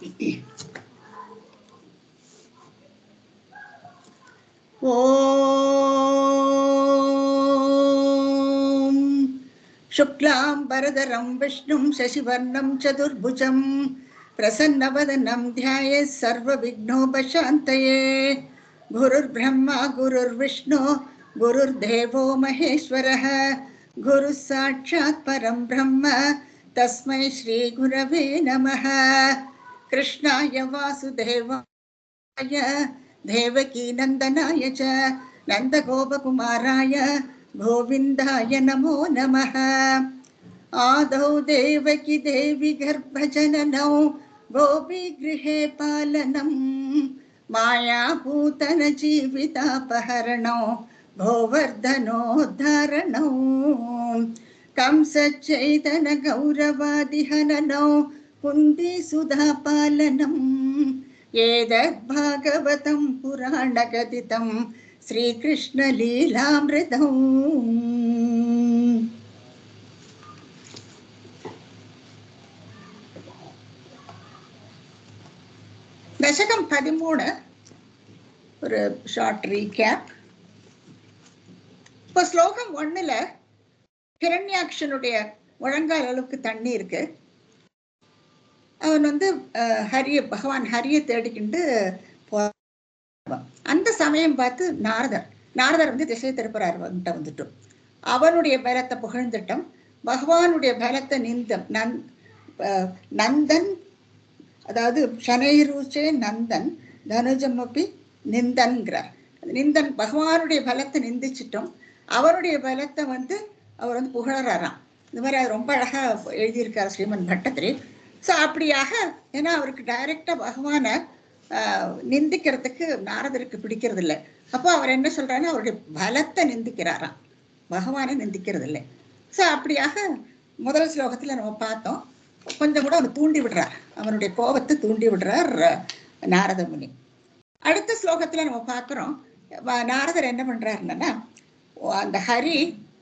ஓம் சுக்லாம் பரதரம் விஷ்ணும் சசிவர்ணம் சதுர்புஜம் பிரசன்னவதனம் த்யாயேத் சர்வ விக்னோபசாந்தயே. குருர் பிரம்மா குருர் விஷ்ணு குருர் தேவோ மகேஸ்வரः குரு சாட்சாத் பரம் பிரம்ம தஸ்மை ஸ்ரீ குரவே நமः. கிருஷ்ணாய வாசுதேவாய தேவகி நந்தனாய ச நந்தகோபகுமாராய கோவிந்தாய நமோ நமः. ஆதௌ தேவகி தேவி கர்ப்பஜனனௌ கோபிகృஹே பாலனம் மாயாபூதன ஜீவிதாபஹரணோ கோவர்தனோத்தாரணோ கம்சச்சைதன கௌரவாதிஹனனோ குந்தி சுதா பாலனம் ஏதத் பாகவதம் புராணகதிதம் ஸ்ரீகிருஷ்ண லீலாமிருதம். தசகம் 13 ஒரு ஷார்ட் ரீகேப். இப்போ ஸ்லோகம் 1ல ஹிரண்யாக்ஷனுடைய முழங்கால் அளவுக்கு தண்ணி இருக்கு. அவன் பகவான் ஹரியை தேடிக்கிண்டு அந்த சமயம் பார்த்து நாரதர் திசை திருப்புறார் வந்துட்டோம். அவனுடைய பலத்தை புகழ்ந்துட்டோம். பகவானுடைய பலத்தை நந்தன், அதாவது சனைரூச்சே நந்தன் தனுஜமப்பி நிந்தன்கிறார். நிந்தன் பகவானுடைய பலத்தை நிந்திச்சிட்டோம். அவருடைய பலத்தை அவர் புகழறாராம். இந்த மாதிரி அது ரொம்ப அழகா எழுதியிருக்கார் ஸ்ரீமன் பட்டத்திரி. ஸோ அப்படியாக, ஏன்னா அவருக்கு டைரக்டா பகவானை நிந்திக்கிறதுக்கு நாரதருக்கு பிடிக்கிறது இல்லை. அப்போ அவர் என்ன சொல்றாருன்னா அவருடைய பலத்தை நிந்திக்கிறாராம், பகவானை நிந்திக்கிறது இல்லை. ஸோ அப்படியாக முதல் ஸ்லோகத்துல நம்ம பார்த்தோம். கொஞ்சம் கூட அவன் தூண்டி விடுறார், அவனுடைய கோபத்தை தூண்டி விடுறார் நாரத முனி. அடுத்த ஸ்லோகத்துல நம்ம பார்க்கிறோம், நாரதர் என்ன பண்றாருன்னா, அந்த ஹரி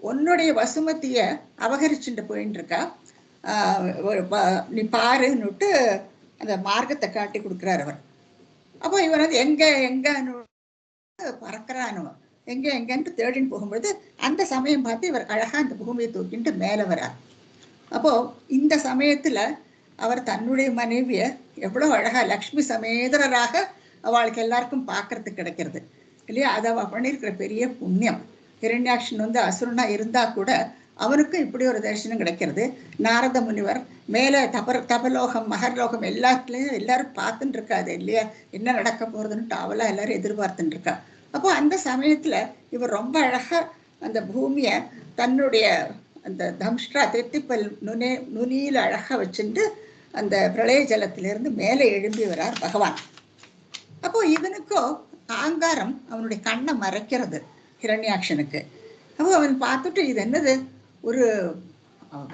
உன்னுடைய வசுமதிய அபகரிச்சுட்டு போயின்னு இருக்கா, நீ பாருன்னுட்டு அந்த மார்க்கத்தை காட்டி கொடுக்குறார் அவர். அப்போ இவர் எங்கன்னு பறக்கிறானவன், எங்கன்ட்டு தேடின்னு போகும்பொழுது அந்த சமயம் பார்த்து இவர் அழகா அந்த பூமியை தூக்கிட்டு மேலே வரார். அப்போ இந்த சமயத்துல அவர் தன்னுடைய மனைவிய எவ்வளவு அழகா லக்ஷ்மி சமேதரராக அவளுக்கு எல்லாருக்கும் பார்க்கறதுக்கு கிடைக்கிறது இல்லையா? அது அவ பண்ணியிருக்கிற பெரிய புண்ணியம். ஹிரண்யாக்ஷன் அசுரனா இருந்தா கூட அவனுக்கும் இப்படி ஒரு தரிசனம் கிடைக்கிறது. நாரத முனிவர் மேல தபலோகம் மகர்லோகம் எல்லாத்துலயும் எல்லாரும் பார்த்துட்டு இருக்காது இல்லையா, என்ன நடக்க போறதுன்னு அவளா எல்லாரும் எதிர்பார்த்துட்டு இருக்கா. அப்போ அந்த சமயத்துல இவர் ரொம்ப அழகா அந்த பூமிய தன்னுடைய அந்த தம்ஷ்டா தெத்திப்பல் நுனியில அழகா வச்சுட்டு அந்த பிரளய ஜலத்திலிருந்து மேலே எழும்பி வரார் பகவான். அப்போ இவனுக்கோ ஆங்காரம் அவனுடைய கண்ணை மறைக்கிறது ஹிரண்யாக்ஷனுக்கு. அப்போ அவன் பார்த்துட்டு இது என்னது, ஒரு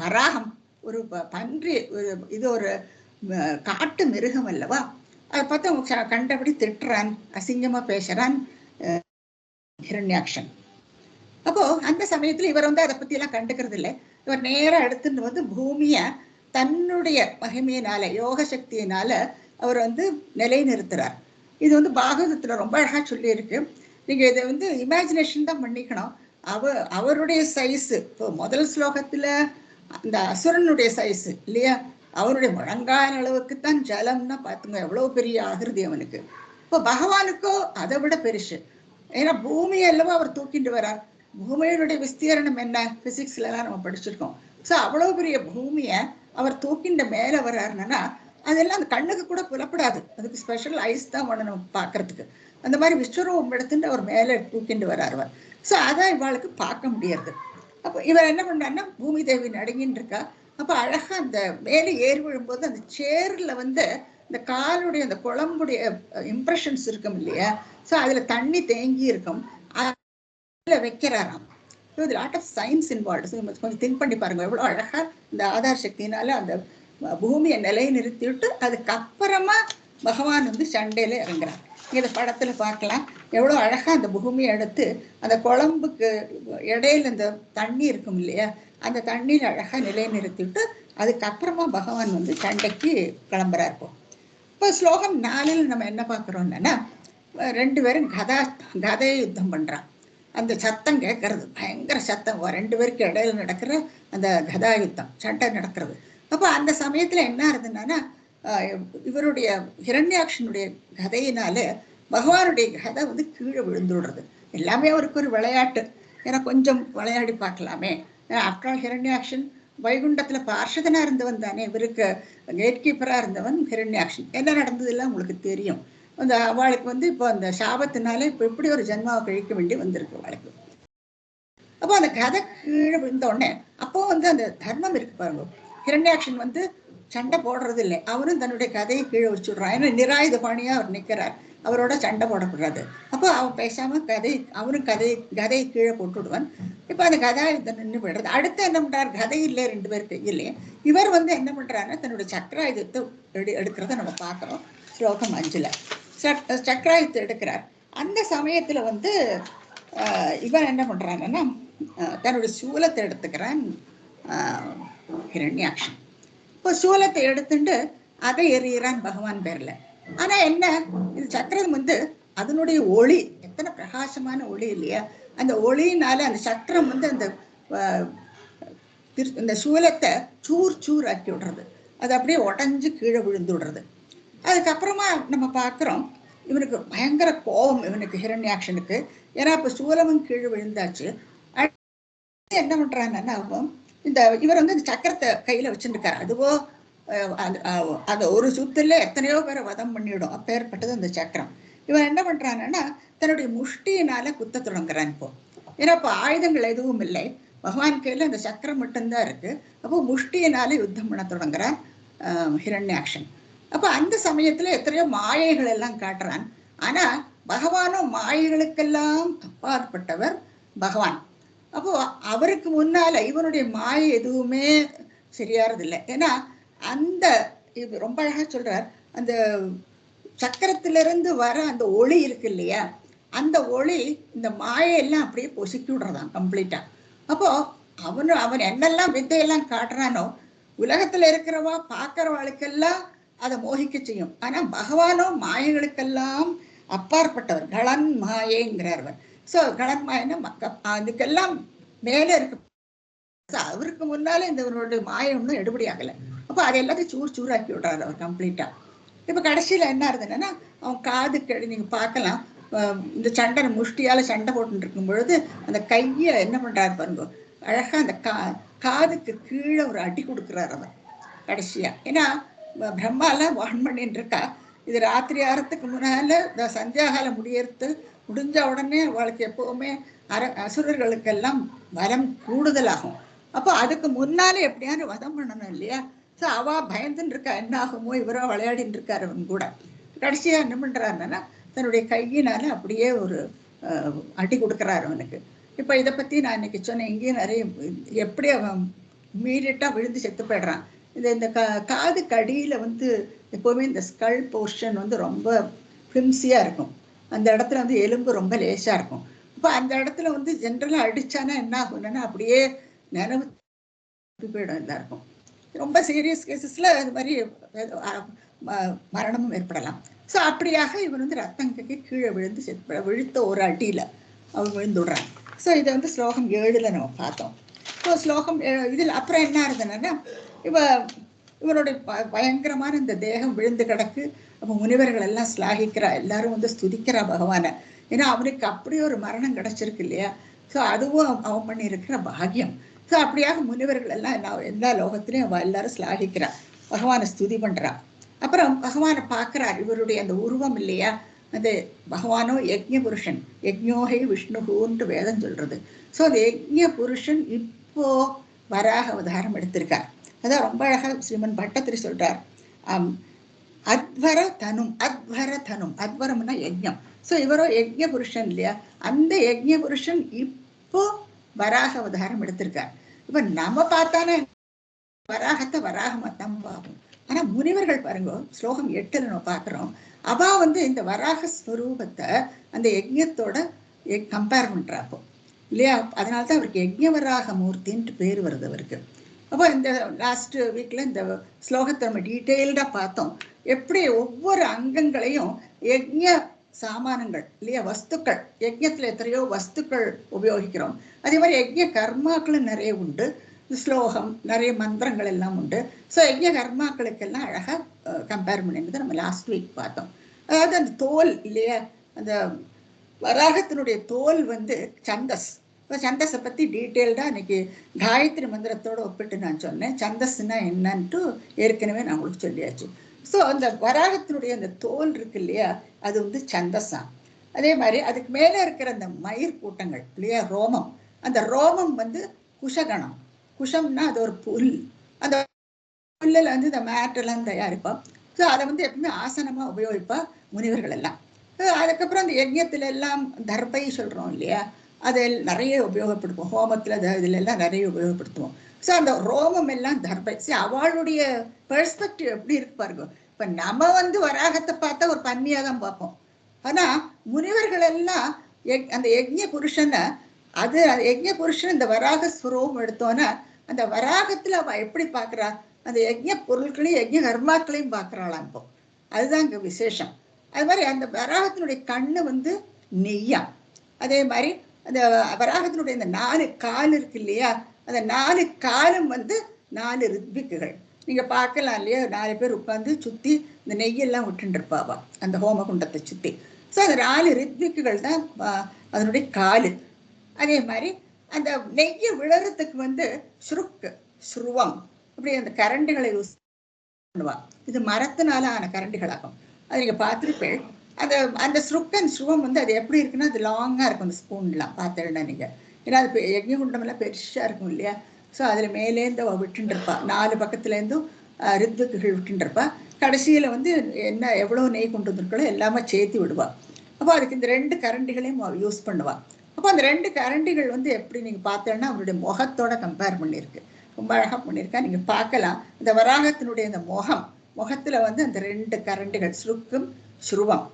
வராகம், ஒரு பன்றி, ஒரு காட்டு மிருகம் அல்லவா, அதை பார்த்து கண்டபடி திட்டுறான், அசிங்கமா பேசுறான் ஹிரண்யாக்ஷன். அப்போ அந்த சமயத்துல இவர் அதை பத்தி எல்லாம் கண்டுக்கிறது இல்லை. இவர் நேரம் எடுத்துட்டு பூமிய தன்னுடைய மகிமையினால யோக சக்தியினால அவர் நிலை நிறுத்துறார். இது பாகவதத்துல ரொம்ப அழகா சொல்லி இருக்கு. நீங்க இதை இமேஜினேஷன் தான் பண்ணிக்கணும். அவருடைய சைஸ், இப்போ முதல் ஸ்லோகத்துல அந்த அசுரனுடைய சைஸ் இல்லையா, அவருடைய முழங்கால் அளவுக்கு தான் ஜலம்னா பாத்துங்க எவ்வளவு பெரிய ஆகிருதி அவனுக்கு. இப்போ பகவானுக்கோ அதை விட பெருசு. ஏன்னா பூமி அல்லவா அவர் தூக்கிட்டு வரார். பூமியினுடைய விஸ்தீரணம் என்ன, பிசிக்ஸ்ல எல்லாம் நம்ம படிச்சிருக்கோம். ஸோ அவ்வளவு பெரிய பூமிய அவர் தூக்கின்ற மேல வர்றாருன்னா அதெல்லாம் அந்த கண்ணுக்கு கூட புலப்படாது, அதுக்கு ஸ்பெஷல் ஐஸ் தான் ஒண்ணு நம்ம பாக்குறதுக்கு. அந்த மாதிரி விஸ்வரூபம் எடுத்துட்டு அவர் மேல தூக்கிட்டு வர்றாருவர். ஸோ அதான் இவாளுக்கு பார்க்க முடியாது. அப்போ இவர் என்ன பண்றாருன்னா, பூமி தேவி நடுங்கின்னு இருக்கா. அப்ப அழகா அந்த மேலே ஏறி விழும்போது அந்த சேர்ல இந்த காலுடைய அந்த குழம்புடைய இம்ப்ரெஷன்ஸ் இருக்கும் இல்லையா, ஸோ அதுல தண்ணி தேங்கி இருக்கும், அதுல வைக்கிறாராம். Lot of science involved. கொஞ்சம் திங்க் பண்ணி பாருங்க, எவ்வளவு அழகா இந்த ஆதார் சக்தினால அந்த பூமியை நிலை நிறுத்திவிட்டு அதுக்கப்புறமா பகவான் சண்டையில இறங்குறார். இந்த படத்துல பார்க்கலாம் எவ்வளவு அழகா அந்த பூமியை எடுத்து அந்த குழம்புக்கு இடையில இந்த தண்ணி இருக்கும் இல்லையா, அந்த தண்ணியில அழகா நிலை நிறுத்திவிட்டு அதுக்கப்புறமா பகவான் சண்டைக்கு கிளம்புறாருப்போம். இப்போ ஸ்லோகம் 4ல் நம்ம என்ன பார்க்குறோம்னா, 2 பேரும் கதை யுத்தம் பண்றான். அந்த சத்தம் கேட்கறது, பயங்கர சத்தம், 2 பேருக்கு இடையில நடக்கிற அந்த கதா யுத்தம், சண்டை நடக்கிறது. அப்போ அந்த சமயத்துல என்ன ஆகுதுன்னா, இவருடைய ஹிரண்யாக்ஷனுடைய கதையினால பகவானுடைய கதை வந்து கீழே விழுந்துடுறது. எல்லாமே அவருக்கு ஒரு விளையாட்டு, ஏன்னா கொஞ்சம் விளையாடி பார்க்கலாமே. ஆஃப்டர் ஆல் ஹிரண்யாக்ஷன் வைகுண்டத்துல பார்ஷதனா இருந்தவன் தானே, இவருக்கு கேட் கீப்பரா இருந்தவன் ஹிரண்யாக்ஷன். என்ன நடந்ததுலாம் உங்களுக்கு தெரியும். அந்த அவளுக்கு வந்து இப்போ அந்த சாபத்தினால இப்போ எப்படி ஒரு ஜென்மாவை கழிக்க வேண்டி வந்திருக்கு அவளுக்கு. அப்போ அந்த கதை கீழே விழுந்த உடனே அப்போ வந்து அந்த தர்மம் இருக்கு பாருங்க, ஹிரண்யாக்ஷன் வந்து சண்டை போடுறது இல்லை, அவரும் தன்னுடைய கதையை கீழே வச்சுடுறான். ஏன்னா நிராயுத பாணியா அவர் நிற்கிறார், அவரோட சண்டை போடக்கூடாது. அப்போ அவன் பேசாம அவரும் கதையை கீழே போட்டுடுவான். இப்ப அந்த கதா நின்று விடுறது. அடுத்து என்ன பண்றாரு, கதை இல்லை 2 பேர் கையிலே. இவர் வந்து என்ன பண்றாருன்னா தன்னுடைய சக்கராயுதத்தை எடுக்கிறத நம்ம பார்க்கிறோம் ஸ்லோகம் 5ல். சக்கராயுதத்தை எடுக்கிறார். அந்த சமயத்துல வந்து இவன் என்ன பண்றாங்கன்னா தன்னுடைய சூலத்தை எடுத்துக்கிறான் ஹிரண்யாக்ஷன். இப்போ சூலத்தை எடுத்துட்டு அதை எறிகிறான் பகவான் பேர்ல. ஆனா என்ன, இது சக்கரம் வந்து அதனுடைய ஒளி எத்தனை பிரகாசமான ஒளி இல்லையா, அந்த ஒளியினால அந்த சக்கரம் வந்து அந்த சூலத்தை சூர் ஆக்கி விடுறது, அது அப்படியே உடஞ்சு கீழே விழுந்து விடுறது. அதுக்கப்புறமா நம்ம பார்க்குறோம் இவனுக்கு பயங்கர கோபம், இவனுக்கு ஹிரண்யாக்ஷனுக்கு. ஏன்னா இப்போ சூலமும் கீழே விழுந்தாச்சு. என்ன பண்றாங்கன்னா இவர் வந்து இந்த சக்கரத்தை கையில வச்சுருக்காரு. அதுவோ அந்த ஒரு சுத்துல எத்தனையோ பேரை வதம் பண்ணிவிடும், அப்பேற்பட்டது அந்த சக்கரம். இவன் என்ன பண்றான்னா தன்னுடைய முஷ்டியினால குத்த தொடங்குறான் இப்போ. ஏன்னா இப்போ ஆயுதங்கள் எதுவும் இல்லை, பகவான் கையில அந்த சக்கரம் மட்டும்தான் இருக்கு. அப்போ முஷ்டியினால யுத்தம் பண்ண தொடங்குறான் ஹிரண்யாக்ஷன். அப்ப அந்த சமயத்துல எத்தனையோ மாயைகள் எல்லாம் காட்டுறான். ஆனா பகவானும் மாயைகளுக்கெல்லாம் அப்பாற்பட்டவர் பகவான். அப்போ அவருக்கு முன்னால இவனுடைய மாயை எதுவுமே சரியாறதில்லை. ஏன்னா அந்த இது ரொம்ப அழகா சொல்றார், அந்த சக்கரத்திலிருந்து வர அந்த ஒளி இருக்கு இல்லையா, அந்த ஒளி இந்த மாயெல்லாம் அப்படியே பொசுக்கி விடுறதான் கம்ப்ளீட்டா. அப்போ அவன் என்னெல்லாம் வித்தையெல்லாம் காட்டுறானோ உலகத்துல இருக்கிறவா பார்க்கறவாளுக்கெல்லாம் அதை மோகிக்க செய்யும். ஆனா பகவானோ மாயைகளுக்கெல்லாம் அப்பாற்பட்டவர், கலன் மாயைங்கிறார். சோ கலன் மாயன்னா அதுக்கெல்லாம் மேல இருக்கு. அவருக்கு முன்னால இவருடைய மாயை ஒன்றும் எடுபடி ஆகலை. அப்போ அதை எல்லாத்தையும் சூறாக்கி விடுறாரு அவர் கம்ப்ளீட்டா. இப்ப கடைசியில என்ன ஆகுதுன்னா அவன் காது நீங்க பார்க்கலாம், இந்த சண்டை முஷ்டியால சண்டை போட்டு இருக்கும் பொழுது அந்த கையை என்ன பண்றாரு பாருங்க, அழகா அந்த காதுக்கு கீழே ஒரு அடி கொடுக்குறாரு அவர் கடைசியா. ஏன்னா பிரம்மாலாம் வான் பண்ணிட்டு இருக்கா, இது ராத்திரி ஆறத்துக்கு முன்னால இந்த சந்தியாகாலம் முடிஞ்ச உடனே அவளுக்கு எப்பவுமே அசுரர்களுக்கெல்லாம் வரம் கூடுதலாகும். அப்போ அதுக்கு முன்னாலே எப்படியாவது வதம் பண்ணணும் இல்லையா. ஸோ அவ பயந்துன்னு இருக்கா, என்ன ஆகுமோ, இவரோ விளையாடிட்டு இருக்காரு அவன் கூட. கடைசியா என்ன பண்றாருன்னா தன்னுடைய கையினால அப்படியே ஒரு அடி கொடுக்குறாரு அவனுக்கு. இப்ப இதை பத்தி நான் இன்னைக்கு சொன்னேன், இங்கேயும் நிறைய எப்படி அவன் இம்மீடியட்டா விழுந்து செத்து போயிடுறான். இந்த காது கடியில வந்து எப்பவுமே இந்த ஸ்கல் போர்ஷன் வந்து ரொம்ப ஃபிம்சியா இருக்கும், அந்த இடத்துல வந்து எலும்பு ரொம்ப லேசா இருக்கும். இப்போ அந்த இடத்துல வந்து ஜென்ரலா அடிச்சானா என்ன ஆகும்னா அப்படியே நினைவு போயிடும் எல்லாருக்கும். ரொம்ப சீரியஸ் கேசஸ்ல அது மாதிரி மரணமும் ஏற்படலாம். ஸோ அப்படியாக இவன் வந்து ரத்தங்கைக்கு கீழே விழுந்து விழுத்த ஒரு அடியில அவன் விழுந்து விடுறான். ஸோ இதை வந்து ஸ்லோகம் 7ல் நம்ம பார்த்தோம். ஸோ ஸ்லோகம் இதில் அப்புறம் என்ன ஆகுதுன்னா இவனுடைய பயங்கரமான இந்த தேகம் விழுந்து கிடக்கு. அப்போ முனிவர்கள் எல்லாம் ஸ்லாகிக்கிறா, எல்லாரும் வந்து ஸ்துதிக்கிறா பகவானை. ஏன்னா அவனுக்கு அப்படி ஒரு மரணம் கிடைச்சிருக்கு இல்லையா. ஸோ அதுவும் அவன் பண்ணி இருக்கிற பாக்கியம். ஸோ அப்படியாக முனிவர்கள் எல்லாம் எல்லா லோகத்திலையும் அவ எல்லாரும் ஸ்லாகிக்கிறா, பகவானை ஸ்துதி பண்றா. அப்புறம் பகவானை பார்க்கிறார், இவருடைய அந்த உருவம் இல்லையா, அது பகவானோ யஜ்ஞ புருஷன், யஜ்ஞோகை விஷ்ணுகுன்ட்டு வேதம் சொல்றது. ஸோ அந்த யஜ்ஞ புருஷன் இப்போ வராக அவதாரம் எடுத்திருக்கார். அதான் ரொம்ப அழகா ஸ்ரீமன் பட்டத்திரி சொல்றார், அத்வர தனும். அத்வரம்னா யஜ்ஞம். ஸோ இவரோ யஜ்ஞ புருஷன் இல்லையா, அந்த யஜ்ஞ புருஷன் இப்போ வராக அவதாரம் எடுத்திருக்கார். இப்ப நம்ம பார்த்தானே வராகத்தை வராகமாத்தான் பார்ப்போம். ஆனா முனிவர்கள் பாருங்க, ஸ்லோகம் 8ல் நம்ம பார்க்கிறோம், அவா வந்து இந்த வராக ஸ்வரூபத்தை அந்த யஜ்ஞத்தோட கம்பேர் பண்றாப்போ இல்லையா. அதனால்தான் அவருக்கு யஜ்ஞவராக மூர்த்தின்ட்டு பேர் வருது அவருக்கு. அப்போ இந்த லாஸ்ட் வீக்ல இந்த ஸ்லோகத்தை நம்ம டீட்டெயில்டா பார்த்தோம். எப்படி ஒவ்வொரு அங்கங்களையும் யஜ்ஞ சாமானங்கள் இல்லையா, வஸ்துக்கள், யஜ்ஞத்துல எத்தனையோ வஸ்துக்கள் உபயோகிக்கிறோம். அதே மாதிரி யஜ்ஞ கர்மாக்களும் நிறைய உண்டு, ஸ்லோகம் நிறைய மந்திரங்கள் எல்லாம் உண்டு. ஸோ யஜ்ஞ கர்மாக்களுக்கெல்லாம் அழகா கம்பேர் பண்ணிட்டு நம்ம லாஸ்ட் வீக் பார்த்தோம். அதாவது அந்த தோல் இல்லையா, அந்த வராகத்தினுடைய தோல் சந்தஸ். சந்தஸை பத்தி டீட்டெயில்டா இன்னைக்கு காயத்ரி மந்திரத்தோட ஒப்பிட்டு நான் சொன்னேன். சந்தஸ்னா என்னன்ட்டு ஏற்கனவே நான் உங்களுக்கு சொல்லியாச்சு. ஸோ அந்த வராகத்தினுடைய அந்த தோல் இருக்கு இல்லையா, அது சந்தஸா. அதே மாதிரி அதுக்கு மேல இருக்கிற அந்த மயிர் கூட்டங்கள் இல்லையா, ரோமம், அந்த ரோமம் குஷகணம். குஷம்னா அது ஒரு புல். அந்த புல்லில் இந்த மேட்டெல்லாம் தயாரிப்போம். ஸோ அதை எப்பவுமே ஆசனமா உபயோகிப்பா முனிவர்கள் எல்லாம். அதுக்கப்புறம் அந்த யஜ்ஞத்துல எல்லாம் தர்பை சொல்றோம் இல்லையா, அதை நிறைய உபயோகப்படுத்துவோம். ஹோமத்துல இதுல எல்லாம் நிறைய உபயோகப்படுத்துவோம். ஸோ அந்த ரோமம் எல்லாம் தர்பை. அவளுடைய பெர்ஸ்பெக்டிவ் எப்படி இருக்கு பாருங்க. இப்ப நம்ம வராகத்தை பார்த்தா ஒரு பன்னியா தான் பார்ப்போம். ஆனா முனிவர்கள் எல்லாம் அந்த யஜ்ஞ புருஷனை அது யஜ்ஞ புருஷன் இந்த வராக ஸ்வரூபம் எடுத்தோன்னா அந்த வராகத்துல அவ எப்படி பாக்குறா, அந்த யஜ்ஞ பொருட்களையும் யஜ்ஞ கர்மாக்களையும் பாக்குறாளாம். இப்போ அதுதான் இங்க விசேஷம். அது மாதிரி அந்த வராகத்தினுடைய கண்ணு நெய்யா. அதே மாதிரி அந்த வராகத்தினுடைய இந்த 4 கால் இருக்கு இல்லையா, அந்த 4 காலும் 4 ரித்விக்குகள். நீங்க பார்க்கலாம் இல்லையா, 4 பேர் உட்கார்ந்து சுத்தி இந்த நெய்யெல்லாம் விட்டுட்டு இருப்பாவா அந்த ஹோமகுண்டத்தை சுத்தி. ஸோ அந்த 4 ரித்விக்குகள் தான் அதனுடைய காலு. அதே மாதிரி அந்த நெய்யை விழறதுக்கு சுருக்கு, ஸ்ருவம், இப்படி அந்த கரண்டிகளை யூஸ் பண்ணுவா. இது மரத்தினால ஆன கரண்டிகளாகும். அது நீங்க பார்த்துருப்பேன். அந்த அந்த ஸ்ருக்கன் ஸ்ருவம் அது எப்படி இருக்குன்னா அது லாங்கா இருக்கும். அந்த ஸ்பூன்லாம் பார்த்தேன்னா நீங்க, ஏன்னா அது யஜ்ஞகுண்டம் எல்லாம் பெருசா இருக்கும் இல்லையா. ஸோ அதுல மேலேருந்து அவ விட்டுட்டு இருப்பா, 4 பக்கத்துலேருந்தும் ரித்விக்குகள் விட்டுட்டு இருப்பா. கடைசியில என்ன எவ்வளவு நெய் கொண்டு வந்திருக்களோ எல்லாமே சேர்த்து விடுவா. அப்போ அதுக்கு இந்த 2 கரண்டிகளையும் அவ யூஸ் பண்ணுவா. அப்போ அந்த 2 கரண்டிகள் எப்படி நீங்க பார்த்தேன்னா அவருடைய முகத்தோட கம்பேர் பண்ணியிருக்கு. ரொம்ப அழகா பண்ணியிருக்கா, நீங்க பார்க்கலாம். இந்த வராகத்தினுடைய அந்த முகத்துல அந்த 2 கரண்டிகள், ஸ்ருக்கும் ஸ்ருவம்,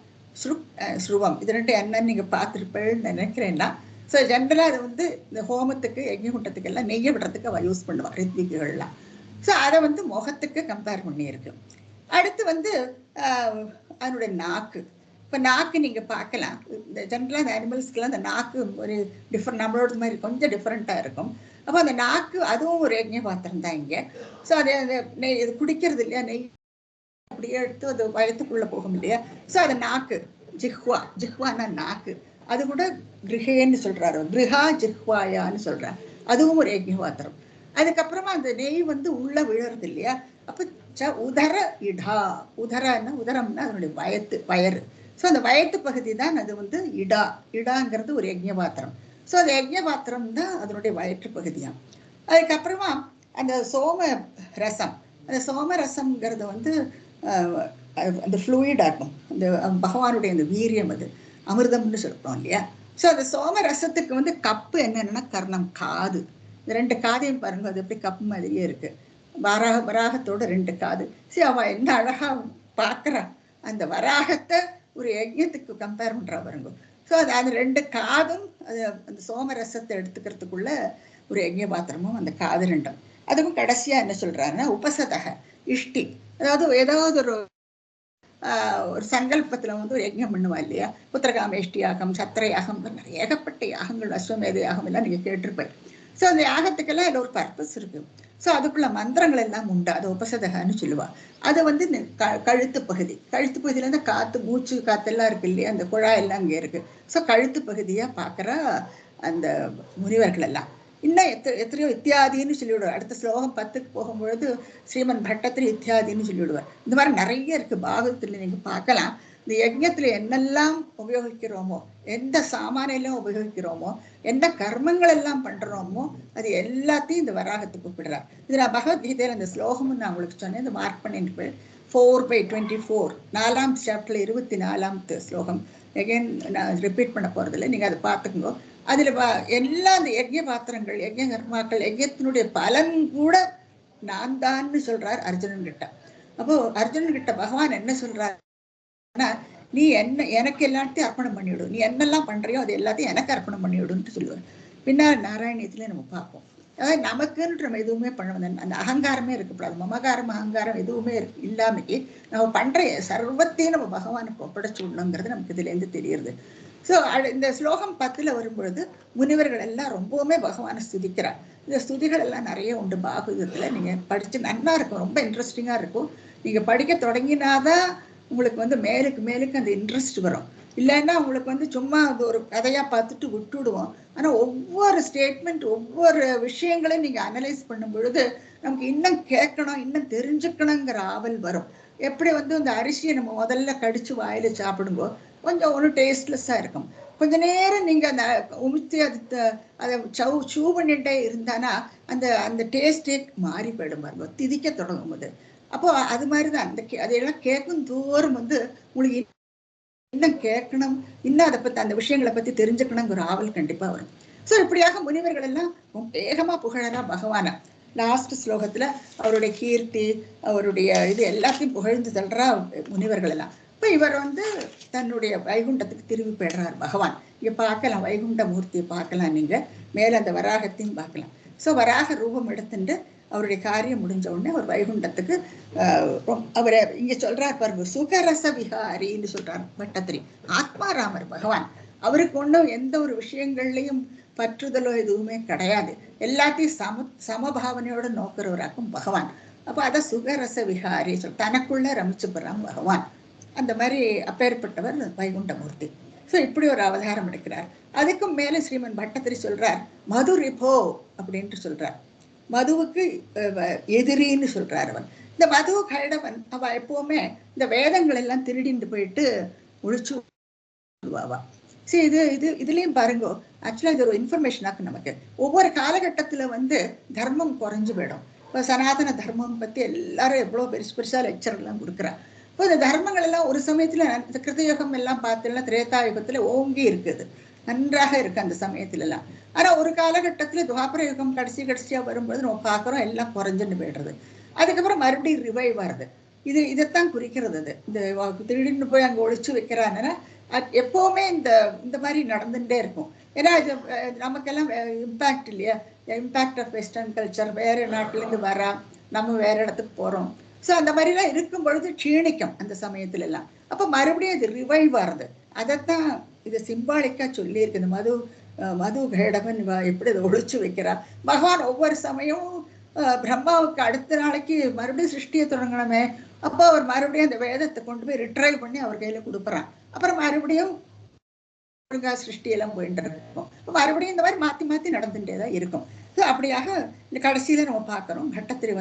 ஸ்ருவம், இது 2 என்னன்னு நீங்க பார்த்துருப்பேன்னு நினைக்கிறேன்னா. ஸோ ஜென்ரலா அது இந்த ஹோமத்துக்கு யஜ்ஞகுண்டத்துக்கு எல்லாம் நெய்ய விடுறதுக்கு அவ யூஸ் பண்ணுவா ரித்விக்குகள்லாம். ஸோ அதை முகத்துக்கு கம்பேர் பண்ணியிருக்கு. அடுத்து அதனுடைய நாக்கு. இப்போ நாக்கு நீங்க பார்க்கலாம், இந்த ஜென்ரலாக இந்த அனிமல்ஸ்க்கெல்லாம் அந்த நாக்கு ஒரு நம்மளோட மாதிரி கொஞ்சம் டிஃப்ரெண்டா இருக்கும். அப்போ அந்த நாக்கு அதுவும் ஒரு யஜ்ஞ பாத்திரம் தான் இங்க. ஸோ அது நெய் இது குடிக்கிறது இல்லையா, நெய் அப்படியே எடுத்து அது வயத்துக்குள்ள போகும் இல்லையா. ஸோ அது நாக்கு, ஜிஹ்வானா நாக்கு. அது கூட கிரகேன்னு சொல்றாரு, கிரகா ஜிஹ்வாயான்னு சொல்றாரு. அதுவும் ஒரு யஜ்ஞ பாத்திரம். அதுக்கப்புறமா அந்த நெய் உள்ள விழறது இல்லையா. அப்ப உதர இடா, உதரன்னா உதரம்னா அதனுடைய வயறு. ஸோ அந்த வயத்து பகுதி தான் அது இடாங்கிறது ஒரு யஜ்ஞ பாத்திரம். ஸோ அந்த யஜ்ஞ பாத்திரம் தான் அதனுடைய வயிற்று பகுதியாம். அதுக்கப்புறமா அந்த சோம ரசம், அந்த சோம ரசம்ங்கிறது அந்த ஃப்ளூயிடா இருக்கும். அந்த பகவானுடைய அந்த வீரியம், அது அமிர்தம்னு சொல்றோம் இல்லையா. ஸோ அந்த சோம ரசத்துக்கு கப்பு என்னன்னா கர்ணம், காது. இந்த 2 காதையும் பாருங்க, அது எப்படி கப்பு மாதிரியே இருக்கு. வராகத்தோட 2 காது. சரி, அவ என்ன அழகா பார்க்கறா அந்த வராகத்தை ஒரு யஜ்ஞத்துக்கு கம்பேர் பண்றா பாருங்க. ஸோ அது 2 காதும் அது அந்த சோமரசத்தை எடுத்துக்கிறதுக்குள்ள ஒரு யஜ்ஞ பாத்திரமும் அந்த காது 2. அதுக்கும் கடைசியா என்ன சொல்றாருன்னா உபசதக இஷ்டி. அதாவது ஏதாவது ஒரு சங்கல்பத்துல ஒரு யஜ்ஞம் பண்ணுவா இல்லையா, புத்திரகாமேஷ்டி யாகம், சத்திர யாகம், ஏகப்பட்ட யாகங்கள், அஸ்வமேத யாகம் எல்லாம் நீங்க கேட்டிருப்பேன். ஸோ அந்த யாகத்துக்கெல்லாம் அதில் ஒரு பர்பஸ் இருக்கு. ஸோ அதுக்குள்ள மந்திரங்கள் எல்லாம் உண்டு. அது உபசதகன்னு சொல்லுவா. அது கழுத்து பகுதியில இருந்து காத்து, மூச்சு காத்தெல்லாம் இருக்கு இல்லையா, அந்த குழாய் எல்லாம் அங்கே இருக்கு. ஸோ கழுத்து பகுதியா பார்க்குற அந்த முனிவர்கள் எல்லாம் இன்னும் எத்தனையோ இத்தியாதின்னு சொல்லிவிடுவார். அடுத்த ஸ்லோகம் 10க்கு போகும்பொழுது ஸ்ரீமன் பட்டத்திரி இத்தியாதின்னு சொல்லிவிடுவார். இந்த மாதிரி நிறைய இருக்கு பாகவத்துல, நீங்க பார்க்கலாம். இந்த யஜ்ஞத்துல என்னெல்லாம் உபயோகிக்கிறோமோ, எந்த சாமானியெல்லாம் உபயோகிக்கிறோமோ, எந்த கர்மங்கள் எல்லாம் பண்றோமோ, அது எல்லாத்தையும் இந்த வராகத்துக்கு கூப்பிடுறார். இது நான் பகவத்கீதையில அந்த ஸ்லோகமும் நான் உங்களுக்கு சொன்னேன், இந்த மார்க் பண்ணிட்டு 4/24 4ஆம் சாப்டர்ல 24ஆம் ஸ்லோகம். எகைன் நான் ரிப்பீட் பண்ண போறதில்லை, நீங்க அதை பார்த்துக்கோ. அதுல எல்லா அந்த யஜ்ஞ பாத்திரங்கள், யஜ்ஞ கர்மாக்கள், யஜ்ஞத்தினுடைய பலன் கூட நான் தான்னு சொல்றார் அர்ஜுனன் கிட்ட. அப்போ அர்ஜுனன் கிட்ட பகவான் என்ன சொல்றாரு, நீ எனக்கு எல்லாத்தையும் அர்ப்பணம் பண்ணிவிடும், நீ என்னெல்லாம் பண்றியோ அது எல்லாத்தையும் எனக்கு அர்ப்பணம் பண்ணிவிடுன்னு சொல்லுவார். பின்னால் நாராயணியத்துல நம்ம பார்ப்போம். அதாவது நமக்குன்ற நம்ம எதுவுமே பண்ண அந்த அகங்காரமே இருக்கக்கூடாது. மமகாரம் அகங்காரம் எதுவுமே இல்லாமக்கி நம்ம பண்ற சர்வத்தையும் நம்ம பகவானுக்கு ஒப்படைச்சு விடணுங்கிறது நமக்கு இதுல இருந்து தெரியுது. ஸோ இந்த ஸ்லோகம் 10 வரும்பொழுது முனிவர்கள் எல்லாம் ரொம்பவுமே பகவானை ஸ்துதிக்கிறார். இந்த ஸ்துதிகள் எல்லாம் நிறைய உண்டு பாகவதத்துல. நீங்க படிச்சு நல்லா இருக்கும், ரொம்ப இன்ட்ரெஸ்டிங்கா இருக்கும். நீங்க படிக்க தொடங்கினாதான் உங்களுக்கு மேலுக்கு அந்த இன்ட்ரெஸ்ட் வரும். இல்லைன்னா உங்களுக்கு சும்மா அது ஒரு கதையா பார்த்துட்டு விட்டுடுவோம். ஆனா ஒவ்வொரு ஸ்டேட்மெண்ட் ஒவ்வொரு விஷயங்களையும் நீங்க அனலைஸ் பண்ணும் பொழுது நமக்கு இன்னும் கேட்கணும், இன்னும் தெரிஞ்சுக்கணுங்கிற ஆவல் வரும். எப்படி இந்த அரிசியை நம்ம முதல்ல கடிச்சு வாயில சாப்பிடுங்கோ கொஞ்சம் ஒன்றும் டேஸ்ட்லெஸ்ஸா இருக்கும். கொஞ்ச நேரம் நீங்க அந்த உமித்தி அதை சூ பண்ணிட்டே இருந்தானா அந்த அந்த டேஸ்டே மாறி போயிடும் பாருங்க, திதிக்க தொடங்கும் போது. அப்போ அது மாதிரிதான் அதையெல்லாம் கேட்கும் தோறும் உங்களுக்கு இன்னும் கேட்கணும், இன்னும் அதை பத்தி அந்த விஷயங்களை பத்தி தெரிஞ்சுக்கணுங்கிற ஆவல் கண்டிப்பா வரும். ஸோ இப்படியாக முனிவர்கள் எல்லாம் வேகமா புகழறா பகவான. லாஸ்ட் ஸ்லோகத்துல அவருடைய கீர்த்தி அவருடைய இது எல்லாத்தையும் புகழ்ந்து தள்ளுறா முனிவர்கள் எல்லாம். இப்போ இவர் தன்னுடைய வைகுண்டத்துக்கு திரும்பி போயிடுறார் பகவான். இங்க பார்க்கலாம் வைகுண்ட மூர்த்தியை பார்க்கலாம், நீங்க மேல அந்த வராகத்தையும் பார்க்கலாம். ஸோ வராக ரூபம் எடுத்துட்டு அவருடைய காரியம் முடிஞ்ச உடனே அவர் வைகுண்டத்துக்கு அவரை இங்க சொல்றார் பாருங்க, சுகரச விஹாரின்னு சொல்றார் பட்டத்திரி. ஆத்மாராமர் பகவான். அவருக்கு ஒன்றும் எந்த ஒரு விஷயங்கள்லையும் பற்றுதலோ எதுவுமே கிடையாது. எல்லாத்தையும் சமபாவனையோட நோக்கிறவராக்கும் பகவான். அப்ப அத சுகரச விஹாரி தனக்குள்ள ரமிச்சு போறான் பகவான். அந்த மாதிரி அப்பேற்பட்டவர் வைகுண்டமூர்த்தி. ஸோ இப்படி ஒரு அவதாரம் எடுக்கிறார். அதுக்கும் மேல ஸ்ரீமன் பட்டத்திரி சொல்றார் மதுரிபோ அப்படின்ட்டு சொல்றார். மதுவுக்கு எதிரின்னு சொல்றார் அவன். இந்த மது கைடவன் அவ எப்பவுமே இந்த வேதங்கள் எல்லாம் திருடிட்டு போயிட்டு ஒழிச்சு விடுவாவா. சரி, இதுலயும் பாருங்க, ஆக்சுவலா இது ஒரு இன்ஃபர்மேஷனாக்கு நமக்கு. ஒவ்வொரு காலகட்டத்துல தர்மம் குறைஞ்சு போயிடும். இப்போ சனாதன தர்மம் பத்தி எல்லாரும் எவ்வளவு பெருசா லெக்சர் எல்லாம் கொடுக்குறா. இப்போ இந்த தர்மங்கள் எல்லாம் ஒரு சமயத்துல இந்த கிருதயுகம் எல்லாம் பார்த்தீங்கன்னா திரேதாயுகத்துல ஓங்கி இருக்குது, நன்றாக இருக்கு அந்த சமயத்துல எல்லாம். ஆனா ஒரு காலகட்டத்துல துவாபர யுகம் கடைசியா வரும்போது நம்ம பார்க்குறோம் எல்லாம் குறைஞ்சுன்னு போயிடுறது. அதுக்கப்புறம் மறுபடியும் ரிவைவ் வருது. இதைத்தான் குறிக்கிறது. அது இந்த திடீர்னு போய் அங்க ஒழிச்சு வைக்கிறாங்கன்னா எப்பவுமே இந்த மாதிரி நடந்துட்டே இருக்கும். ஏன்னா இது நமக்கெல்லாம் இம்பாக்ட் இல்லையா, இம்பாக்ட் ஆஃப் வெஸ்டர்ன் கல்ச்சர். வேற நாட்டுல இருந்து வரா, நம்ம வேற இடத்துக்கு போறோம். ஸோ அந்த மாதிரிலாம் இருக்கும் பொழுது க்ஷீணிக்கும் அந்த சமயத்துல எல்லாம். அப்ப மறுபடியும் அது ரிவைவ் ஆறுது. அதைத்தான் இது சிம்பாலிக்கா சொல்லி இருக்கு. இந்த மது கேடவன் எப்படி அதை ஒழிச்சு வைக்கிறா. பகவான் ஒவ்வொரு சமயமும் பிரம்மாவுக்கு அடுத்த நாளைக்கு மறுபடியும் சிருஷ்டியை தொடங்கணுமே, அப்போ அவர் மறுபடியும் அந்த வேதத்தை கொண்டு போய் ரிட்ரைவ் பண்ணி அவர் கையில கொடுக்குறான். அப்புறம் மறுபடியும் சிருஷ்டியெல்லாம் போயிட்டு இருக்கும். மறுபடியும் இந்த மாதிரி மாத்தி மாத்தி நடந்துட்டேதான் இருக்கும். அப்படியாக இந்த கடைசியில நம்ம பார்க்கறோம் பட்டத்திரி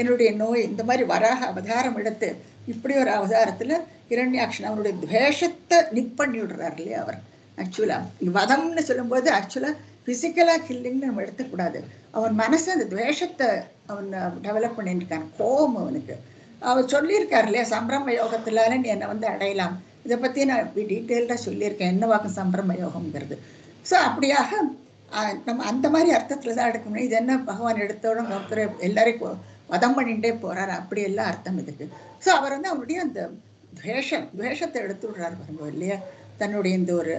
என்னுடைய நோய் இந்த மாதிரி வராக அவதாரம் எடுத்து இப்படி ஒரு அவதாரத்துல இரண்யாக்ஷன் அவனுடைய துவேஷத்தை பண்ணி விடுறாரு இல்லையா அவர். ஆக்சுவலா வதம்னு சொல்லும் போது ஆக்சுவலா பிசிக்கலா கில்லிங்னு நம்ம எடுத்துக்கூடாது. அவன் மனசு அந்த துவேஷத்தை அவன் டெவலப் பண்ணிட்டு இருக்கான். கோபம் அவனுக்கு. அவர் சொல்லியிருக்காரு இல்லையா, சம்பிரம யோகத்திலால நீ என்னை அடையலாம். இதை பத்தி நான் டீட்டெயில்டா சொல்லியிருக்கேன், என்ன வாக்கம் சம்பிரம யோகம்ங்கிறது. ஸோ அப்படியாக நம்ம அந்த மாதிரி அர்த்தத்துலதான் எடுக்கணும். இது என்ன பகவான் எடுத்தோட ஒருத்தர் எல்லாரையும் வதம் பண்ணிட்டே போறாரு, அப்படி எல்லாம் அர்த்தம் இதுக்கு. ஸோ அவர் அவருடைய அந்த துவேஷத்தை எடுத்து விடுறாரு பாருங்க இல்லையா. தன்னுடைய இந்த ஒரு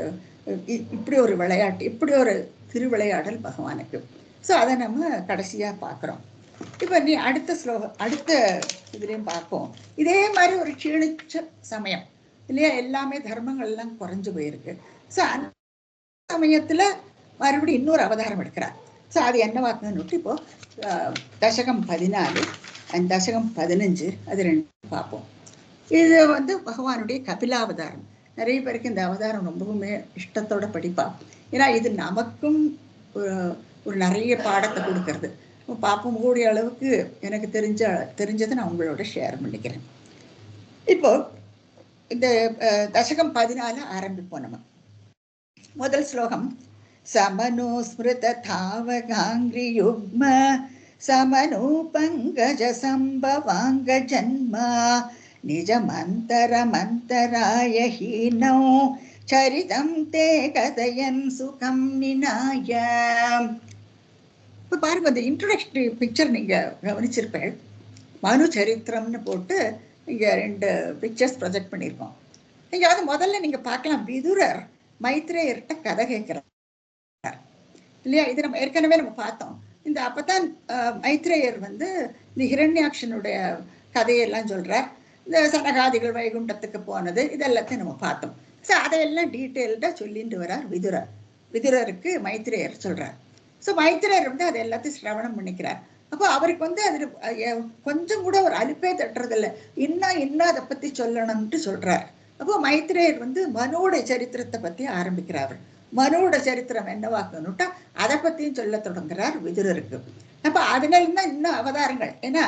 இப்படி ஒரு விளையாட்டு, இப்படி ஒரு திருவிளையாடல் பகவானுக்கு. ஸோ அதை நம்ம கடைசியா பார்க்குறோம். இப்போ நீ அடுத்த இதுலையும் பார்ப்போம். இதே மாதிரி ஒரு க்ஷீணிச்ச சமயம் இல்லையா, எல்லாமே தர்மங்கள் எல்லாம் குறைஞ்சு போயிருக்கு. ஸோ அந்த சமயத்துல மறுபடியும் இன்னொரு அவதாரம் எடுக்கிறார். ஸோ அது என்ன வாக்குன்னு இப்போ தசகம் 14 அண்ட் தசகம் 15 அது ரெண்டு பார்ப்போம். இது பகவானுடைய கபிலாவதாரம். நிறைய பேருக்கு இந்த அவதாரம் ரொம்பவுமே இஷ்டத்தோட படிப்பா. ஏன்னா இது நமக்கும் ஒரு நிறைய பாடத்தை கொடுக்கறது. பார்ப்போம், கூடிய அளவுக்கு எனக்கு தெரிஞ்சதை நான் உங்களோட ஷேர் பண்ணிக்கிறேன். இப்போ இந்த தசகம் 14 ஆரம்பிப்போம். நம்ம முதல் ஸ்லோகம் சமனோ ஸ்மிருத தாவகாங்கிரியுக்ம சமனோ பங்கஜ சம்பவாங்க ஜன்மா நிஜமந்தர மந்தராய ஹீனோ சரிதம் தே கதயன் சுகம் நினாய. இப்போ பாருங்க, அந்த இன்ட்ரோடக்டரி பிக்சர் நீங்க கவனிச்சிருப்பேன். மனு சரித்திரம்னு போட்டு இங்க 2 பிக்சர்ஸ் ப்ரொஜெக்ட் பண்ணியிருக்கோம். நீங்க முதல்ல நீங்க பார்க்கலாம், விதுரர் மைத்ரேயர்கிட்ட கதை கேட்கிறார் இல்லையா. இது நம்ம ஏற்கனவே பார்த்தோம். இந்த அப்பதான் மைத்ரேயர் வந்து இந்த ஹிரண்யாக்ஷனுடைய கதையெல்லாம் சொல்றார். இந்த சனகாதிகள் வைகுண்டத்துக்கு போனது இதெல்லாத்தையும் நம்ம பார்த்தோம். ஸோ அதையெல்லாம் டீட்டெயில்டாக சொல்லிட்டு வரார் விதுரர். விதுரருக்கு மைத்ரேயர் சொல்றார். ஸோ மைத்ரேயர் வந்து அதை எல்லாத்தையும் சிரவணம் பண்ணிக்கிறார். அப்போ அவருக்கு வந்து அது கொஞ்சம் கூட ஒரு அலுப்பே தட்டுறதில்லை. இன்னும் அதை பத்தி சொல்லணும்ட்டு சொல்றார். அப்போ மைத்ரேயர் வந்து மனுவோட சரித்திரத்தை பத்தி ஆரம்பிக்கிறார். மனுவோட சரித்திரம் என்னவாக்கணுட்டா அதை பத்தியும் சொல்ல தொடங்குறார் விதுரருக்கு. அப்ப அதுல இருந்தா இன்னும் அவதாரங்கள். ஏன்னா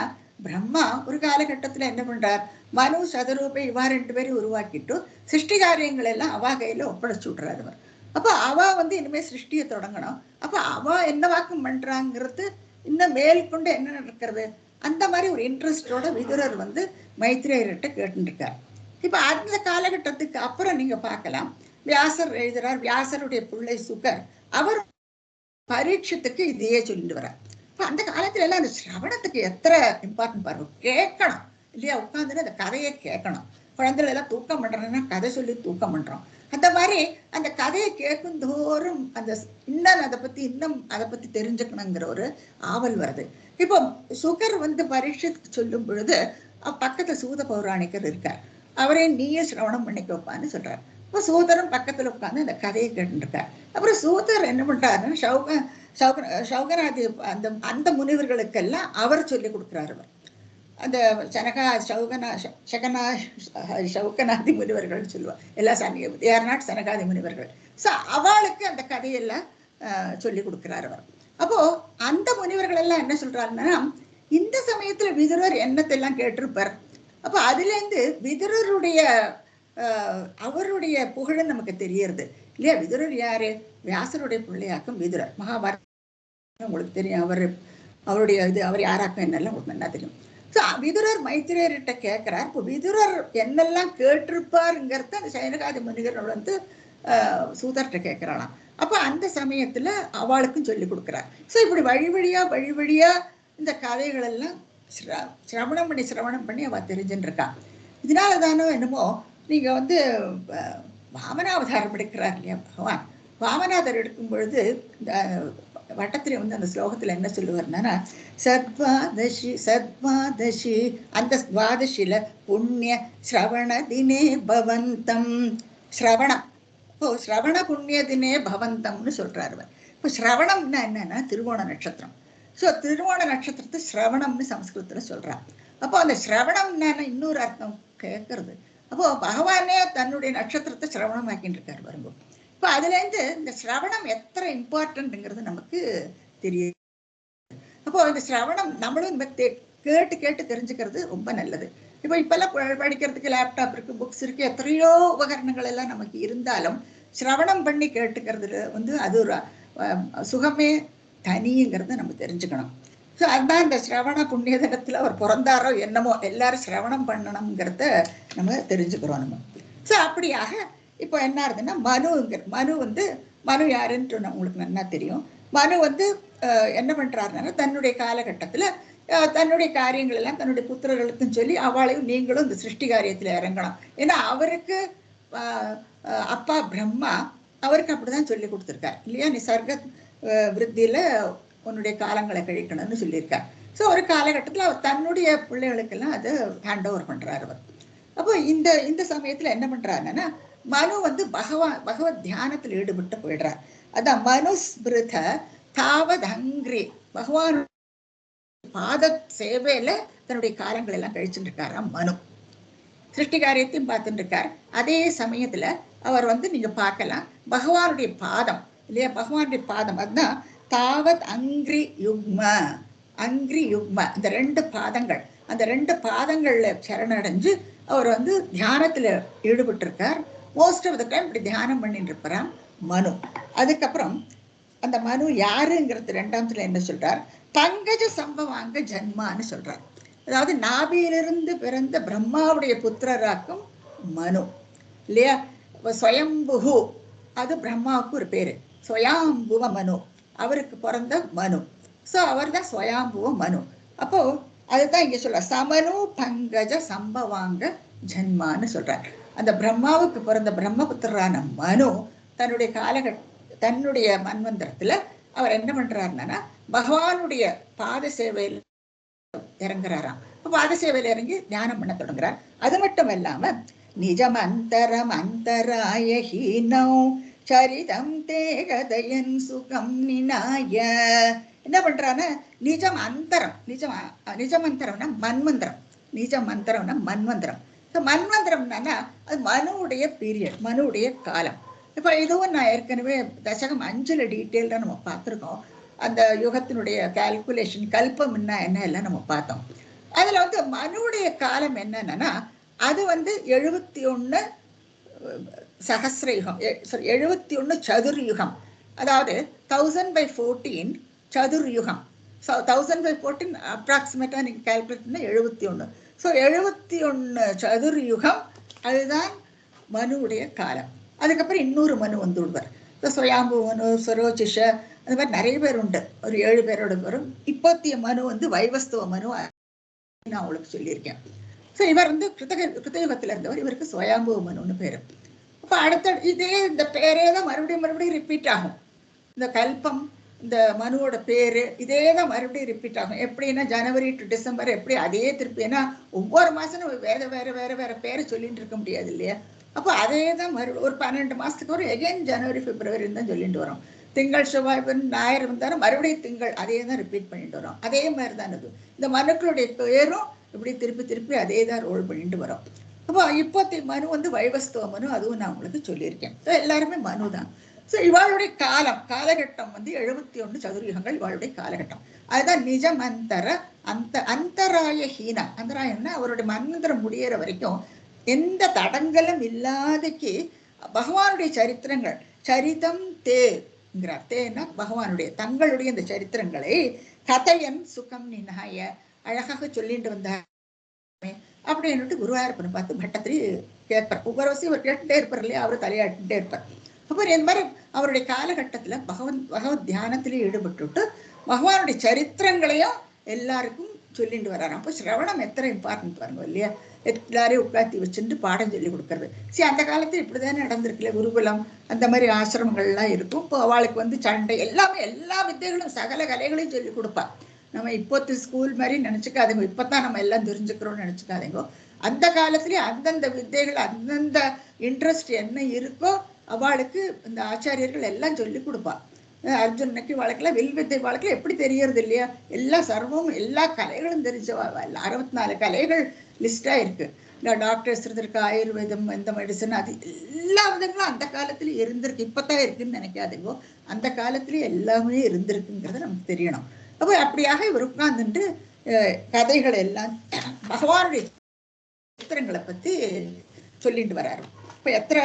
பிரம்மா ஒரு காலகட்டத்துல என்ன பண்றார், மனு சதரூபை இவா 2 பேரையும் உருவாக்கிட்டு சிருஷ்டி காரியங்கள் எல்லாம் அவா கையில ஒப்படைச்சு விடுறாரு அவர். அப்ப அவ வந்து இனிமே சிருஷ்டியை தொடங்கணும். அப்ப அவ என்ன வாக்கம் பண்றாங்கிறது இன்னும் மேற்கொண்டு என்ன நடக்கிறது, அந்த மாதிரி ஒரு இன்ட்ரெஸ்டோட விதுரர் வந்து மைத்ரேயர்கிட்ட கேட்டுருக்கார். இப்ப அந்த காலகட்டத்துக்கு அப்புறம் நீங்க பார்க்கலாம், வியாசர் எழுதுறார். வியாசருடைய பிள்ளை சுகர் அவர் பரீட்சத்துக்கு இதையே சொல்லிட்டு வர்றார். இப்ப அந்த காலத்துல எல்லாம் அந்த சிரவணத்துக்கு எத்தனை இம்பார்ட்டன்ட் பாருங்க. கேட்கணும் இல்லையா, உட்காந்துட்டு அந்த கதையை கேட்கணும். குழந்தைகள் எல்லாம் தூக்கம் பண்றோம்னா கதை சொல்லி தூக்கம் பண்றோம். அந்த மாதிரி அந்த கதையை கேட்கும் தோறும் அந்த இன்னும் அதை பத்தி தெரிஞ்சுக்கணுங்கிற ஒரு ஆவல் வருது. இப்போ சுகர் வந்து பரீட்சத்துக்கு சொல்லும் பொழுது பக்கத்துல சூத பௌராணிகர் இருக்கார். அவரே நீயே சிரவணம் பண்ணிக்க வைப்பான்னு சொல்றாரு. இப்போ சூதரும் பக்கத்துல உட்காந்து அந்த கதையை கேட்டுருக்கார். அப்புறம் சூதர் என்ன பண்றாருன்னா சௌகனாதி அந்த முனிவர்களுக்கெல்லாம் அவர் சொல்லி கொடுக்குறாரு. அவர் அந்த சௌகனாதி முனிவர்கள் சொல்லுவார். எல்லா யார் சனகாதி முனிவர்கள். ஸோ அவளுக்கு அந்த கதையெல்லாம் சொல்லி கொடுக்குறாரு அவர். அப்போ அந்த முனிவர்கள் எல்லாம் என்ன சொல்றாருன்னா, இந்த சமயத்துல விதுரர் என்னத்தெல்லாம் கேட்டிருப்பார். அப்போ அதுல இருந்து விதுரருடைய அவருடைய புகழ் நமக்கு தெரியறது இல்லையா. விதுரர் யாரு, வியாசருடைய பிள்ளையாக்கும் விதுரர். மகாபாரதம் உங்களுக்கு தெரியும். அவருடைய அவர் யாராக்கும் என்னெல்லாம் உங்களுக்கு நல்லா தெரியும். ஸோ விதுரர் மைத்ரேயர்கிட்ட கேட்கிறார். இப்போ விதுரர் என்னெல்லாம் கேட்டிருப்பாருங்கிறத அந்த சைனகாதி முனிகர்கள் வந்து சூதர்கிட்ட கேட்கிறாளாம். அப்போ அந்த சமயத்துல அவளுக்கும் சொல்லி கொடுக்குறார். ஸோ இப்படி வழி வழியா இந்த கதைகள் எல்லாம் சிரவணம் பண்ணி அவ தெரிஞ்சுட்டு இருக்கா. இதனால தானோ என்னமோ நீங்க வந்து வாமனாவதாரம் எடுக்கிறார் இல்லையா பகவான். வாமனாதர் எடுக்கும் பொழுது இந்த வட்டத்துல வந்து அந்த ஸ்லோகத்துல என்ன சொல்லுவார்னா, சத்வாதசி அந்த துவாதசியில புண்ணிய ஸ்ரவண தினே பவந்தம். ஸ்ரவணம் இப்போ ஸ்ரவண புண்ணிய தினே பவந்தம்னு சொல்றாரு. இப்போ ஸ்ரவணம்னா என்னன்னா திருவோண நட்சத்திரம். ஸோ திருவோண நட்சத்திரத்தை ஸ்ரவணம்னு சமஸ்கிருதத்துல சொல்றாங்க. அப்போ அந்த ஸ்ரவணம்னா இன்னொரு அர்த்தம் கேட்கறது. அப்போ பகவானே தன்னுடைய நட்சத்திரத்தை சிரவணமாக்கிட்டு இருக்காரு பாருங்க. இப்போ அதுல இருந்து இந்த சிரவணம் எத்தனை இம்பார்ட்டன்ட்ங்கிறது நமக்கு தெரியும். அப்போ இந்த சிரவணம் நம்மளும் கேட்டு தெரிஞ்சுக்கிறது ரொம்ப நல்லது. இப்போ இப்பெல்லாம் படிக்கிறதுக்கு லேப்டாப் இருக்கு, புக்ஸ் இருக்கு, எத்தனையோ உபகரணங்கள் எல்லாம் நமக்கு இருந்தாலும் சிரவணம் பண்ணி கேட்டுக்கிறதுல வந்து அது ஒரு சுகமே தனிங்கிறத நம்ம தெரிஞ்சுக்கணும். ஸோ அதுதான் இந்த சிரவண புண்ணிய தினத்துல அவர் பிறந்தாரோ என்னமோ எல்லாரும் சிரவணம் பண்ணணுங்கிறத நம்ம தெரிஞ்சுக்கிறோம் நம்ம. ஸோ அப்படியாக இப்போ என்ன ஆகுதுன்னா மனு யாருன்ட்டு உங்களுக்கு நல்லா தெரியும். மனு வந்து என்ன பண்றாருன்னா தன்னுடைய காலகட்டத்துல தன்னுடைய காரியங்கள் எல்லாம் தன்னுடைய புத்திரர்களுக்கும் சொல்லி அவளையும் நீங்களும் இந்த சிருஷ்டி காரியத்துல இறங்கணும். ஏன்னா அவருக்கு அப்பா பிரம்மா அவருக்கு அப்படிதான் சொல்லி கொடுத்துருக்கார் இல்லையா, நீ சர்க்க விருத்தியில உன்னுடைய காலங்களை கழிக்கணும்னு சொல்லியிருக்கார். ஸோ ஒரு காலகட்டத்தில் அவர் தன்னுடைய பிள்ளைகளுக்கெல்லாம் அதை ஹேண்ட் ஓவர் பண்றாரு அவர். அப்போ இந்த சமயத்துல என்ன பண்றாருன்னா மனு வந்து பகவத் தியானத்தில் ஈடுபட்டு போயிடுறார். அதான் மனுஸ்மிருத தாவத் ஹங்கிரி, பகவான் பாத சேவையில தன்னுடைய காலங்கள் எல்லாம் கழிச்சுட்டு இருக்காராம் மனு. சிருஷ்டி காரியத்தையும் பார்த்துட்டு இருக்கார். அதே சமயத்துல அவர் வந்து நீங்க பார்க்கலாம் பகவானுடைய பாதம் இல்லையா, பகவானுடைய பாதம் அதுதான் தாவத் அங்கிரி யுக்ம. இந்த 2 பாதங்கள், அந்த 2 பாதங்கள்ல சரணடைஞ்சு அவர் வந்து தியானத்துல ஈடுபட்டு இருக்கார். மோஸ்ட் ஆஃப் த டைம் இப்படி தியானம் பண்ணிட்டு இருப்பாராம் மனு. அதுக்கப்புறம் அந்த மனு யாருங்கிறது 2ஆம் என்ன சொல்றார், பங்கஜ சம்பவாங்க ஜன்மான்னு சொல்றார். அதாவது நாபியிலிருந்து பிறந்த பிரம்மாவுடைய புத்திரராக்கும் மனு இல்லையா. ஸ்வயம்புகு அது பிரம்மாவுக்கு ஒரு பேரு, ஸ்வயாம்புவ மனு, அவருக்கு பிறந்த மனு. ஸோ அவர் தான் ஸ்வயாம்புவ மனு. அப்போ அதுதான் இங்க சொல்ற சமனு பங்கஜ சம்பவாங்க ஜன்மான்னு சொல்றார். அந்த பிரம்மாவுக்கு பிறந்த பிரம்மபுத்திரரான மனு தன்னுடைய மன்வந்திரத்துல அவர் என்ன பண்றாருன்னா பகவானுடைய பாத சேவையில் இறங்குறாராம். பாத சேவையில் இறங்கி தியானம் பண்ண தொடங்குறார். அது மட்டும் இல்லாம நிஜம் அந்தரம் அந்தராய ஹீனோ சரிதம் தேகதயன் சுகம் நினாய என்ன பண்றான்னா நிஜம் அந்தரம் நிஜமந்தரம்னா மன்வந்திரம். நிஜமந்திரம்னா மன்வந்திரம். மன்வந்திரம்னா அது மனுவுடைய பீரியட், மனுவுடைய காலம். இப்ப இதுவும் நான் ஏற்கனவே தசகம் 5ல டீட்டெயில்டா நம்ம பார்த்துருக்கோம். அந்த யுகத்தினுடைய கால்குலேஷன் கல்பம் என்ன எல்லாம் நம்ம பார்த்தோம். அதுல வந்து மனுவுடைய காலம் என்னன்னா அது வந்து 71 சகசிர யுகம், 71 சதுர்யுகம். அதாவது 1000/14 சதுர்யுகம். 1000/14 அப்ராக்சிமேட்டா நீங்க கால்குலேட் பண்ணா 71. ஸோ 71 சதுர்யுகம் அதுதான் மனுவுடைய காலம். அதுக்கப்புறம் இன்னொரு மனு வந்து விடுவார். சுயாம்பு மனு, சுரோச்சிஷ, அந்த மாதிரி நிறைய பேர் உண்டு. ஒரு 7 பேரோட வரும். இப்போத்திய மனு வந்து வைவஸ்துவ மனு நான் உங்களுக்கு சொல்லியிருக்கேன். ஸோ இவர் வந்து கிருத்தயுகத்துல இருந்தவர். இவருக்கு சுயாம்பு மனுன்னு பேரு. அப்ப அடுத்த இதே இந்த பேரே தான் மறுபடியும் ரிப்பீட் ஆகும். இந்த கல்பம், இந்த மனுவோட பேரு இதே தான் மறுபடியும் ரிப்பீட் ஆகும். எப்படின்னா ஜனவரி டு டிசம்பர் எப்படி அதே திருப்பி, ஏன்னா ஒவ்வொரு மாசமும் வேற பேரை சொல்லிட்டு இருக்க முடியாது இல்லையா? அப்போ அதே தான் ஒரு 12 மாசத்துக்கு ஒரு எகைன் ஜனவரி பிப்ரவரி தான் சொல்லிட்டு வரோம். திங்கள் செவ்வாய் ஞாயிறு வந்தாலும் மறுபடியும் திங்கள் அதே தான் ரிப்பீட் பண்ணிட்டு வரோம். அதே மாதிரி தான் இது. இந்த மனுக்களுடைய பேரும் இப்படி திருப்பி அதே தான் ரோல் பண்ணிட்டு வரோம். அப்போ இப்போத்தைய மனு வந்து வைவஸ்துவ மனு, அதுவும் நான் உங்களுக்கு சொல்லியிருக்கேன். எல்லாருமே மனு தான். ஸோ இவாளுடைய காலகட்டம் வந்து 71 சதுர்யுகங்கள் இவாளுடைய காலகட்டம். அதுதான் நிஜமந்தர அந்தராய ஹீனா. அந்தராயம்னா அவருடைய மந்திரம் முடியற வரைக்கும் எந்த தடங்களும் இல்லாதக்கு பகவானுடைய சரித்திரங்கள் சரிதம் தேங்கிறார். தேன்னா பகவானுடைய தங்களுடைய இந்த சரித்திரங்களை கதையன் சுகம் நினாய அழகாக சொல்லிட்டு வந்தார் அப்படின்னுட்டு குருவாயூரப்பனை பார்த்து பட்டத்திரி கேட்பார். ஒவ்வொரு வருஷம் இவர் கேட்டுட்டே இருப்பார் இல்லையா? அவர் தலையாட்டுட்டே இருப்பார். அப்புறம் இந்த மாதிரி அவருடைய காலகட்டத்துல பகவத் தியானத்திலேயே ஈடுபட்டுட்டு பகவானுடைய சரித்திரங்களையும் எல்லாருக்கும் சொல்லிட்டு வர்றாரு. அப்போ சிரவணம் எத்தனை இம்பார்ட்டன்ட் பாருங்க இல்லையா? எல்லாரையும் உட்காத்தி வச்சுட்டு பாடம் சொல்லி கொடுக்கறது. சரி, அந்த காலத்துல இப்படிதானே நடந்திருக்குல்ல, குருகுலம் அந்த மாதிரி ஆசிரமங்கள்லாம் இருக்கும். இப்போ அவளுக்கு வந்து சண்டை எல்லாமே எல்லா வித்தைகளும் சகல கலைகளையும் சொல்லி கொடுப்பா. நம்ம இப்போத்து ஸ்கூல் மாதிரி நினைச்சுக்காதீங்க, இப்பதான் நம்ம எல்லாம் தெரிஞ்சுக்கிறோம்னு நினைச்சுக்காதீங்க. அந்த காலத்திலேயே அந்தந்த வித்தைகள் அந்தந்த இன்ட்ரெஸ்ட் என்ன இருக்கோ அவளுக்கு இந்த ஆச்சாரியர்கள் எல்லாம் சொல்லி கொடுப்பா. அர்ஜுனுக்கு வழக்கில் வில் வித்தை வழக்கில் எப்படி தெரியறது இல்லையா? எல்லா சர்வமும் எல்லா கலைகளும் தெரிஞ்சவா. 64 கலைகள் லிஸ்டா இருக்கு. இந்த டாக்டர்ஸ் இருந்திருக்கு, ஆயுர்வேதம், இந்த மெடிசன், அது எல்லா விதங்களும் அந்த காலத்துல இருந்திருக்கு. இப்பதான் இருக்குன்னு நினைக்காதீங்கோ, அந்த காலத்திலேயே எல்லாமே இருந்திருக்குங்கிறது நமக்கு தெரியணும். அப்போ அப்படியாக இவர் உட்கார்ந்துட்டு கதைகள் எல்லாம் பகவானுடைய சித்திரங்களை பத்தி சொல்லிட்டு வர்றாரு. இப்ப எத்தனை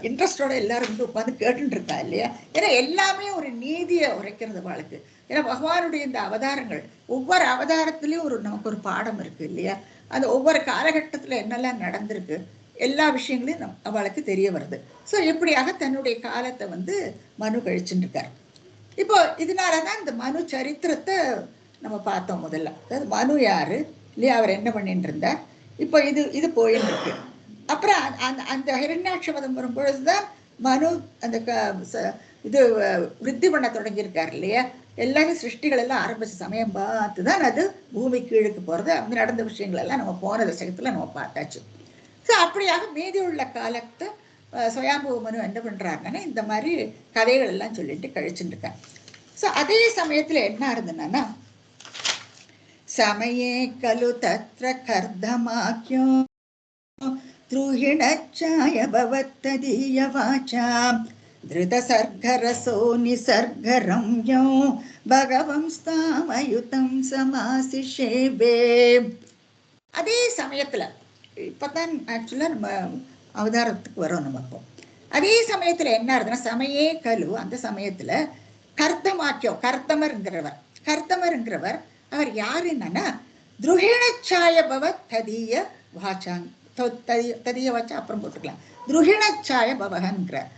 இன்ட்ரெஸ்டோட எல்லாரும் வந்து உட்காந்து கேட்டுட்டு இருக்கா இல்லையா? ஏன்னா எல்லாமே ஒரு நீதியை உரைக்கிறது வாழ்க்கை. ஏன்னா பகவானுடைய இந்த அவதாரங்கள் ஒவ்வொரு அவதாரத்திலையும் நமக்கு ஒரு பாடம் இருக்கு இல்லையா? அந்த ஒவ்வொரு காலகட்டத்துல என்னெல்லாம் நடந்திருக்கு எல்லா விஷயங்களையும் அவளுக்கு தெரிய வருது. ஸோ இப்படியாக தன்னுடைய காலத்தை வந்து மனு கழிச்சுட்டு இருக்காரு. இப்போ இதனாலதான் இந்த மனு சரித்திரத்தை நம்ம பார்த்தோம் முதல்ல. அதாவது மனு யாரு இல்லையா, அவர் என்ன பண்ணிட்டு இருந்தார், இப்போ இது போயின்னு இருக்கு. அப்புறம் அந்த ஹிரண்யாட்சவதம் வரும் பொழுதுதான் மனு அந்த இது விருத்தி பண்ண தொடங்கியிருக்காரு இல்லையா? எல்லாரும் சிருஷ்டிகள் எல்லாம் ஆரம்பிச்ச சமயம் பார்த்துதான் அது பூமி கீழுக்கு போறது. அங்க நடந்த விஷயங்கள் எல்லாம் நம்ம போன தசகத்துல நம்ம பார்த்தாச்சு. ஸோ அப்படியாக மீதி உள்ள காலத்தை சுயாம்பு மனு என்ன பண்றாருன்னா இந்த மாதிரி கதைகள் எல்லாம் சொல்லிட்டு கழிச்சுட்டு இருக்காங்க. ஸோ அதே சமயத்துல என்ன இருந்ததுன்னா சமயே கலு தத்ர கர்தமாக்கியோ த்ருஹிணச்சாய பவத்ததீய வாசாம் திருதசர்கரசோ நிசர்கரம்யோ பகவம் ஸ்தாமயுதம் சமாசிஷேபே. அதே சமயத்துல இப்பதான் ஆக்சுவலா நம்ம அவதாரத்துக்கு வரோம். நம்ம அதே சமயத்துல என்ன ஆகுதுன்னா சமயே கலு, அந்த சமயத்துல கர்த்தமாக்கியம் கர்த்தமர்ங்கிறவர் அவர் யாரு என்னன்னா துருஹிணச்சாய பவத் ததீய வாசாங் ததிய வச்சா அப்புறம் போட்டுக்கலாம். துருஹிணச்சாய பவகன்கிறார்.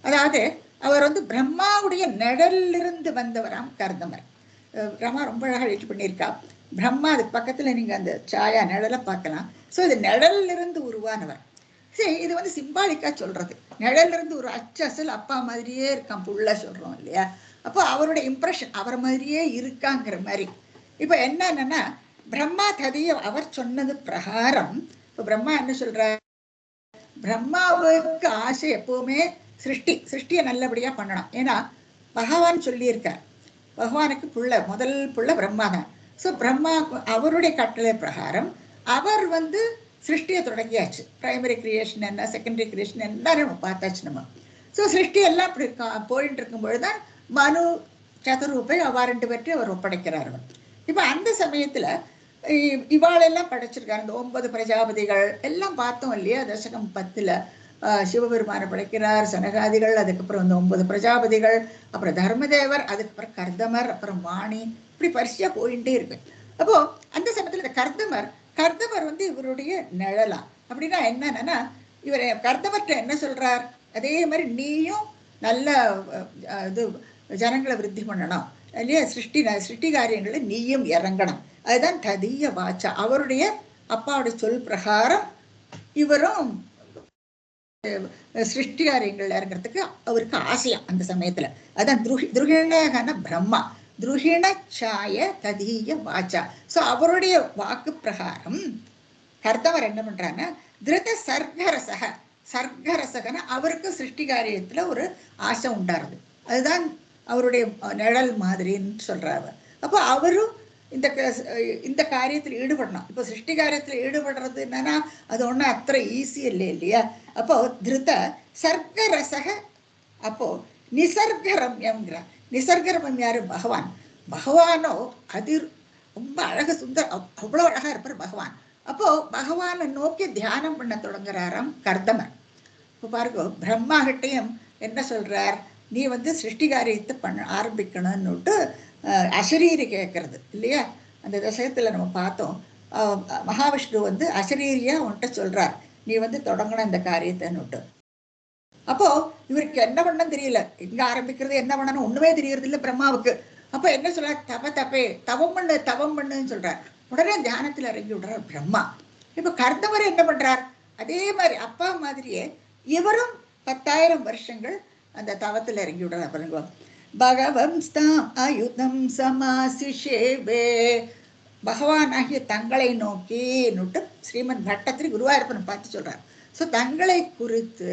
அதாவது அவர் வந்து பிரம்மாவுடைய நிழலிலிருந்து வந்தவராம் கர்தமர். பிரம்மா ரொம்ப அழகாக எழுதி பண்ணியிருக்கா. பிரம்மா அதுக்கு பக்கத்துல நீங்க அந்த சாயா நிழலை பார்க்கலாம். ஸோ இது நிழலிலிருந்து உருவானவர். சரி, இது வந்து சிம்பாலிக்கா சொல்றது. நிழலிலிருந்து ஒரு அச்சல் அப்பா மாதிரியே இருக்கான் புள்ள சொல்றோம் இல்லையா? அப்போ அவருடைய இம்ப்ரெஷன் அவர் மாதிரியே இருக்காங்கிற மாதிரி. இப்போ என்னன்னா பிரம்மா ததிய அவர் சொன்னது பிரகாரம் இப்போ பிரம்மா என்ன சொல்றார், பிரம்மாவுக்கு ஆசை எப்பவுமே சிருஷ்டியை நல்லபடியா பண்ணணும். ஏன்னா பகவான் சொல்லியிருக்கார், பகவானுக்கு முதல் புள்ள பிரம்மா தான். ஸோ பிரம்மா அவருடைய கட்டளை பிரகாரம் அவர் சிருஷ்டியை தொடங்கியாச்சு. பிரைமரி கிரியேஷன் என்ன, செகண்டரி கிரியேஷன் என்ன நம்ம பார்த்தாச்சு நம்ம. ஸோ சிருஷ்டி எல்லாம் அப்படி போயிட்டு இருக்கும்பொழுதுதான் மனு சதுரூபை அவ 2 பேர்த்தையும் அவர் ஒப்படைக்கிறார். இப்போ அந்த சமயத்துல இவாளெல்லாம் படைச்சிருக்காரு. இந்த 9 பிரஜாபதிகள் எல்லாம் பார்த்தோம் இல்லையா, தசகம் 10ல் சிவபெருமானை படைக்கிறார், சனகாதிகள், அதுக்கப்புறம் 9 பிரஜாபதிகள், அப்புறம் தர்மதேவர், அதுக்கப்புறம் கர்தமர், அப்புறம் வாணி, இப்படி பரிசையா போயிட்டே இருக்கு. அப்போ அந்த சமயத்துல இந்த கர்தமர் இவருடைய நிழலா. அப்படின்னா என்னன்னா இவர் கர்தமர்கிட்ட என்ன சொல்றார், அதே மாதிரி நீயும் நல்ல இது ஜனங்களை விருத்தி பண்ணணும் இல்லையா, சிருஷ்டி காரியங்களை நீயும் இறங்கணும். அதுதான் ததிய வாச்சா. அவருடைய அப்பாவுடைய சொல் பிரகாரம் இவரும் சிருஷ்டி காரியங்கள் இறங்குறதுக்கு அவருக்கு ஆசையா அந்த சமயத்துல. அதான் துருகிணகன பிரம்மா துருகிண சாய ததிய வாச்சா. சோ அவருடைய வாக்கு பிரகாரம் கர்த்தவர் என்ன பண்றாங்கன்னா திருத சர்க்கரசகன அவருக்கு சிருஷ்டி காரியத்துல ஒரு ஆசை உண்டாருது. அதுதான் அவருடைய நிழல் மாதிரின்னு சொல்றாரு. அப்போ அவரும் இந்த காரியத்தில் ஈடுபடணும். இப்போ சிருஷ்டி காரியத்தில் ஈடுபடுறது என்னன்னா அது ஒன்றும் அத்தனை ஈஸி இல்லை இல்லையா. அப்போ திருத சர்க்கரசக, அப்போ நிசர்கரம்யம்ங்கிறார். நிசர்கரம்யம் யாரு, பகவான். பகவானோ அது ரொம்ப அழகு சுந்தர், அவ்வளோ அழகா இருப்பார் பகவான். அப்போ பகவானை நோக்கி தியானம் பண்ண தொடங்குறாராம் கர்தமர். இப்போ பாருங்க, பிரம்மா கிட்டையும் என்ன சொல்றார், நீ சிருஷ்டி காரியத்தை ஆரம்பிக்கணும்னுட்டு அசரீரி கேட்கறது இல்லையா. அந்த தசகத்துல நம்ம பார்த்தோம், மகாவிஷ்ணு அசரீரியா உன்கிட்ட சொல்றார், நீ தொடங்கணும் இந்த காரியத்தைன்னுட்டு. அப்போ இவருக்கு என்ன பண்ணணும் தெரியல, எங்க ஆரம்பிக்கிறது என்ன பண்ணணும் ஒண்ணுமே தெரியறது இல்லை பிரம்மாவுக்கு. அப்ப என்ன சொல்றார், தவம் பண்ணுன்னு சொல்றார். உடனே தியானத்துல இறங்கி விடுறார் பிரம்மா. இப்ப கர்தமர் என்ன பண்றார், அதே மாதிரி அப்பா மாதிரியே இவரும் 10,000 வருஷங்கள் அந்த தவத்துல இறங்கி விடுறார். பாருங்க, பகவம்ஸ்தாம் ஆயுதம் சமாசிஷேவே, பகவானாகிய தங்களை நோக்கி ஸ்ரீமன் பட்டத்திரி குருவாயூரப்பனை பார்த்து சொல்றார். ஸோ தங்களை குறித்து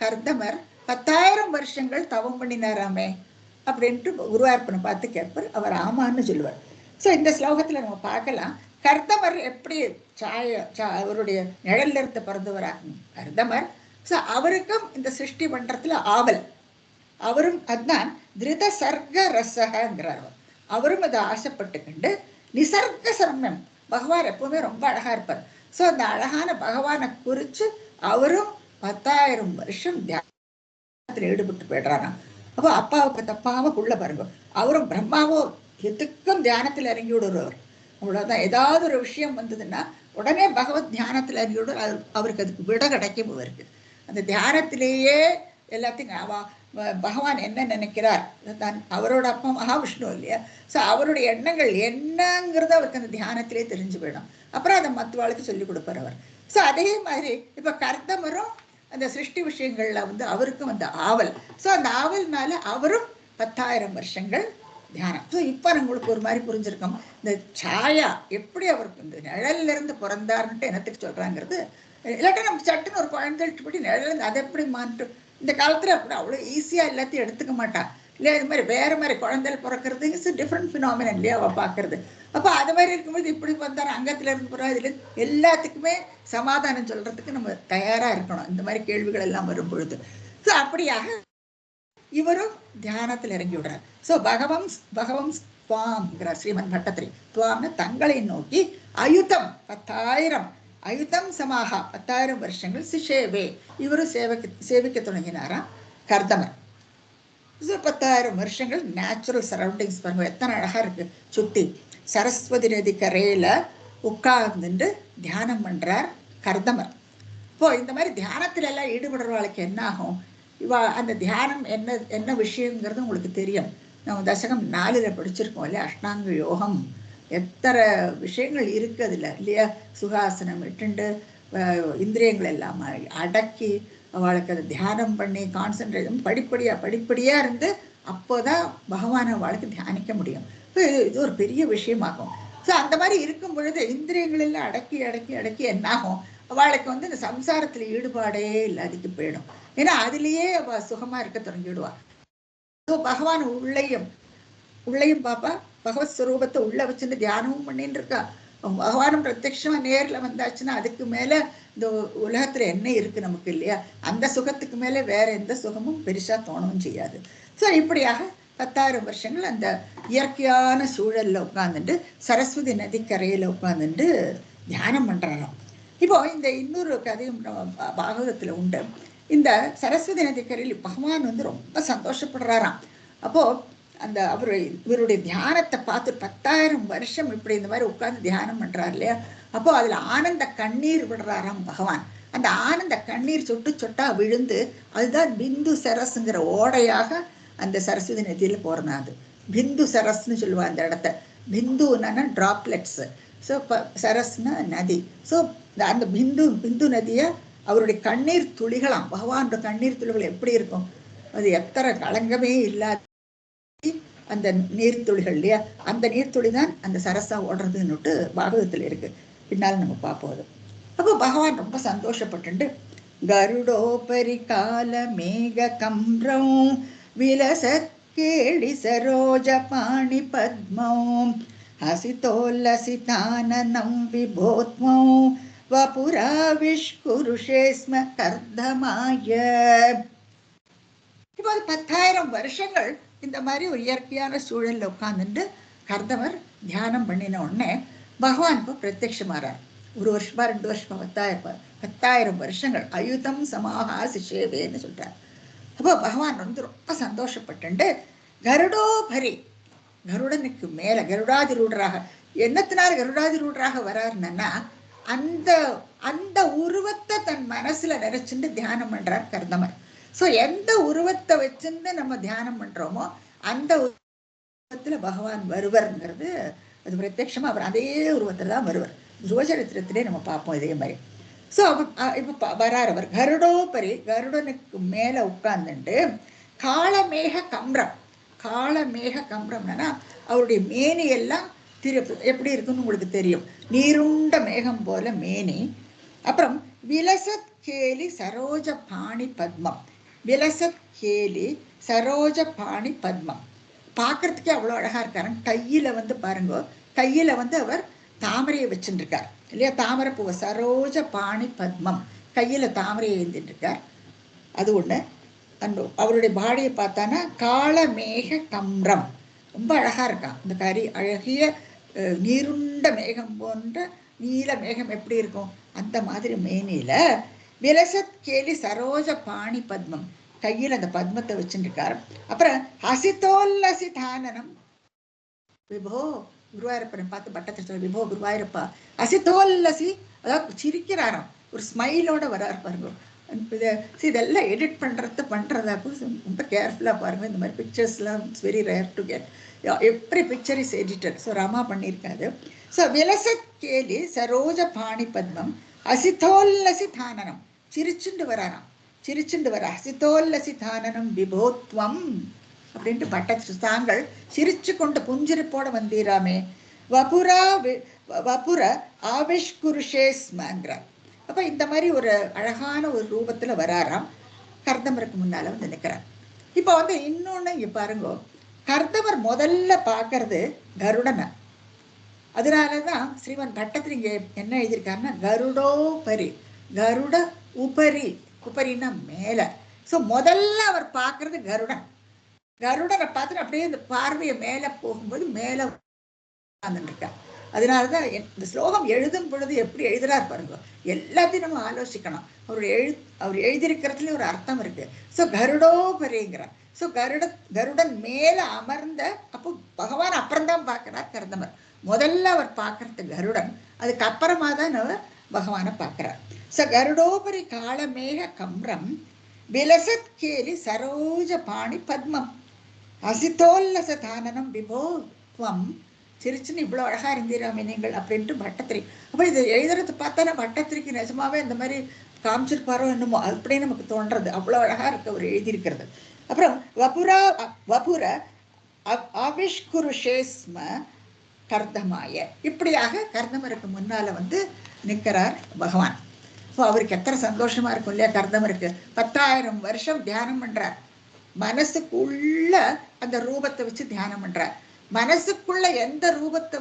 கர்தமர் 10,000 வருஷங்கள் தவம் பண்ணினாராமே அப்படின்ட்டு குருவாயூரப்பனை பார்த்து கேட்பார். அவர் ஆமான்னு சொல்லுவார். ஸோ இந்த ஸ்லோகத்துல நம்ம பார்க்கலாம் கர்தமர் எப்படி அவருடைய நிழல்ல இருந்து பிறந்தவராகும் கர்தமர். ஸோ அவருக்கும் இந்த சிருஷ்டி பண்றதுல ஆவல், அவரும் அதுதான் திருத சர்க்க ரசகங்கிறார். அவரும் அதை ஆசைப்பட்டுக்கண்டு நிசர்க சரம்யம், பகவான் எப்பவுமே ரொம்ப அழகா இருப்பார். ஸோ அந்த அழகான பகவானை குறிச்சு அவரும் 10,000 வருஷம் தியானத்தில் ஈடுபட்டு போயிடுறாராம். அப்போ அப்பாவுக்கு தப்பாம புள்ள பாருங்க, அவரும் பிரம்மாவோ எதுக்கும் தியானத்தில் இறங்கி விடுறவர். அவ்வளவுதான், ஏதாவது ஒரு விஷயம் வந்ததுன்னா உடனே பகவத் தியானத்தில் இறங்கி விடு, அவருக்கு அதுக்கு விட கிடைக்கும். அவருக்கு அந்த தியானத்திலேயே எல்லாத்தையும் பகவான் என்ன நினைக்கிறார், அவரோட அப்பா மகாவிஷ்ணு இல்லையா. ஸோ அவருடைய எண்ணங்கள் என்னங்கிறத அவருக்கு அந்த தியானத்திலே தெரிஞ்சு போயிடும். அப்புறம் அதை மற்றவாளுக்கு சொல்லிக் கொடுப்பார் அவர். ஸோ அதே மாதிரி இப்ப கர்தமரும் அந்த சிருஷ்டி விஷயங்கள்ல அவருக்கும் அந்த ஆவல். ஸோ அந்த ஆவல்னால அவரும் 10,000 வருஷங்கள் தியானம். ஸோ இப்ப நம்மளுக்கு ஒரு மாதிரி புரிஞ்சிருக்கோம் இந்த சாயா எப்படி அவருக்கு இந்த நிழல்ல இருந்து பிறந்தாருன்ட்டு என்னத்துக்கு சொல்றாங்கிறது. இல்லாட்டா நம்ம சட்டுன்னு ஒரு குழந்தை படி நிழல் அதை எப்படி மாற்று, இந்த காலத்துல அப்படி அவ்வளவு ஈஸியா எல்லாத்தையும் எடுத்துக்க மாட்டான் இல்லையா. இது மாதிரி வேற மாதிரி குழந்தைகள் பிறக்கிறது இட்ஸ் டிஃப்ரெண்ட் ஃபினாமினன் இல்லையா அவ பாக்குறது. அப்ப அது மாதிரி இருக்கும்போது இப்படி வந்தாரு அங்கத்துல இருந்து போறா, இதுல எல்லாத்துக்குமே சமாதானம் சொல்றதுக்கு நம்ம தயாரா இருக்கணும் இந்த மாதிரி கேள்விகள் எல்லாம் வரும் பொழுது. ஸோ அப்படியாக இவரும் தியானத்தில் இறங்கி விடுறார். ஸோ பகவம் துவாம்ங்கிறார் ஸ்ரீமன் பட்டத்திரி. துவாம்னு தங்களை நோக்கி அயுதம் 10,000 அயுதம் சமாக 10,000 வருஷங்கள் சிஷேவே இவரும் சேவிக்க தொடங்கினாராம் கர்தமர். 10,000 வருஷங்கள் நேச்சுரல் சரௌண்டிங்ஸ் பாருங்க எத்தனை அழகா இருக்கு. சுத்தி சரஸ்வதி நதி கரையில உட்கார்ந்துட்டு தியானம் பண்றார் கர்தமர். இப்போ இந்த மாதிரி தியானத்துல எல்லாம் ஈடுபடுறவளுக்கு என்ன ஆகும், இவ அந்த தியானம் என்ன விஷயங்கிறது உங்களுக்கு தெரியும். நம்ம தசகம் 4ல் படிச்சிருக்கோம் இல்லையா, அஷ்டாங்க யோகம். எத்தனை விஷயங்கள் இருக்கு அதுல இல்லையா. சுகாசனம் இட்டுண்டு இந்திரியங்கள் எல்லாம் அடக்கி அவளுக்கு அதை தியானம் பண்ணி கான்சென்ட்ரேஷன் படிப்படியா இருந்து அப்போதான் பகவானை அவளுக்கு தியானிக்க முடியும். இது ஒரு பெரிய விஷயமாகும். ஸோ அந்த மாதிரி இருக்கும் பொழுது இந்திரியங்களெல்லாம் அடக்கி அடக்கி அடக்கி என்னாகும், அவளுக்கு வந்து இந்த சம்சாரத்துல ஈடுபாடே இல்லாதிக்கு போயிடும். ஏன்னா அதுலேயே அவ சுகமா இருக்க தொடங்கிடுவா. ஸோ பகவான் உள்ளையும் உள்ளையும் பாப்பா, பகவத் ஸ்வரூபத்தை உள்ள வச்சுட்டு தியானமும் பண்ணிட்டு இருக்கா. பகவானும் பிரத்யட்சமா நேர்ல வந்தாச்சுன்னா அதுக்கு மேல இந்த உலகத்துல என்ன இருக்கு நமக்கு இல்லையா, அந்த சுகத்துக்கு மேல வேற எந்த சுகமும் பெருசா தோணவும் செய்யாது. ஸோ இப்படியாக 10,000 வருஷங்கள் அந்த இயற்கையான சூழல்ல உட்கார்ந்துட்டு சரஸ்வதி நதிக்கரையில உட்கார்ந்துட்டு தியானம் பண்றாராம். இப்போ இந்த இன்னொரு கதையும் பாகவதத்துல உண்டு. இந்த சரஸ்வதி நதிக்கரையில் பகவான் வந்து ரொம்ப சந்தோஷப்படுறாராம். அப்போ அந்த இவருடைய தியானத்தை பார்த்து 10,000 வருஷம் இப்படி இந்த மாதிரி உட்கார்ந்து தியானம் பண்றாரு இல்லையா, அப்போ அதுல ஆனந்த கண்ணீர் விடுறாராம் பகவான். அந்த ஆனந்த கண்ணீர் சொட்டு சொட்டா விழுந்து அதுதான் பிந்து சரஸ்ங்கிற ஓடையாக அந்த சரஸ்வதி நதியில போறதா. அது பிந்து சரஸ்ன்னு சொல்லுவா அந்த இடத்த. பிந்துன்னா டிராப்லெட்ஸ், ஸோ சரஸ்னா நதி. ஸோ அந்த பிந்து நதியை அவருடைய கண்ணீர் துளிகளாம். பகவானோட கண்ணீர் துளிகள் எப்படி இருக்கும், அது எத்தனை களங்கமே இல்லாத அந்த நீர்த்துளிகள் இல்லையா, அந்த நீர்த்துளி தான் அந்த சரசா ஓடுறதுன்னுட்டு பாகவதத்தில் இருக்கு. பின்னால் நம்ம பார்ப்போம். அப்போ பகவான் ரொம்ப சந்தோஷப்பட்டு கருடோபரி கால மேக கம்ரம் விலசத் கேளி சரோஜ பாணி பத்மம் ஹசிதோல்லசிதானனம் விபோத்மம் வபுரா விஷ்குருஷேஸ்ம கர்தமாய. இப்போ 10,000 வருஷங்கள் இந்த மாதிரி ஒரு இயற்கையான சூழல்ல உட்கார்ந்துட்டு கர்தமர் தியானம் பண்ணின உடனே பகவான் இப்போ பிரத்யட்சமாறார். 1 வருஷமா 2 வருஷமா 10,000 வருஷங்கள் அயுதம் சமாகா சிஷேவேன்னு சொல்றார். அப்போ பகவான் வந்து ரொம்ப சந்தோஷப்பட்டு கருடோபரி, கருடனுக்கு மேல கருடாதிரூடராக, என்னத்தினால கருடாதிரூடராக வராருன்னா அந்த அந்த உருவத்தை தன் மனசுல நினைச்சுட்டு தியானம் பண்றார் கர்தமர். ஸோ எந்த உருவத்தை வச்சிருந்து நம்ம தியானம் பண்றோமோ அந்த உருவத்துல பகவான் வருவர்ங்கிறது அது பிரத்யட்சமா அவர் அதே உருவத்துல தான் வருவர். துருவச்சரித்திரத்திலே நம்ம பார்ப்போம் இதே மாதிரி. ஸோ இப்ப வரார் அவர் கருடோபரி, கருடனுக்கு மேல உட்கார்ந்துட்டு காளமேக கம்ரம். காளமேக கம்ரம்னா அவருடைய மேனி எல்லாம் எப்படி இருக்குன்னு உங்களுக்கு தெரியும், நீருண்ட மேகம் போல மேனி. அப்புறம் விலசத் கேலி சரோஜ பாணி பத்மம். விலசத் கேலி சரோஜ பாணி பத்மம், பார்க்கறதுக்கே அவ்வளோ அழகா இருக்காரு. கையில வந்து பாருங்க, கையில வந்து அவர் தாமரையை வச்சுட்டு இருக்கார் இல்லையா, தாமரை பூவை, சரோஜ பாணி பத்மம், கையில தாமரையை எழுந்திட்டு இருக்கார். அது ஒண்ணு. அந்த அவருடைய பாடியை பார்த்தானா காளமேக கம்ரம், ரொம்ப அழகா இருக்கான். இந்த கரி அழகிய நீருண்ட மேகம் போன்ற நீல மேகம் எப்படி இருக்கும் அந்த மாதிரி மேனியில விலசத் கேலி சரோஜ பாணி பத்மம், கையில் அந்த பத்மத்தை வச்சுட்டு இருக்காரு. அப்புறம் ஹசிதோல்லசி தானனம் விபோ, குருவாயூரப்பனை பார்த்து பட்டத்தை சொல்ல, விபோ குருவாயூரப்பா ஹசிதோல்லசி, அதாவது சிரிக்கிறாராம், ஒரு ஸ்மைலோட வராரு பாருங்க. இதெல்லாம் எடிட் பண்றதாக்கு ரொம்ப கேர்ஃபுல்லா பாருங்க. இந்த மாதிரி பிக்சர்ஸ்லாம் it's very rare to get. Every picture is edited. So Rama பண்ணியிருக்காரு. ஸோ விலசத் கேலி சரோஜ பாணி பத்மம் அசிதோல்லசி தானனம், சிரிச்சுண்டு வராராம், சிரிச்சுண்டு வர. அசிதோல்லசி தானனம் விபோத்வம் அப்படின்ட்டு பட்ட தாங்கள் சிரிச்சு கொண்டு புஞ்சிரிப்போட வந்தீராமே. வபுரா வபுர ஆவிஷ்குருஷேஸ்மங்கிறார். அப்ப இந்த மாதிரி ஒரு அழகான ஒரு ரூபத்துல வராராம், கர்தமருக்கு முன்னால வந்து நிற்கிறார். இப்போ வந்து இன்னொன்னு இங்க பாருங்க, கர்தமர் முதல்ல பார்க்கறது கருடனை. அதனாலதான் ஸ்ரீமன் பட்டத்தில் இங்க என்ன எழுதியிருக்காருன்னா கருடோபரி, கருட உபரி, உபரின்னா மேல. சோ முதல்ல அவர் பார்க்கறது கருடன். கருடனை பார்த்துட்டு அப்படியே இந்த பார்வையை மேல போகும்போது மேல இருக்கார். அதனாலதான் இந்த ஸ்லோகம் எழுதும் பொழுது எப்படி எழுதுறாரு பாருங்க, எல்லாத்தையும் நம்ம ஆலோசிக்கணும். அவர் எழுதியிருக்கிறதுல ஒரு அர்த்தம் இருக்கு. ஸோ கருடோபரிங்கிறார். ஸோ கருடன் மேல அமர்ந்த, அப்போ பகவான் அப்புறம்தான் பார்க்கிறார் கர்தமர். முதல்ல அவர் பார்க்கறது கருடன், அதுக்கப்புறமா தான் அவர் பகவானை பார்க்கிறார். ஸோ கருடோபரி காளமேக கம்ரம் விலசத் கேலி சரோஜ பாணி பத்மம் அசிதோல்லச தானனம் விபோத்வம், சிரிச்சுன்னு இவ்வளோ அழகா இருந்தீராமே நீங்கள் அப்படின்ட்டு பட்டத்திரி. அப்போ இது எழுதுறது பார்த்தா பட்டத்திரிக்கு நிஜமாவே இந்த மாதிரி காமிச்சிருப்பாரோ என்னமோ அப்படின்னு நமக்கு தோன்றது. அவ்வளோ அழகா இருக்கு அவர் எழுதியிருக்கிறது. அப்புறம் வபுர அவிஷ்குருஷேஸ்ம கர்தமாய, இப்படியாக கர்தமருக்கு முன்னால வந்து நிற்கிறார் பகவான். ஸோ அவருக்கு எத்தனை சந்தோஷமா இருக்கும் இல்லையா? கர்தமருக்கு 10,000 வருஷம் தியானம் பண்றார். மனசுக்குள்ள அந்த ரூபத்தை வச்சு தியானம் பண்றார். மனசுக்குள்ள எந்த ரூபத்தை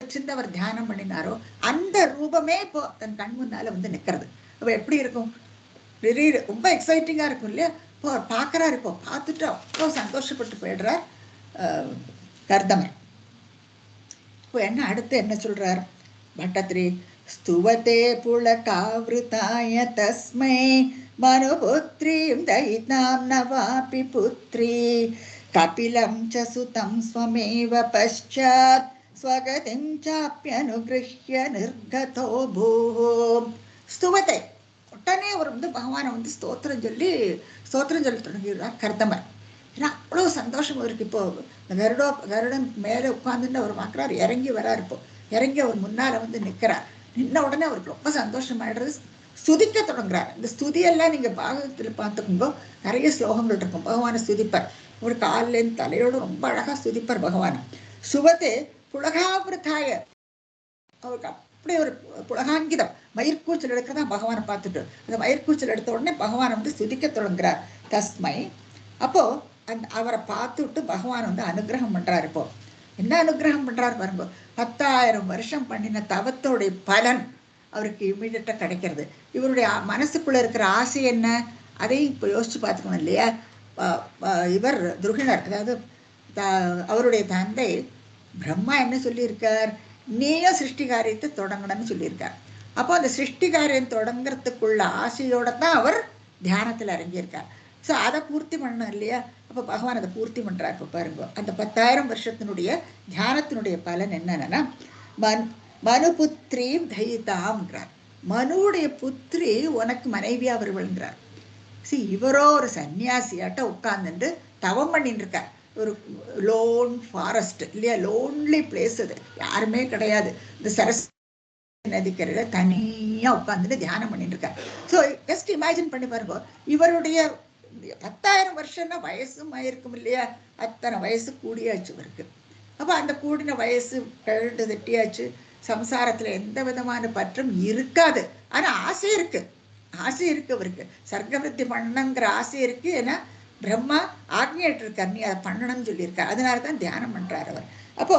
வச்சிருந்து அவர் தியானம் பண்ணினாரோ அந்த ரூபமே இப்போ தன் கண் முன்னால வந்து நிக்கிறது. அப்ப எப்படி இருக்கும்? ரொம்ப எக்ஸைட்டிங்கா இருக்கும் இல்லையா? இப்போ அவர் பார்க்கறாரு. இப்போ பார்த்துட்டு அவ்வளோ சந்தோஷப்பட்டு போயிடுறார் கர்தமர். இப்போ என்ன அடுத்து என்ன சொல்றார் பட்டத்ரி? ஸ்துவதே புலகாவ்ருதாய தஸ்மை மனுபுத்ரீம் தயிதாம் நவாபி புத்ரி கபிலம் ச சுதம் ஸ்வமேவ பశ్చాத் ஸ்வகதிம் சாப்யனுக்ருஹ்ய நிர்கதோ பூஹோ. ஸ்துவதே, உடனே அவர் வந்து பகவானை வந்து ஸ்தோத்திரம் சொல்லி தொடங்குகிறார் கர்தமர். ஏன்னா அவ்வளோ சந்தோஷம் அவருக்கு. இப்போ கருடன் மேலே உட்கார்ந்துட்டு அவர் பார்க்குறாரு, இறங்கி வராரு. இப்போ இறங்கி அவர் முன்னால வந்து நிற்கிறார். நின்ன உடனே அவருக்கு ரொம்ப சந்தோஷமாயிடுறது. ஸ்துதிக்க தொடங்குறார். இந்த ஸ்துதியெல்லாம் நீங்க பாகவத்தில் பார்த்துக்கோங்க, நிறைய ஸ்லோகங்கள் இருக்கும். பகவானை ஸ்துதிப்பார். ஒரு காலிலேருந்து தலையோடு ரொம்ப அழகா ஸ்துதிப்பார் பகவான். சுவதே புலகாவிரதாய, அவருக்கு அப்படி ஒரு புலகாங்கிதம், மயிர்கூச்சல் எடுக்கிறதா பகவானை பார்த்துட்டு அந்த மயிர்கூச்சல் எடுத்த உடனே பகவானை வந்து ஸ்துதிக்க தொடங்குறார். தஸ்மை. அப்போ அவரை பார்த்துட்டு பகவான் வந்து அனுகிரகம் பண்றாரு. இப்போ என்ன அனுகிரகம் பண்றாரு பாருங்க. 10,000 வருஷம் பண்ணின தவத்தோடைய பலன் அவருக்கு இமீடியட்டா கிடைக்கிறது. இவருடைய மனசுக்குள்ள இருக்கிற ஆசை என்ன, அதையும் இப்போ யோசிச்சு பார்த்துக்கணும் இல்லையா? இவர் துருகிணர், அதாவது அவருடைய தந்தை பிரம்மா என்ன சொல்லியிருக்கார்? நீயும் சிருஷ்டி காரியத்தை தொடங்கணும்னு சொல்லியிருக்கார். அப்போ அந்த சிருஷ்டி காரியம் தொடங்குறதுக்குள்ள ஆசையோட தான் அவர் தியானத்தில் இறங்கியிருக்கார். ஸோ அதை பூர்த்தி பண்ணணும் இல்லையா? அப்போ பகவான் அதை பூர்த்தி பண்றார். இப்போ பாருங்க, அந்த 10,000 வருஷத்தினுடைய தியானத்தினுடைய பலன் என்னன்னா, மனுபுத்ரி தயிதாம்ங்கிறார். மனுவுடைய புத்திரி உனக்கு மனைவியா வருவள்ங்கிறார். இவரோ ஒரு சன்னியாசியாட்ட உட்கார்ந்துட்டு தவம் பண்ணிட்டு இருக்கார். ஒரு லோன் ஃபாரஸ்ட் இல்லையா, லோன்லி பிளேஸ், அது யாருமே கிடையாது. இந்த சரஸ்வதி நதிக்கரையில தனியா உட்கார்ந்துட்டு தியானம் பண்ணிட்டு இருக்கார். ஸோ ஜஸ்ட் இமேஜின் பண்ணி பாருங்க, இவருடைய 10,000 வருஷம்னா வயசும் ஆயிருக்கும் இல்லையா? அத்தனை வயசு கூடியாச்சு இவருக்கு. அப்ப அந்த கூடின வயசு கழுண்டு தட்டியாச்சு. சம்சாரத்துல எந்த விதமான பற்றும் இருக்காது. ஆனா ஆசை இருக்கு, ஆசை இருக்கு அவருக்கு. சர்க்கவருத்தி பண்ணணுங்கிற ஆசை இருக்கு. ஏன்னா பிரம்மா ஆக்ஞையிட்டு இருக்கார், நீ அதை பண்ணணும்னு சொல்லியிருக்கார். அதனாலதான் தியானம் பண்றாரு அவர். அப்போ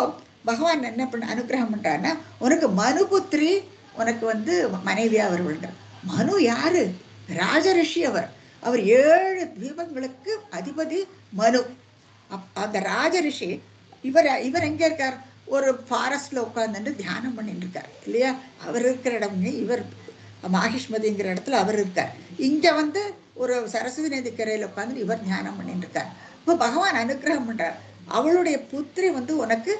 பகவான் என்ன பண்ண அனுகிரகம் பண்றாருன்னா, உனக்கு மனுபுத்திரி உனக்கு வந்து மனைவியா வருவள்கிறார். மனு யாரு? ராஜரிஷி. அவர் 7 தீபங்களுக்கு அதிபதி மனு. அந்த ராஜரிஷி இவர் எங்க இருக்கார்? ஒரு ஃபாரஸ்ட்ல உட்கார்ந்து தியானம் பண்ணிட்டு இருக்கார் இல்லையா? அவர் இருக்கிற இடம் இவர் மாகிஷ்மதிங்கிற இடத்துல அவர் இருக்கார். இங்க வந்து ஒரு சரஸ்வதி நதி கரையில உட்கார்ந்து இவர் தியானம் பண்ணிட்டு இருக்கார். இப்போ பகவான் அனுகிரகம் பண்றார். அவளுடைய புத்திரி வந்து உனக்கு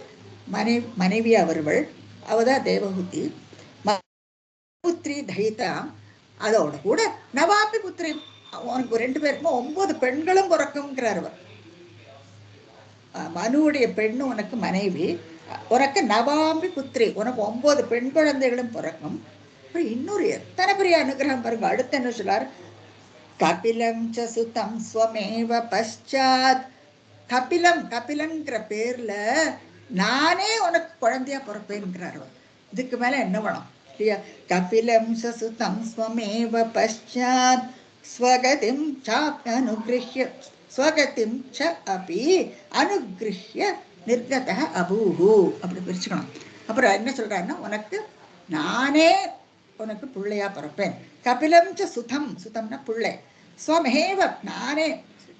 மனைவியா வருவள். அவதான் தேவஹூதி. புத்திரி தயிதா, அதோட கூட நவாபி புத்திரி, உனக்கு 2 பேருக்குமே 9 பெண்களும் பிறக்கும்ங்கிறார் அவர். மனுவுடைய பெண்ணு உனக்கு மனைவி, உனக்கு நவாபி புத்திரி, உனக்கு 9 பெண் குழந்தைகளும் பிறக்கும். இன்னொரு எத்தனை பெரிய அனுகிரகம் பாருங்க. அடுத்து என்ன சொல்றார்? கபிலம் ச சுதம் ஸ்வமேவ பశ్చాத். கபிலம், கபிலன்கிற பேர்ல நானே உனக்கு குழந்தையா பிறப்பேன்கிறார். இதுக்கு மேல என்ன வேணும் இல்லையா? கபிலம் ச சுதம் ஸ்வமேவ பశ్చాத் ஸ்வகதிம் சாப்யனுக்ருஹ்ய ஸ்வகதிம் ச அபி அனுக்ருஹ்ய நிர்கதः அபூஹு. அப்படி பிரிச்சுக்கணும். அப்புறம் என்ன சொல்றாருன்னா, உனக்கு நானே உனக்கு பிள்ளையா பிறப்பேன். கபிலம் ச சுதம், சுதம்னா பிள்ளை. ஸ்வமேவ நானே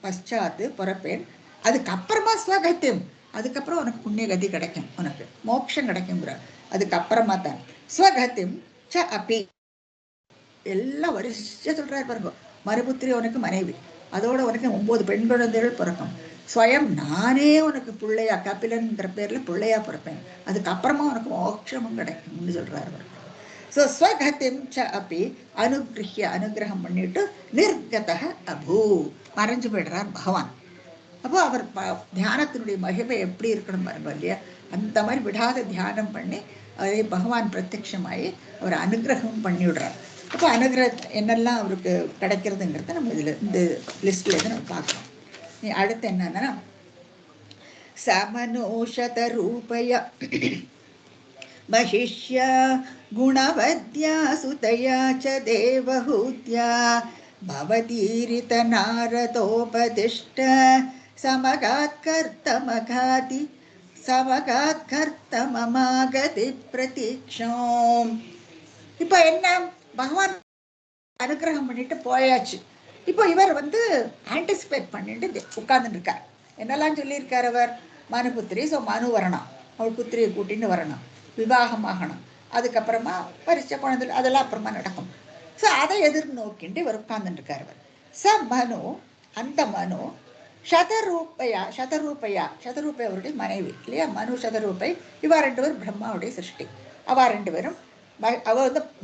பశ్చాத் பிறப்பேன். அதுக்கப்புறமா ஸ்வகத்தியம், அதுக்கப்புறம் உனக்கு புண்ணியகதி கிடைக்கும், உனக்கு மோட்சம் கிடைக்குங்கிற. அதுக்கப்புறமா தான் ஸ்வகத்தியம் ச அபி எல்லாம் வரிசையா சொல்றாரு பாருங்க. மறுபுத்திரி உனக்கு மனைவி, அதோட உனக்கு 9 பெண் குழந்தைகள் பிறக்கும். ஸ்வயம் நானே உனக்கு பிள்ளையா, கபிலன்கிற பேர்ல பிள்ளையா பிறப்பேன். அதுக்கப்புறமா உனக்கு மோட்சமும் கிடைக்கும்னு சொல்றாரு. ஸோ ஸ்வகத்தியம் ச அப்படி அனுகிரஹ்ய, அனுகிரகம் பண்ணிட்டு நிர்கதः அபூ, மறைஞ்சு போயிடுறார் பகவான். அப்போ அவர் தியானத்தினுடைய மகிமை எப்படி இருக்கணும் பாருங்க இல்லையா? அந்த மாதிரி விடாத தியானம் பண்ணி அதே பகவான் பிரத்யட்சமாயி அவர் அனுகிரகம் பண்ணி விடுறார். அப்போ அனுகிரகம் என்னெல்லாம் அவருக்கு கிடைக்கிறதுங்கிறத நம்ம இதில் இந்த லிஸ்ட்ல நம்ம பார்க்கலாம். அடுத்து என்னன்னா சமனோஷத ரூபய महिष्या गुणवद्या सुतया च देवहूत्या भवतीरित नारदोपदिष्ट समगात्कर्तमघाति समगात्कर्तममागति प्रतीक्षोம். இப்போ என்ன, பகவான் அனுகிரகம் பண்ணிட்டு போயாச்சு. இப்போ இவர் ஆன்டிசிபேட் பண்ணிட்டு உட்கார்ந்துட்டு இருக்கார். என்னெல்லாம் சொல்லியிருக்கார் அவர்? மனுபுத்திரி, ஸோ மனு வரணும், அவள் புத்திரியை கூட்டின்னு வரணும், விவாகமாகணும், அதுக்கப்புறமா பரிச்சை குழந்தை, அதெல்லாம் அப்புறமா நடக்கும். ஸோ அதை எதிர்நோக்கிண்டு இவர் உட்கார்ந்துட்டு இருக்கார். அவர் ச மனு, அந்த மனு சதரூபையா அவருடைய மனைவி இல்லையா, மனு சதரூபை. இவா ரெண்டு பேரும் பிரம்மாவுடைய சிருஷ்டி. அவ ரெண்டு பேரும் அவ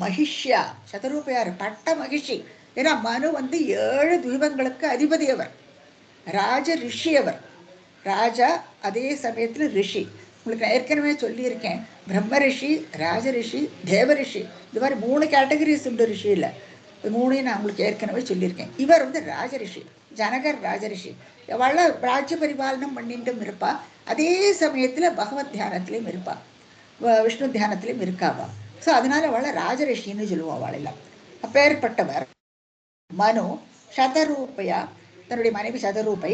மகிஷ்யா, சதரூபையார் பட்ட மகிஷி. ஏன்னா மனு 7 தீபங்களுக்கு அதிபதி. அவர் ராஜ ரிஷி. அவர் ராஜா, அதே சமயத்துல ரிஷி. உங்களுக்கு நான் ஏற்கனவே சொல்லியிருக்கேன், பிரம்ம ரிஷி, ராஜ ரிஷி, தேவ ரிஷி, இந்த மாதிரி 3 கேட்டகரிஸ் உண்டு ரிஷியில். 3 நான் உங்களுக்கு ஏற்கனவே சொல்லியிருக்கேன். இவர் ராஜ ரிஷி, ஜனகர் ராஜ ரிஷி. அவள ராஜ்ய பரிபாலனம் பண்ணிட்டும் இருப்பா, அதே சமயத்துல பகவத் தியானத்திலையும் இருப்பா, விஷ்ணு தியானத்திலையும் இருக்காவா. ஸோ அதனால அவளை ராஜரிஷின்னு சொல்லுவா. அவளெல்லாம் அப்பேற்பட்டவர் மனு சதரூபையா, தன்னுடைய மனைவி சதரூபை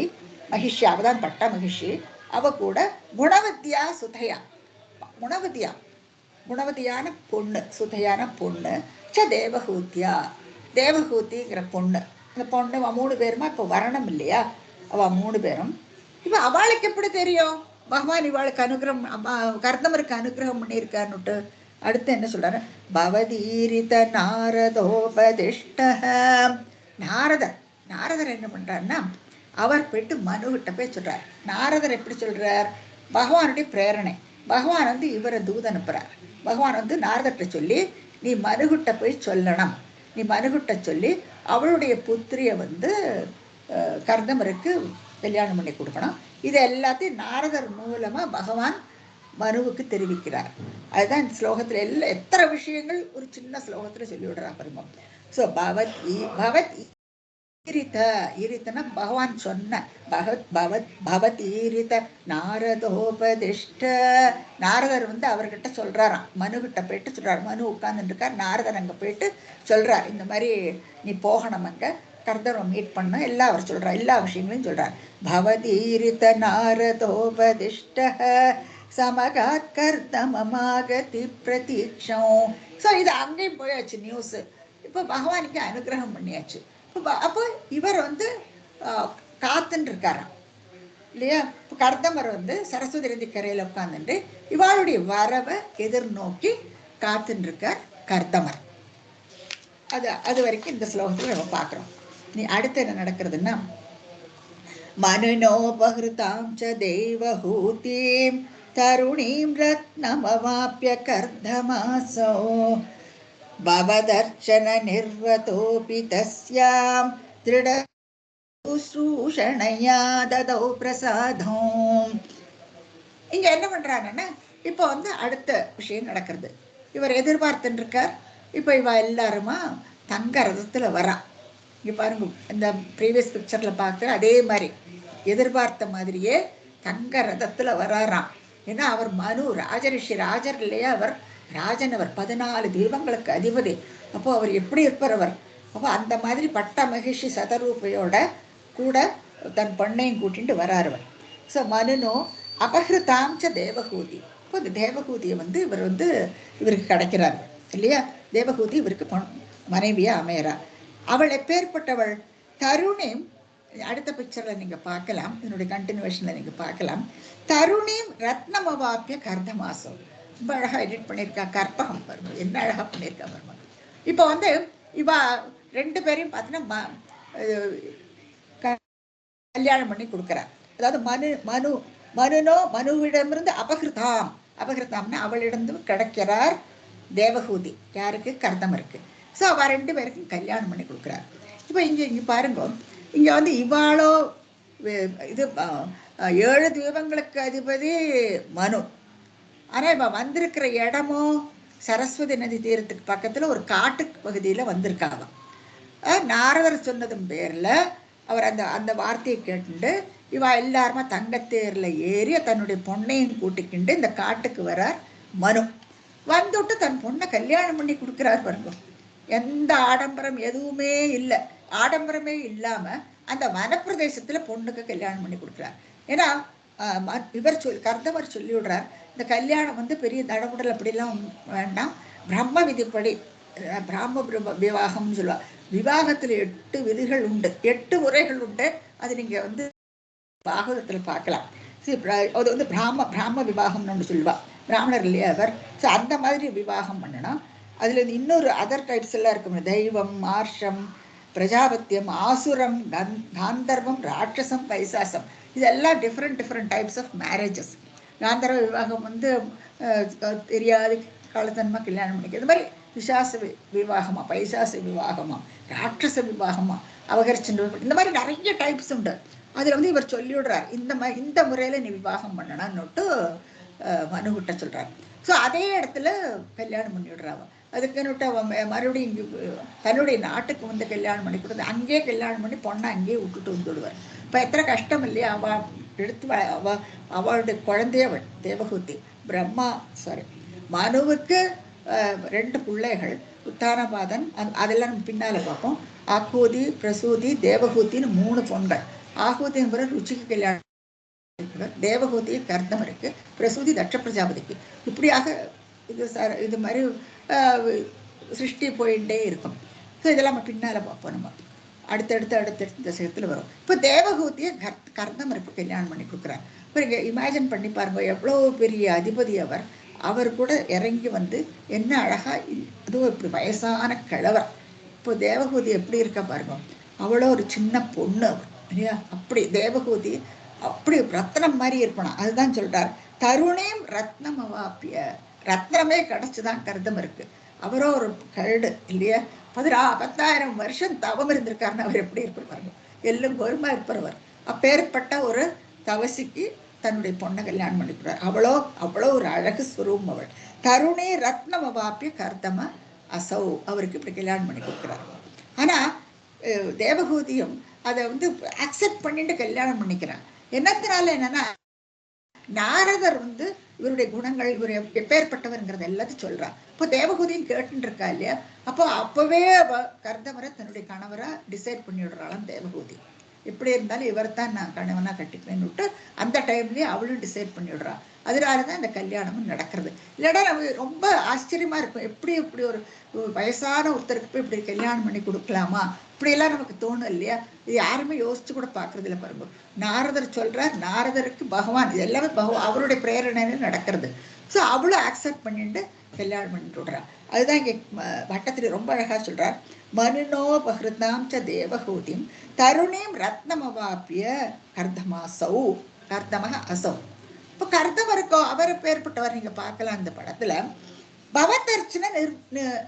மகிஷி, அவதான் பட்ட மகிஷி. அவ கூட குணவத்தியா சுதையா, குணவதியான பொண்ணு, சுதையான பொண்ணு. ச தேவஹூத்தியா, தேவஹூத்திங்கிற பொண்ணு. அந்த பொண்ணு 3 பேருமா இப்போ வரணும் இல்லையா, அவ 3 பேரும். இப்போ அவளுக்கு எப்படி தெரியும் பகவான் இவாளுக்கு அனுகிரகம், கர்தமருக்கு அனுகிரகம் பண்ணியிருக்காருன்னுட்டு? அடுத்து என்ன சொல்றாரு? பவதீரித நாரதோபதிஷ்ட. நாரதர் என்ன பண்றாருன்னா, அவர் போயிட்டு மனுகிட்ட போய் சொல்றார். நாரதர் எப்படி சொல்றார்? பகவானுடைய பிரேரணை. பகவான் இவரை தூது அனுப்புறார். பகவான் நாரதர்கிட்ட சொல்லி, நீ மனுகிட்ட போய் சொல்லணும், நீ மனுகிட்ட சொல்லி அவளுடைய புத்திரிய கர்தமருக்கு கல்யாணம் பண்ணி கொடுக்கணும். இது எல்லாத்தையும் நாரதர் மூலமா பகவான் மனுவுக்கு தெரிவிக்கிறார். அதுதான் இந்த ஸ்லோகத்துல எல்லாம் எத்தனை விஷயங்கள் ஒரு சின்ன ஸ்லோகத்துல சொல்லி விடுறா பாருங்க. ஸோ பவத் ஈரித்தன பகவான் சொன்ன பவத் ஈரித நாரதோபதிஷ்ட. நாரதர் அவர்கிட்ட சொல்றாராம், மனுகிட்ட போயிட்டு சொல்றாரு. மனு உட்கார்ந்துட்டு இருக்கார், நாரதர் அங்க போயிட்டு சொல்றார், இந்த மாதிரி நீ போகணும், அங்க கர்தரை மீட் பண்ண, எல்லாம் அவர் சொல்றார், எல்லா விஷயங்களையும் சொல்றார். பவதீரித நாரதோபதிஷ்ட சமகாத் கர்தமமாகதி பிரதீட்சம். ஸோ இது அங்கேயும் போயாச்சு நியூஸ். இப்போ பகவானுக்கு அனுகிரகம் பண்ணியாச்சு. அப்போ இவர் காத்துன்னு இருக்காராம் இல்லையா. இப்போ கர்தமர் சரஸ்வதி நதி கரையில உட்கார்ந்துட்டு இவாளுடைய வரவை எதிர்நோக்கி காத்துன்னு இருக்கார் கர்தமர். அது வரைக்கும் இந்த ஸ்லோகத்துல நம்ம பார்க்கிறோம். நீ அடுத்து என்ன நடக்கிறதுன்னா, மனுனோபஹிருதாம் ச தேவஹூதீம் தருணீம் ரத்னமவாப்ய கர்தமாசோ பவதர்ச்சன நிர்வதோபி தஸ்யாம் திருட சுஷ்ரூஷணயா ததௌ பிரசாதம். இங்க என்ன பண்றாங்கன்னா, இப்போ அடுத்த விஷயம் நடக்கிறது. இவர் எதிர்பார்த்துட்டு இருக்கார். இப்போ இவ எல்லாருமா தங்க ரதத்துல வரா. இங்க பாருங்க, இந்த ப்ரீவியஸ் பிக்சர்ல பார்க்குற அதே மாதிரி எதிர்பார்த்த மாதிரியே தங்க ரதத்துல வராராம். ஏன்னா அவர் மனு ராஜரிஷி, ராஜர் இல்லையா, அவர் ராஜன், அவர் 14 தீபங்களுக்கு அதிபதி. அப்போ அவர் எப்படி இருப்பார் அவர்? அப்போ அந்த மாதிரி பட்ட மகிஷி சதரூபையோட கூட தன் பொண்ணையும் கூட்டிட்டு வராருவர். ஸோ மனுனோ அபகிருதாம்ச தேவகூதி. இப்போ இந்த தேவகூதியை இவர் இவருக்கு கிடைக்கிறார் இல்லையா. தேவகூதி இவருக்கு மனைவியா அமையறா. அவள் எப்பேற்பட்டவள்? தருணிம். அடுத்த பிக்சர்ல நீங்க பார்க்கலாம், என்னுடைய கண்டினியூஷன்ல நீங்க பார்க்கலாம். தருணிம் ரத்னமவாப்பிய கர்தமாசம். ரொம்ப அழகா எடிட் பண்ணியிருக்கா. கற்பகம் பாருங்க, என்ன அழகா பண்ணியிருக்கா பாருங்க. இப்போ இவ 2 பேரையும் பார்த்தீங்கன்னா கல்யாணம் பண்ணி கொடுக்குறார். அதாவது மனுவிடமிருந்து அபகிருதாம்னா அவளிடம் கிடைக்கிறார் தேவகூதி. யாருக்கு? கர்தமருக்கு. ஸோ அவ 2 பேருக்கும் கல்யாணம் பண்ணி கொடுக்குறார். இப்போ இங்க பாருங்க, இங்க இவாளோ இது 7 தீபங்களுக்கு அதிபதி மனு. ஆனா இவ வந்திருக்கிற இடமோ சரஸ்வதி நதி தீரத்துக்கு பக்கத்துல ஒரு காட்டு பகுதியில வந்திருக்காங்க. நாரதர் சொன்னதும் பேர்ல அவர் அந்த அந்த வார்த்தையை கேட்டுண்டு இவா எல்லாருமா தங்கத்தேர்ல ஏறி தன்னுடைய பொண்ணையும் கூட்டிக்கிண்டு இந்த காட்டுக்கு வரார் மனு. வந்துட்டு தன் பொண்ணை கல்யாணம் பண்ணி கொடுக்குறார் பாருங்க. எந்த ஆடம்பரம் எதுவுமே இல்லை, ஆடம்பரமே இல்லாம அந்த வனப்பிரதேசத்துல பொண்ணுக்கு கல்யாணம் பண்ணி கொடுக்குறார். ஏன்னா இவர் கர்தவர் சொல்லி விடுறார், இந்த கல்யாணம் பெரிய தடபுடல் அப்படிலாம் வேண்டாம், பிரம்ம விதிப்படி பிராம விவாகம்னு சொல்லுவா. விவாகத்துல 8 விதிகள் உண்டு, 8 முறைகள் உண்டு. அது நீங்க பாகவதத்துல பார்க்கலாம். அது பிராம விவாகம்னு ஒன்று சொல்லுவா, பிராமணர் இல்லையா அவர். ஸோ அந்த மாதிரி விவாகம் பண்ணணும். அதுல இன்னொரு அதர் டைப்ஸ் எல்லாம் இருக்கும், தெய்வம், ஆர்ஷம், பிரஜாபத்தியம், ஆசுரம், காந்தர்வம், ராட்சசம், பைசாசம். இதெல்லாம் டிஃப்ரெண்ட் டைப்ஸ் ஆஃப் மேரேஜஸ். காந்தர்வ விவாகம் தெரியாத காலத்தன்மா கல்யாணம் பண்ணிக்க. இது மாதிரி பிசாச விவாகமா, பைசாச விவாகமா, ராட்சச விவாகமா, அவகரிச்சு, இந்த மாதிரி நிறைய டைப்ஸ் உண்டு. அதுல இவர் சொல்லிவிடுறார், இந்த முறையில நீ விவாகம் பண்ணணும்னுட்டு மனுகிட்ட சொல்றாரு. ஸோ அதே இடத்துல கல்யாணம் பண்ணி விடுறாங்க. அதுக்குன்னுட்டு மறுபடியும் தன்னுடைய நாட்டுக்கு கல்யாணம் பண்ணி கொடுத்து அங்கேயே கல்யாணம் பண்ணி பொண்ணை அங்கேயே விட்டுட்டு வந்துடுவார். இப்போ எத்தனை கஷ்டம் இல்லையா, அவளுடைய குழந்தையவள் தேவகூதி. மனுவுக்கு 2 பிள்ளைகள், உத்தானபாதன், அதெல்லாம் நம்ம பின்னால பார்ப்போம். ஆகூதி, பிரசூதி, தேவகூத்தின்னு 3 பொண்கள். ஆகூதி என்பது ருச்சிக்கு கல்யாணம், தேவகூதி கர்தமருக்கு, பிரசூதி தட்ச பிரஜாபதிக்கு. இப்படியாக இது மாதிரி சிருஷ்டி போயிட்டே இருக்கும். ஸோ இதெல்லாம் நம்ம பின்னால பார்ப்போம். நம்ம அடுத்தடுத்த தசகத்தில் வரும். இப்போ தேவகூதியை கர்தமருக்கு கல்யாணம் பண்ணி கொடுக்குறாரு. இப்போ இங்கே இமேஜின் பண்ணி பாருங்க, எவ்வளோ பெரிய அதிபதி அவர் கூட இறங்கி என்ன அழகா, அதுவும் இப்படி வயசான கிழவர். இப்போ தேவகூதி எப்படி இருக்க பாருங்க, அவ்வளோ ஒரு சின்ன பொண்ணு இல்லையா. அப்படி தேவகூதி அப்படி ரத்னம் மாதிரி இருக்கணும். அதுதான் சொல்றார், தருணேம் ரத்னம் அவாப்பிய, ரத்னமே கிடைச்சுதான் கருதம் இருக்கு. அவரோ ஒரு கழுடு இல்லையா, 10,000 வருஷம் தவம் இருந்திருக்காருன்னு அவர் எப்படி இருப்பாரு, எல்லும் பொறுமா இருப்பவர். அப்பேற்பட்ட ஒரு தவசிக்கு தன்னுடைய பொண்ணை கல்யாணம் பண்ணிக்கிறார். அவ்வளோ ஒரு அழகு ஸ்வரூபம் அவள். தருணே ரத்னம் அவாப்பிய கர்தம அசௌ, அவருக்கு இப்படி கல்யாணம் பண்ணி கொடுக்குறாரு. ஆனா தேவகூதியும் அதை அக்செப்ட் பண்ணிட்டு கல்யாணம் பண்ணிக்கிறான். என்னன்னா நாரதர் இவருடைய குணங்கள், இவர் எப்பேற்பட்டவர்ங்கிறத எல்லாத்தையும் சொல்றான். இப்போ தேவகூதியும் கேட்டுன்னு இருக்கா இல்லையா. அப்பவே கர்தமரை தன்னுடைய கணவரை டிசைட் பண்ணி விடுறாளாம் தேவகூதி. எப்படி இருந்தாலும் இவர் தான் நான் கணவனா கட்டிப்பேன்னு விட்டு அந்த டைம்லயே அவளும் டிசைட் பண்ணி விடுறான். அதனாலதான் இந்த கல்யாணமும் நடக்கிறது. இல்லைன்னா நம்ம ரொம்ப ஆச்சரியமா இருக்கும், எப்படி இப்படி ஒரு வயசான ஒருத்தருக்கு போய் இப்படி கல்யாணம் பண்ணி கொடுக்கலாமா, இப்படியெல்லாம் நமக்கு தோணும் இல்லையா. இது யாருமே யோசிச்சு கூட பாக்குறது இல்லை பாருங்க. நாரதர் சொல்றார், நாரதருக்கு பகவான், இது எல்லாமே அவருடைய பிரேரணையில நடக்கிறது. ஸோ அவளும் அக்செப்ட் பண்ணிட்டு கல்யாணம் பண்ணிட்டு விடுறான். அதுதான் இங்கே வட்டத்தில் ரொம்ப அழகா சொல்றார், மனுனோபகிருதாம் ச தேவகூதிம் தருணீம் ரத்னமவாப்பிய கர்தமாசௌ, கர்தமக அசௌ. இப்போ கர்தமருக்கோ அவர் பேர்பட்டவர் நீங்க பார்க்கலாம் இந்த படத்துல. பவதர்ச்சன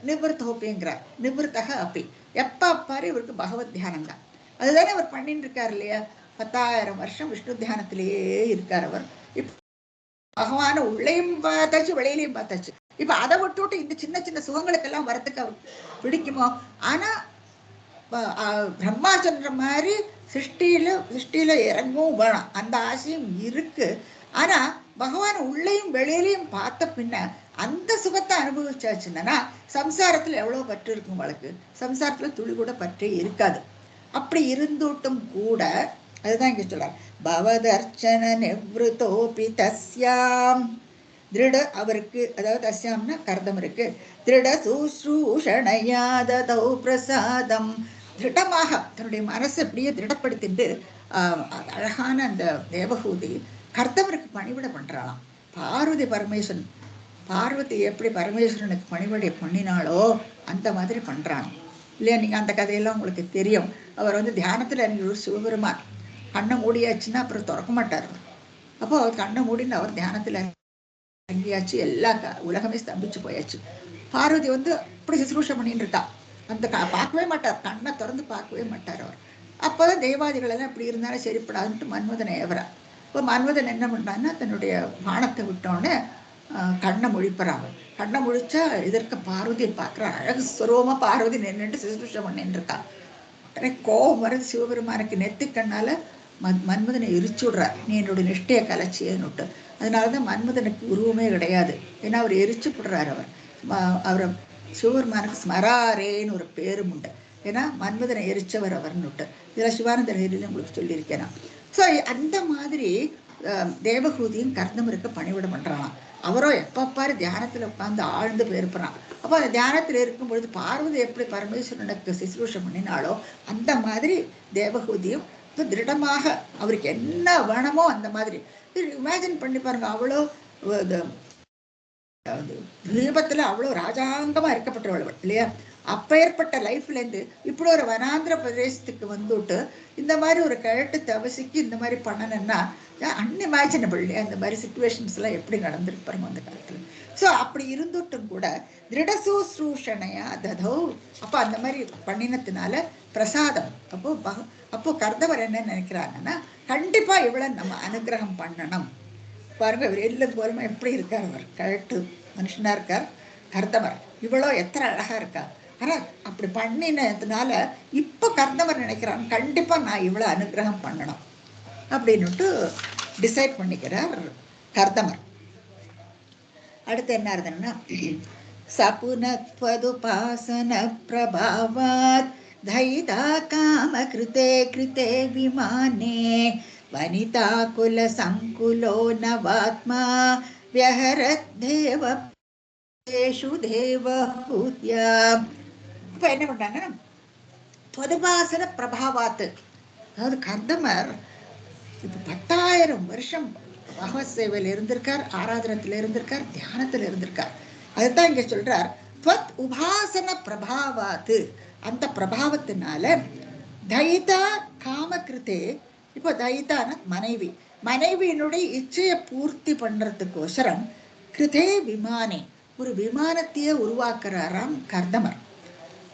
நிவர்த்தோப்பிங்கிறார், நிவர்த்தக அப்பி, எப்ப பாரு இவருக்கு பகவத் தியானம் தான். அதுதானே அவர் பண்ணிட்டு இருக்காரு இல்லையா. 10,000 வருஷம் விஷ்ணு தியானத்திலேயே இருக்கார் அவர். இப்ப பகவான உள்ளேயும் பார்த்தாச்சு, வெளியிலையும் பார்த்தாச்சு. இப்ப அதை விட்டு இந்த சின்ன சுகங்களுக்கெல்லாம் வரத்துக்கு பிடிக்குமோ. ஆனா பிரம்மாச்சந்திர மாதிரி சிருஷ்டியில இறங்கவும் வேணும், அந்த ஆசையும் இருக்கு. ஆனா பகவான் உள்ளேயும் வெளியிலையும் பார்த்த பின்ன அந்த சுகத்தை அனுபவிச்சாச்சுன்னா சம்சாரத்துல எவ்வளவு பற்று இருக்கும் உங்களுக்கு, சம்சாரத்துல துளி கூட பற்றே இருக்காது. அப்படி இருந்துட்டும் கூட அதுதான் இங்க சொல்றார், பவதர்ச்சன நிவ்ருதோபி தஸ்யாம் திருட, அவருக்கு அதாவது தஸ்யாம்னா கர்தம் இருக்கு, திருட சுஷ்ரூஷணயாததௌ பிரசாதம், திருடமாக தன்னுடைய மனசை அப்படியே திருடப்படுத்திட்டு அழகான அந்த தேவகூதி கர்தவருக்கு பணிவிட பண்றாளாம். பார்வதி பரமேஸ்வரன், பார்வதி எப்படி பரமேஸ்வரனுக்கு பணிவிடை பண்ணினாலோ அந்த மாதிரி பண்றாங்க இல்லையா. நீங்க அந்த கதையெல்லாம் உங்களுக்கு தெரியும். அவர் தியானத்துல ஒரு சிவபெருமான் கண்ணை மூடியாச்சுன்னா அப்புறம் திறக்க மாட்டார். அப்போ அவர் கண்ணை மூடின்னு அவர் தியானத்துல இறங்கியாச்சு, எல்லா உலகமே ஸ்தம்பிச்சு போயாச்சு. பார்வதி இப்படி சுசுரூஷம் பண்ணிட்டு இருக்கா, அந்த பார்க்கவே மாட்டார், கண்ணை திறந்து பார்க்கவே மாட்டார் அவர். அப்போதான் தெய்வாதிகள் எல்லாம் இப்படி இருந்தாலும் சரிப்படாதுன்ட்டு மன்மதனை ஏவரா. இப்போ மன்மதன் என்ன பண்ணான்னா தன்னுடைய பானத்தை விட்டோன்னே கண்ணை முழிப்புறாங்க. கண்ணை முழிச்சா இதற்கு பார்வதியை பார்க்குற அழகு ஸ்வரூபமா பார்வதி நின்றுட்டு சுசுரூஷம் பண்ணிட்டு இருக்கா. உடனே கோபம் வர்றது சிவபெருமானுக்கு நெத்திக்கண்ணால மன்மதனை எரிச்சு விடுறார், நீ என்னோட நிஷ்டையை கலைச்சியன்னுட்டு. அதனாலதான் மன்மதனுக்கு உருவமே கிடையாது, ஏன்னா அவர் எரிச்சு விடுறார். அவரை சிவபெருமானுக்கு ஸ்மராரேன்னு ஒரு பேரும் உண்டு, ஏன்னா மன்மதனை எரிச்சவர் அவர்னுட்டு. இதெல்லாம் சிவானந்த லஹரியில உங்களுக்கு சொல்லியிருக்கேன். ஸோ அந்த மாதிரி தேவகூதியும் கர்தமருக்கு பணிவிட பண்றானாம். அவரோ எப்பப்பாரு தியானத்துல உட்கார்ந்து ஆழ்ந்து போயிருப்பான். அப்போ அந்த தியானத்துல இருக்கும் பொழுது பார்வதி எப்படி பரமேஸ்வரனுக்கு சிசுரூஷம் பண்ணினாலோ அந்த மாதிரி தேவகூதியும் திருடமாக அவருக்கு என்ன வேணுமோ அந்த மாதிரி இமேஜின் பண்ணி பாருங்க. அவ்வளோ தீபத்துல அவ்வளவு ராஜாங்கமா இருக்கப்பட்டவள் இல்லையா? அப்பேற்பட்ட லைஃப்ல இருந்து இப்படி ஒரு வனாந்திர பிரதேசத்துக்கு வந்துட்டு இந்த மாதிரி ஒரு கிழட்டு தவசிக்கு இந்த மாதிரி பண்ணணும்னா அன்இமேஜினபிள் இல்லையா? இந்த மாதிரி சிச்சுவேஷன்ஸ் எல்லாம் எப்படி நடந்திருப்பாருங்க அந்த காலத்துல. ஸோ அப்படி இருந்துட்டும் கூட திருடசூஸ்ரூஷணையா ததோ, அப்போ அந்த மாதிரி பண்ணினத்தினால பிரசாதம். அப்போ கர்தவர் என்ன நினைக்கிறாங்கன்னா, கண்டிப்பா இவ்வளவு நம்ம அனுகிரகம் பண்ணணும். பாருங்க, இவர் எல்லும் போலுமா எப்படி இருக்கார், அவர் கழட்டு மனுஷனா இருக்கார் கர்தவர். இவ்வளோ எத்தனை அழகா இருக்கா. ஆனா அப்படி பண்ணினதுனால இப்ப கர்தவர் நினைக்கிறான், கண்டிப்பா நான் இவ்வளவு அனுகிரகம் பண்ணணும் அப்படின்னுட்டு டிசைட் பண்ணிக்கிறார் கர்தமர். அடுத்து என்ன இருந்ததுன்னா, சபுனத்வதுபாசன பிரபாவாத் தைதா காம கிருதே கிருதே விமானே வனிதா குல சங்குலோ நவாத்மா வியஹரத் தேவேஷு தேவஹூத்யா. இப்ப என்ன பண்றாங்க, துவதுபாசன பிரபாவாத்து, அதாவது கர்தமர் இப்ப 10,000 வருஷம் பகவத் சேவையில் இருந்திருக்கார், ஆராதனத்துல இருந்திருக்கார், தியானத்துல இருந்திருக்கார். அதுதான் இங்க சொல்றார், துவத் உபாசன பிரபாவாத்து, அந்த பிரபாவத்தினால தைதா காமகிருத்தே. இப்போ தைதான மனைவி, மனைவியினுடைய இச்சையை பூர்த்தி பண்றதுக்கோசரம் கிருதே விமானே, ஒரு விமானத்தையே உருவாக்குறாராம் கர்தமர்.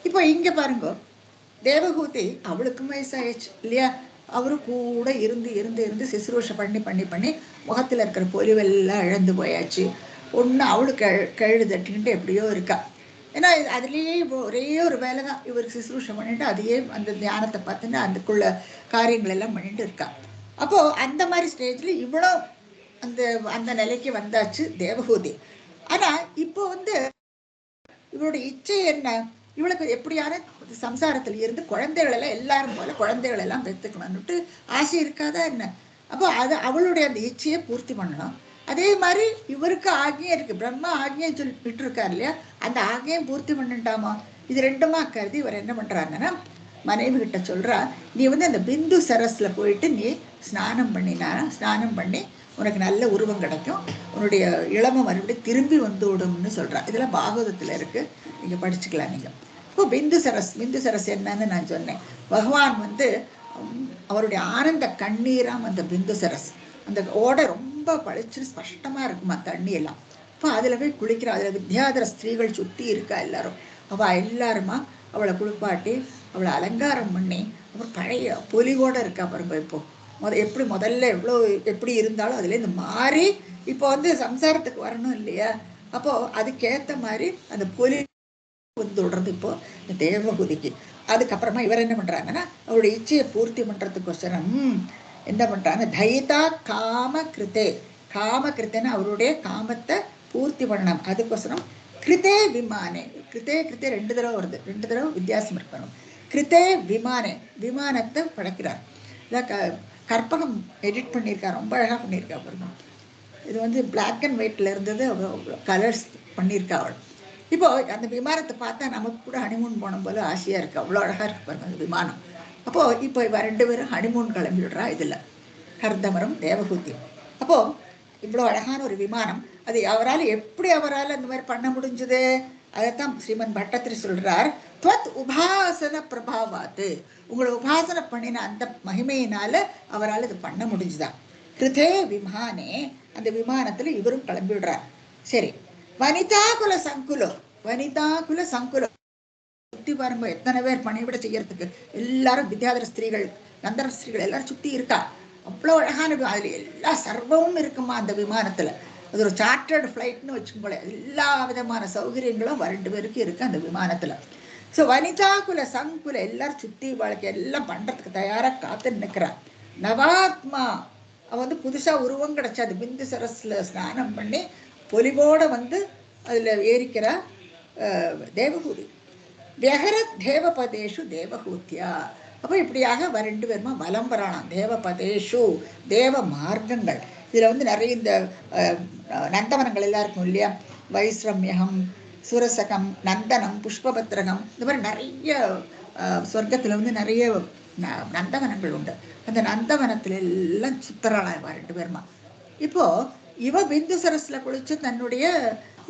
இப்போ இங்க பாருங்க, தேவகூதி அவளுக்கும் வயசாயிடுச்சு இல்லையா? அவரு கூட இருந்து இருந்து இருந்து சிசுரூஷ பண்ணி பண்ணி பண்ணி முகத்துல இருக்கிற பொலிவெல்லாம் இழந்து போயாச்சு. ஒண்ணு அவளுக்கு கழுது தட்டின்ட்டு எப்படியோ இருக்கா. ஏன்னா அதுலேயே ஒரே ஒரு வேலை தான், இவருக்கு சிசுரூஷம் பண்ணிட்டு அதையே அந்த தியானத்தை பார்த்துட்டு அதுக்குள்ள காரியங்கள் எல்லாம் பண்ணிட்டு இருக்கா. அப்போ அந்த மாதிரி ஸ்டேஜ்ல இவ்வளோ அந்த அந்த நிலைக்கு வந்தாச்சு தேவகூதி. ஆனா இப்போ இவளுடைய இச்சை என்ன, இவளுக்கு எப்படியான சம்சாரத்துல இருந்து குழந்தைகள் எல்லாம் எல்லாரும் போல குழந்தைகள் எல்லாம் பெற்றுக்கணும்னுட்டு ஆசை இருக்காதா என்ன? அப்போ அது அவளுடைய அந்த இச்சையை பூர்த்தி பண்ணணும். அதே மாதிரி இவருக்கு ஆகியம் இருக்கு, பிரம்மா ஆகியம் சொல்லிட்டு இருக்காரு இல்லையா? அந்த ஆகியம் பூர்த்தி பண்ணிட்டாமா. இது ரெண்டுமா கருதி இவர் என்ன பண்றாங்கன்னா, மனைவி கிட்ட சொல்றா, நீ அந்த பிந்து சரஸ்ல போயிட்டு நீ ஸ்நானம் பண்ணினா, ஸ்நானம் பண்ணி உனக்கு நல்ல உருவம் கிடைக்கும், உன்னுடைய இளமை மறுபடியும் திரும்பி வந்து விடும்னு சொல்றா. இதெல்லாம் பாகவதத்துல இருக்கு, நீங்க படிச்சுக்கலாம் நீங்க. இப்போ பிந்து சரஸ் என்னன்னு நான் சொன்னேன். பகவான் அவருடைய ஆனந்த கண்ணீராம் அந்த பிந்து சரஸ். அந்த ஓடை ரொம்ப பளிச்சு ஸ்பஷ்டமா இருக்குமா தண்ணி எல்லாம். இப்போ அதுல போய் குளிக்கிறா. அதுல வித்யாதர ஸ்திரீகள் சுத்தி இருக்கா எல்லாரும். அவ எல்லாருமா அவளை குளிப்பாட்டி அவளை அலங்காரம் பண்ணி அப்புறம் பழைய பொலிவோட இருக்கா பாருங்க. இப்போ எப்படி முதல்ல எவ்வளோ எப்படி இருந்தாலும் அதுல இருந்து மாறி இப்போ சம்சாரத்துக்கு வரணும் இல்லையா? அப்போ அதுக்கேத்த மாதிரி அந்த பொலி விடுறது இப்போ தேவகூதிக்கு. அதுக்கப்புறமா இவர் என்ன பண்றாங்கன்னா, அவருடைய இச்சையை பூர்த்தி பண்றதுக்கோசரம் என்ன பண்றாங்க, தைதா காம கிருத்தே, காம கிருத்தேன்னு அவருடைய காமத்தை பூர்த்தி பண்ணணும். அதுக்கோசரம் கிருத்தே விமானே, கிருத்தே கிருத்தே 2 தடவை வருது, 2 தடவை வித்தியாசம் இருக்கணும். கிருத்தே விமானே, விமானத்தை படைக்கிறார். கற்பகம் எடிட் பண்ணியிருக்கார், ரொம்ப அழகா பண்ணியிருக்கா பாருங்க. இது பிளாக் அண்ட் ஒயிட்ல இருந்தது, கலர்ஸ் பண்ணியிருக்கா அவள். இப்போ அந்த விமானத்தை பார்த்தா நமக்கு கூட ஹனிமூன் போன போல ஆசையா இருக்கு, அவ்வளோ அழகா இருக்கு பாருங்க அந்த விமானம். அப்போ இப்போ இவ 2 பேரும் ஹனிமூன் கிளம்பிடுறா இதுல, கர்தமரும் தேவகூதியும். அப்போ இவ்வளோ அழகான ஒரு விமானம், அது எப்படி அவரால் அந்த மாதிரி பண்ண முடிஞ்சது? அதைத்தான் ஸ்ரீமன் பட்டத்திரி சொல்றார், துவத் உபாசன பிரபாவாத்து, உங்களை உபாசனை பண்ணின அந்த மகிமையினால அவரால் இது பண்ண முடிஞ்சுதான். கிருதே விமானே, அந்த விமானத்துல இவரும் கிளம்பி விடுறார். சரி, வனிதா குல சங்குலோ, வனிதா குல சங்குலோ சுத்தி பாருங்க, எத்தனை பேர் பணிவிட செய்யறதுக்கு எல்லாரும் வித்யாதர ஸ்திரீகள், கந்தர்வ ஸ்திரீகள் எல்லாரும் சுத்தி இருக்கா. அவ்வளோ அழகான அதுல எல்லா சர்வமும் இருக்குமா அந்த விமானத்துல. அது ஒரு சார்ட்டர்டு ஃபிளைட்னு வச்சுக்கோங்களேன், எல்லா விதமான சௌகரியங்களும் 2 பேருக்கு இருக்கு அந்த விமானத்துல. ஸோ வனிதா குல சங்குல எல்லாரும் சுத்தி வாழ்க்கை எல்லாம் பண்றதுக்கு தயாரா காத்து நிற்கிறான். நவாத்மா அவன் வந்து புதுசா உருவம் கிடைச்சாது. பிந்து சரஸ்ல ஸ்நானம் பண்ணி பொலிவோட வந்து அதுல ஏறிக்கிறா தேவகூதி. வியகரத் தேவபதேஷு தேவகூத்தியா. அப்போ இப்படியாக ரெண்டு பேருமா வலம் வரானாம். தேவபதேஷு தேவ மார்க்கங்கள். இதுல வந்து நிறைய இந்த நந்தவனங்கள் எல்லாம் இருக்கும் இல்லையா, வைஸ்ரம்யம், சுரசகம், நந்தனம், புஷ்பபத்ரகம், இந்த மாதிரி நிறைய சொர்க்கத்துல வந்து நிறைய நந்தவனங்கள் உண்டு. அந்த நந்தவனத்துல எல்லாம் சுத்தராளா இவ ரெண்டு பேருமா. இப்போ இவ பிந்து சரஸ்ல குளிச்சு தன்னுடைய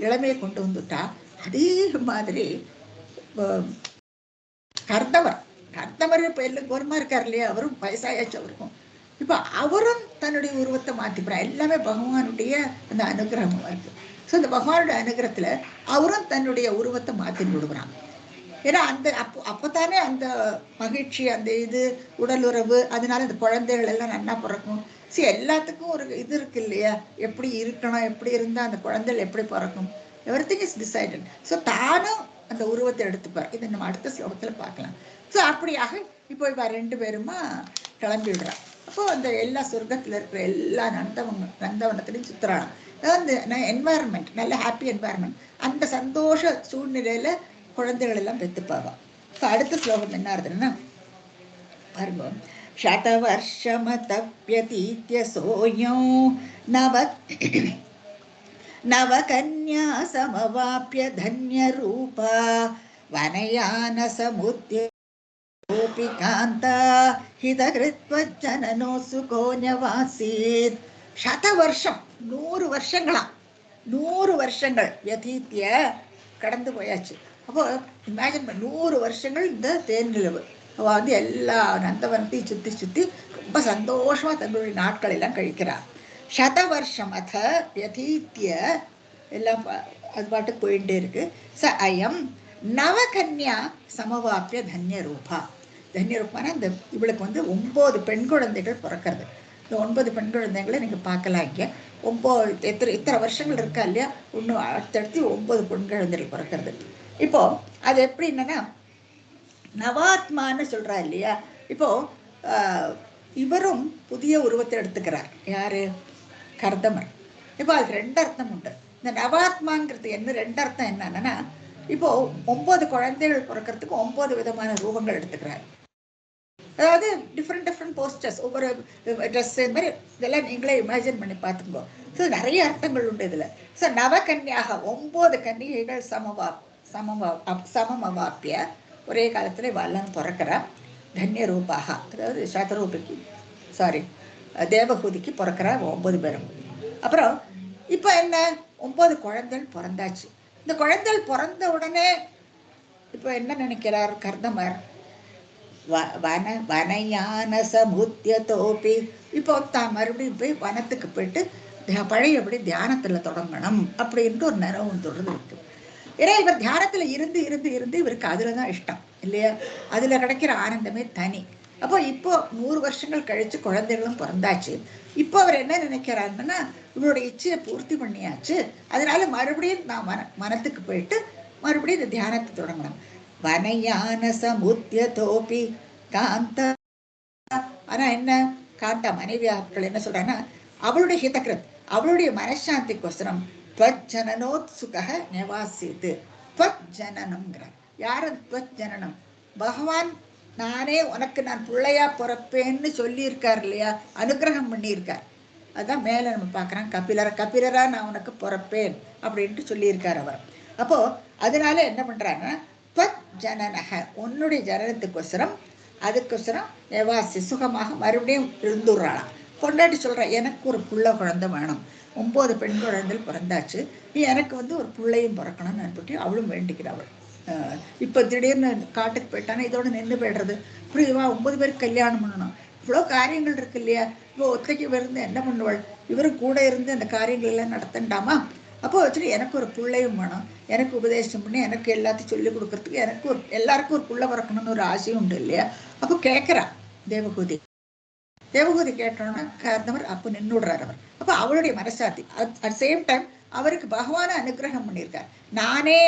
இளமையை கொண்டு வந்துட்டா. அதே மாதிரி கர்தவர் இப்ப எல்லாம் கோரமா இருக்காரு இல்லையா, அவரும் வயசாயாச்சு அவருக்கும். இப்ப அவரும் தன்னுடைய உருவத்தை மாத்திக்கிறார். எல்லாமே பகவானுடைய அந்த அனுகிரகமா இருக்கு. ஸோ இந்த பகவானுடைய அனுகிரகத்துல அவரும் தன்னுடைய உருவத்தை மாத்தி விடுகிறான். ஏன்னா அந்த அப்பதானே அந்த மகிழ்ச்சி, அந்த இது உடலுறவு, அதனால இந்த குழந்தைகள் எல்லாம் நல்லா பிறக்கும். சரி, எல்லாத்துக்கும் ஒரு இது இருக்கு இல்லையா, எப்படி இருக்கணும், எப்படி இருந்தா அந்த குழந்தைகள் எப்படி பிறக்கும், எவ்ரிதிங் இஸ் டிசைடட். ஸோ தானும் அந்த உருவத்தை எடுத்துப்பார். இதை நம்ம அடுத்த ஸ்லோகத்துல பார்க்கலாம். ஸோ அப்படியாக இப்போ இவ ரெண்டு பேருமா கிளம்பி விடுறான். அப்போ அந்த எல்லா சொர்க்கத்துல இருக்கிற எல்லா நந்தவனத்திலையும் சுத்துறாங்க. அதாவது என்வாயர்மெண்ட் நல்ல ஹாப்பி என்வாயர்மெண்ட், அந்த சந்தோஷ சூழ்நிலையில குழந்தைகள் எல்லாம் பெத்துப்பாவா. அடுத்த ஸ்லோகம் என்ன ஆகுதுன்னா பாருங்க. शतवर्षमतप्यतीत्य सोऽयो नवकन्या समवाप्य धन्यरूपा वनयानसमुद्योऽपि कान्ता हितकृत्वज्जननो सुखो न्यवासीत्. சதவர்ஷம் 100 வருஷங்களாம். 100 வருஷங்கள் வியதீத்திய கடந்து போயாச்சு. அப்போ இமேஜின் பண்ண 100 வருஷங்கள் இந்த தேன்நிலவு அவள் வந்து எல்லா நந்தவனத்தையும் சுற்றி சுற்றி ரொம்ப சந்தோஷமா தன்னுடைய நாட்கள் எல்லாம் கழிக்கிறார். சதவர்ஷம் அத வியதீத்திய எல்லாம் அது பாட்டுக்கு போயிட்டே இருக்கு. ச அயம் நவகன்யா சமவாப்பிய தன்யரூபா. தன்யரூபானா இந்த இவளுக்கு வந்து 9 பெண் குழந்தைகள் பிறக்கிறது. இந்த 9 பெண் குழந்தைகளை நீங்க பார்க்கலாம். இங்க 9 இத்தனை வருஷங்கள் இருக்கா இல்லையா, ஒன்றும் அடுத்தடுத்து 9 பெண் குழந்தைகள் பிறக்கிறது. இப்போ அது எப்படி என்னன்னா நவாத்மான்னு சொல்றா இல்லையா. இப்போ இவரும் புதிய உருவத்தை எடுத்துக்கிறார். யாரு? கர்தமர். இப்போ அதுக்கு 2 அர்த்தம் உண்டு. இந்த நவாத்மாங்கிறது என்ன 2 அர்த்தம் என்னன்னா, இப்போ 9 குழந்தைகள் பிறக்கிறதுக்கு 9 விதமான ரூபங்கள் எடுத்துக்கிறார். அதாவது டிஃப்ரெண்ட் போஸ்டர்ஸ், ஒவ்வொரு ட்ரெஸ் மாதிரி இதெல்லாம் நீங்களே இமேஜின் பண்ணி பார்த்துக்கோ. ஸோ நிறைய அர்த்தங்கள் உண்டு இதுல. ஸோ நவகன்யாக 9 கன்னிகைகள் சமமவாப்பிய ஒரே காலத்துல வல்லம் பிறக்கிறா. தன்ய ரூபாக, அதாவது சதரூபிக்கு தேவகூதிக்கு பிறக்கிறா 9 பேரும். அப்புறம் இப்ப என்ன 9 குழந்தைகள் பிறந்தாச்சு. இந்த குழந்தைகள் பிறந்த உடனே இப்ப என்ன நினைக்கிறார் கர்தமர்? வனயானசமுத்யதோபி. இப்போ தான் மறுபடியும் போய் வனத்துக்கு போயிட்டு பழையபடி தியானத்துல தொடங்கணும் அப்படின்ட்டு ஒரு நினைவு தொடர்ந்து இருக்கு. ஏன்னா இவர் தியானத்துல இருந்து இருந்து இருந்து இவருக்கு அதுலதான் இஷ்டம் இல்லையா, அதுல கிடைக்கிற ஆனந்தமே தனி. அப்போ இப்போ 100 வருஷங்கள் கழிச்சு குழந்தைகளும் பிறந்தாச்சு. இப்போ அவர் என்ன நினைக்கிறாருன்னா, இவருடைய இச்சையை பூர்த்தி பண்ணியாச்சு, அதனால மறுபடியும் நான் மனத்துக்கு போயிட்டு மறுபடியும் இந்த தியானத்தை தொடங்கணும். வனயான சமுத்தியதோபி காந்தா. ஆனா என்ன, காந்தா மனைவி ஆட்கள் என்ன சொல்றாங்கன்னா, அவளுடைய ஹிதகிருத், அவளுடைய மனசாந்திக்கோசரம் ஜனனோத்சுக நிவாசித்து. ஜனனம்ங்கிறார். யாரு ஜனனம்? பகவான் நானே உனக்கு நான் பிள்ளையா பிறப்பேன்னு சொல்லி இருக்கார் இல்லையா, அனுகிரகம் பண்ணியிருக்கார். அதான் மேல நம்ம பார்க்கிறோம், கபிலரா நான் உனக்கு பிறப்பேன் அப்படின்ட்டு சொல்லியிருக்கார் அவர். அப்போ அதனால என்ன பண்றாங்கன்னா, ஜனனக உன்னுடைய ஜனனத்துக்கோசரம், அதுக்கோசரம் நிவாசி சுகமாக மறுபடியும் இருந்துடுறாளாம். கொண்டாடி சொல்ற, எனக்கு ஒரு புள்ள குழந்தை வேணும், 9 பெண் குழந்தைகள் பிறந்தாச்சு, நீ எனக்கு வந்து ஒரு பிள்ளையும் பிறக்கணும்னு அனுப்பிட்டு அவளும் வேண்டிக்கிறாள். இப்போ திடீர்னு காட்டுக்கு போயிட்டானா இதோட நின்று போய்டுறது. புரியுதுவா? 9 பேருக்கு கல்யாணம் பண்ணணும், இவ்வளோ காரியங்கள் இருக்கு இல்லையா. இப்போ ஒத்தைக்கு இருந்து என்ன பண்ணுவாள், இவரும் கூட இருந்து அந்த காரியங்கள் எல்லாம் நடத்தண்டாமா? அப்போ வச்சுட்டு எனக்கு ஒரு பிள்ளையும் வேணும், எனக்கு உபதேசம் பண்ணி எனக்கு எல்லாத்தையும் சொல்லி கொடுக்கறதுக்கு எனக்கு ஒரு எல்லாருக்கும் ஒரு புள்ள பிறக்கணும்னு ஒரு ஆசையும் உண்டு இல்லையா. அப்போ கேட்குறா தேவகூதி. தேவகூதி கேட்டோன்னா கர்தமர் அப்போ நின்றுடுறார் அவர். அப்போ அவளுடைய மனசாத்தி அட் சேம் டைம் அவருக்கு பகவான அனுகிரகம் பண்ணியிருக்கார். நானே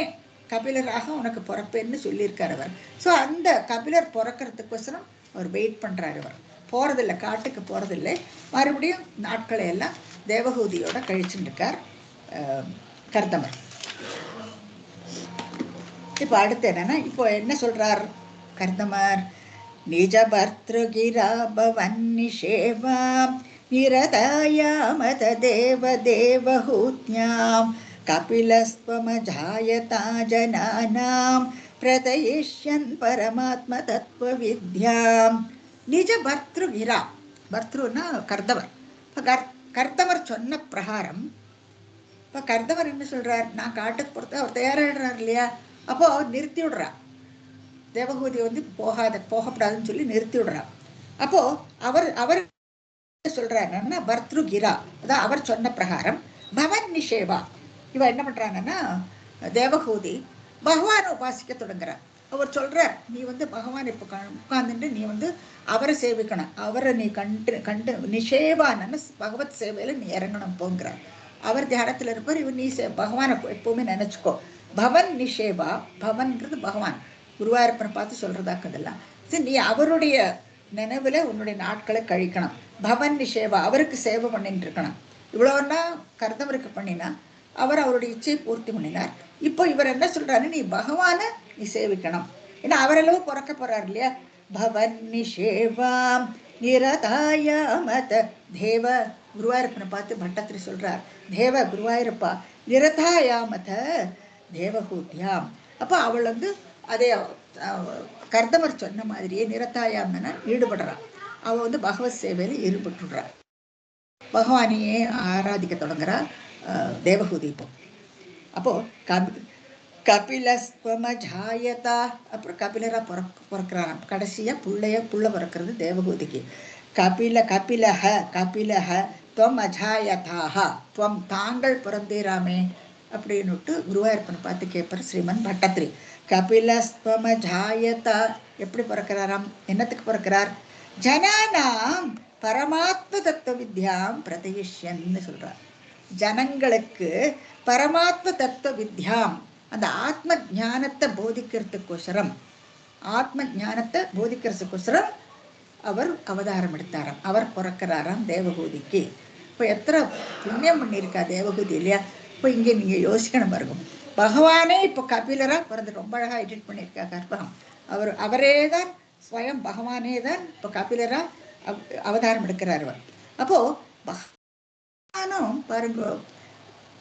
கபிலராக உனக்கு பிறப்பேன்னு சொல்லியிருக்கார் அவர். ஸோ அந்த கபிலர் பிறக்கிறதுக்கோசரம் அவர் வெயிட் பண்ணுறாரு. அவர் போகிறதில்லை, காட்டுக்கு போகிறதில்லை, மறுபடியும் நாட்களை எல்லாம் தேவகூதியோட கழிச்சுட்டு இருக்கார் கர்தமர். இப்போ அடுத்து என்னன்னா, இப்போ என்ன சொல்றார் கர்தமர்? நிஜ பர்த்ருகிரா பவன் நிஷேவாம் நிரதாயாமத தேவ தேவஹூத்யாம் கபிலஸ்வமஜாயதா ஜனானாம் பிரதயிஷ்யன் பரமாத்ம தத்துவ வித்யாம். நிஜ பர்த்ருகிரா, பர்த்ருன்னா கர்தவர். கர்தவர் சொன்ன பிரகாரம் இப்போ கர்தவர் என்ன சொல்றார்? நான் காட்டுக்கு பொறுத்த அவர் தயாராகிடுறார் இல்லையா? அப்போ அவர் நிறுத்தி விடுறா, தேவகூதி வந்து போகப்படாதுன்னு சொல்லி நிறுத்தி விடுறா. அப்போ அவர் சொல்றாங்கன்னா பர்த்ருகிரா, அதான் அவர் சொன்ன பிரகாரம் பவன் நிஷேவா. இவ என்ன பண்றாங்கன்னா தேவகூதி பகவானை உபாசிக்க தொடங்குறார். அவர் சொல்றார், நீ வந்து பகவான் இப்போ உட்கார்ந்துட்டு நீ வந்து அவரை சேவிக்கணும், அவரை நீ கண்டு நிஷேவான்னு பகவத் சேவையில நீ இறங்கணும் போங்கிறார். அவர் தியானத்துல இருப்பார், இவர் நீ பகவானை எப்பவுமே நினைச்சுக்கோ. பவன் நிஷேவா, பவன்கிறது பகவான், குருவாயூரப்பனை பார்த்து சொல்றதாக்குதெல்லாம். சரி, நீ அவருடைய நினைவுல உன்னுடைய நாட்களை கழிக்கணும். பவன் நிஷேவா, அவருக்கு சேவை பண்ணிட்டு இருக்கணும். இவ்வளவுன்னா கர்தவருக்கு பண்ணினா அவர் அவருடைய இச்சையை பூர்த்தி பண்ணினார். இப்போ இவர் என்ன சொல்றாரு? நீ பகவானை நீ சேவிக்கணும். ஏன்னா அவரெல்லாம் பிறக்க போறார் இல்லையா? பவன் நிஷேவாம் நிரதாயாமத தேவ, குருவாயூரப்பனை பார்த்து பட்டத்திரி சொல்றார், தேவ குருவாயூரப்பா நிரதாயாமத தேவகூத்யாம். அப்போ அவள் வந்து அதே கர்தவர் சொன்ன மாதிரியே நிரதாயாமன ஈடுபடுறான். அவள் வந்து பகவத் சேவையில் ஈடுபட்டுடுறாள், பகவானையே ஆராதிக்க தொடங்குறா தேவகூதி. இப்போ அப்போ கபிலஸ்வமஜாயதா, அப்புறம் கபிலரா பிறக்கிறாராம். கடைசியா புள்ள பிறக்கிறது தேவகூதிக்கு. கபிலஹ துவம் அஜாயதாக துவம், தாங்கள் பிறந்தீராமே அப்படின்னுட்டு குருவாயூரப்பனை பார்த்து கேட்பார் ஸ்ரீமன் பட்டத்திரி. கபிலஸ்வமஜாயதா, எப்படி பிறக்கிறாராம்? என்னத்துக்கு பிறக்கிறார்? ஜனானாம் பரமாத்ம தத்துவ வித்யாம் பிரதயிஷ்யன்னு சொல்றார். ஜனங்களுக்கு பரமாத்ம தத்துவ வித்யாம், அந்த ஆத்ம ஞானத்தை போதிக்கிறதுக்கோசரம், ஆத்ம ஞானத்தை போதிக்கிறதுக்கோசரம் அவர் அவதாரம் எடுத்தாராம், அவர் பிறக்கிறாராம் தேவகூதிக்கு. இப்போ எத்தனை புண்ணியம் பண்ணியிருக்கா தேவகூதி இல்லையா? இப்போ இங்கே நீங்க யோசிக்கணும் பாருங்க, பகவானே இப்போ கபிலரா பிறந்து ரொம்ப அழகா எடிட் பண்ணியிருக்கா கற்பகம். அவரே தான் ஸ்வயம் பகவானே தான் இப்போ கபிலரா அவதாரம் எடுக்கிறார் அவர். அப்போ பகவானும் பாருங்க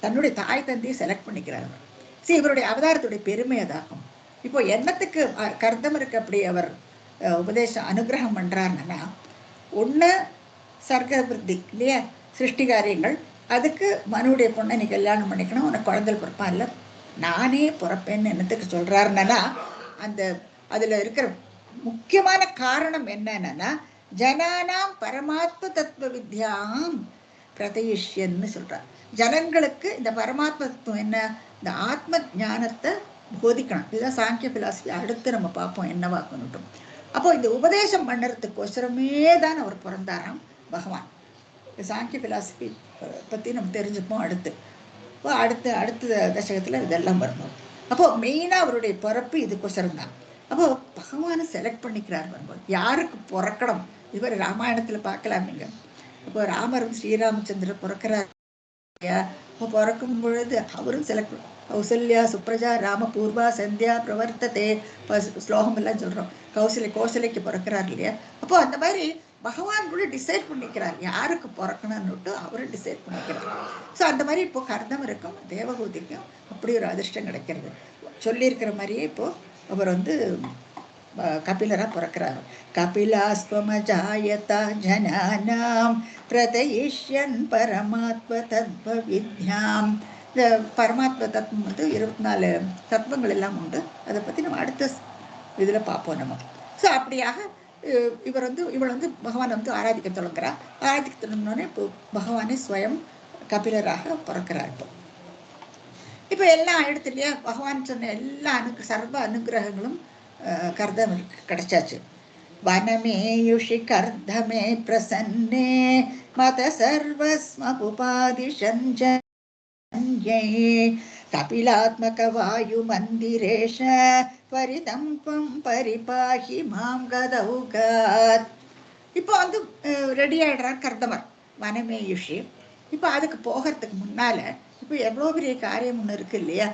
தன்னுடைய தாய் தந்தையை செலக்ட் பண்ணிக்கிறார் அவர். சரி, இவருடைய அவதாரத்துடைய பெருமை அதாகும். இப்போ என்னத்துக்கு கர்தமருக்கு அப்படி அவர் உபதேசம் அனுகிரகம் பண்றாருன்னா, ஒண்ணு சர்க்க விருத்தி இல்லையா, சிருஷ்டி காரியங்கள், அதுக்கு மனுடைய பொண்ணை நீ கல்யாணம் பண்ணிக்கணும், உனக்கு குழந்தை பிறப்பா இல்லை, நானே பிறப்பேன்னு என்னத்துக்கு சொல்றாருன்னா, அந்த அதுல இருக்கிற முக்கியமான காரணம் என்னன்னா, ஜனானாம் பரமாத்ம தத்துவ வித்யாம் பிரதயிஷ்யன்னு சொல்றார். ஜனங்களுக்கு இந்த பரமாத்ம தத்துவம் என்ன, இந்த ஆத்ம ஞானத்தை போதிக்கணும். இதுதான் சாங்கிய பிலாசபி. அடுத்து நம்ம பார்ப்போம் என்னவாக்கணும். அப்போ இந்த உபதேசம் பண்ணுறதுக்கோசரமே தான் அவர் பிறந்தாராம் பகவான். சாங்கிய பிலாசபி பற்றி நம்ம தெரிஞ்சுப்போம் அடுத்து. இப்போ அடுத்த தசகத்தில் இதெல்லாம் வரணும். அப்போ மெயினாக அவருடைய பிறப்பு இதுக்கோசரம் தான். அப்போ பகவானை செலக்ட் பண்ணிக்கிறார் வரும்போது யாருக்கு பிறக்கணும். இவர் ராமாயணத்தில் பார்க்கலாம் நீங்க. இப்போ ராமர் ஸ்ரீராமச்சந்திரர் பிறக்கிறார். அப்போ பிறக்கும் பொழுது அவரும் செலக்ட், கௌசல்யா சுப்ரஜா ராமபூர்வா சந்தியா பிரவர்த்ததே ஸ்லோகம் எல்லாம் சொல்றோம். கோசலைக்கு பிறக்கிறார் இல்லையா? அப்போ அந்த மாதிரி பகவான் கூட டிசைட் பண்ணிக்கிறார் யாருக்கு பிறக்கணும்னுட்டு, அவரும் டிசைட் பண்ணிக்கிறார். ஸோ அந்த மாதிரி இப்போ கர்தமருக்கும் தேவகூதிக்கும் அப்படி ஒரு அதிர்ஷ்டம் கிடைக்கிறது. சொல்லியிருக்கிற மாதிரியே இப்போ அவர் வந்து கபிலரா பிறக்கிறார். கபிலாஸ்வமஜாயதா ஜனானாம் பிரதயிஷ்யன் பரமாத்ம தத்வ வித்யாம். இந்த பரமாத்ம தத்துவம் வந்து 24 தத்துவங்கள் எல்லாம் உண்டு. அதை பற்றி நம்ம அடுத்த இதில் பார்ப்போம் நம்ம. ஸோ அப்படியாக இவள் வந்து பகவான் வந்து ஆராதிக்க தொடங்குறா. ஆராதிக்க தொடங்கினோடனே இப்போ பகவானே ஸ்வயம் கபிலராக பிறக்கிறார். இப்போ எல்லாம் எடுத்து இல்லையா, பகவான் சொன்ன எல்லா சர்வ அனுகிரகங்களும் கர்தமருக்கு கிடைச்சாச்சு. வனமேயுஷி கர்தமே பிரசன்னே மத சர்வஸ்ம உபாதிஷஞ்ச ஜனன்யை கபிலாத்மக வாயு மந்திரேஷ பரிதம்பம் பரிபாஹி மாம் கதௌகாத். இப்போ வந்து ரெடி ஆயிடுறார் கர்தமர் வனமேயுஷி. இப்போ அதுக்கு போகிறதுக்கு முன்னால இப்போ எவ்வளோ பெரிய காரியம் ஒன்று இருக்கு இல்லையா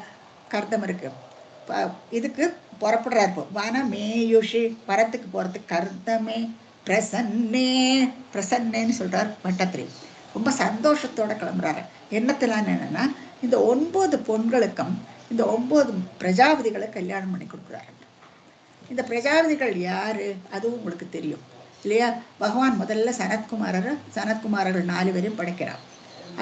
கர்தமருக்கு. இதுக்கு புறப்படுறாரு. இப்போ வனமேயுஷி வரத்துக்கு போறதுக்கு கர்தமே பிரசன்னே பிரசன்னேன்னு சொல்றார் பட்டத்திரி. ரொம்ப சந்தோஷத்தோட கிளம்புறாரு. என்னத்திலான்னு என்னன்னா இந்த 9 பொண்களுக்கும் இந்த 9 பிரஜாபதிகளை கல்யாணம் பண்ணி கொடுக்குறாரு. இந்த பிரஜாபதிகள் யாரு அதுவும் உங்களுக்கு தெரியும் இல்லையா. பகவான் முதல்ல சனத்குமாரர்கள் 4 பேரையும் படைக்கிறார்.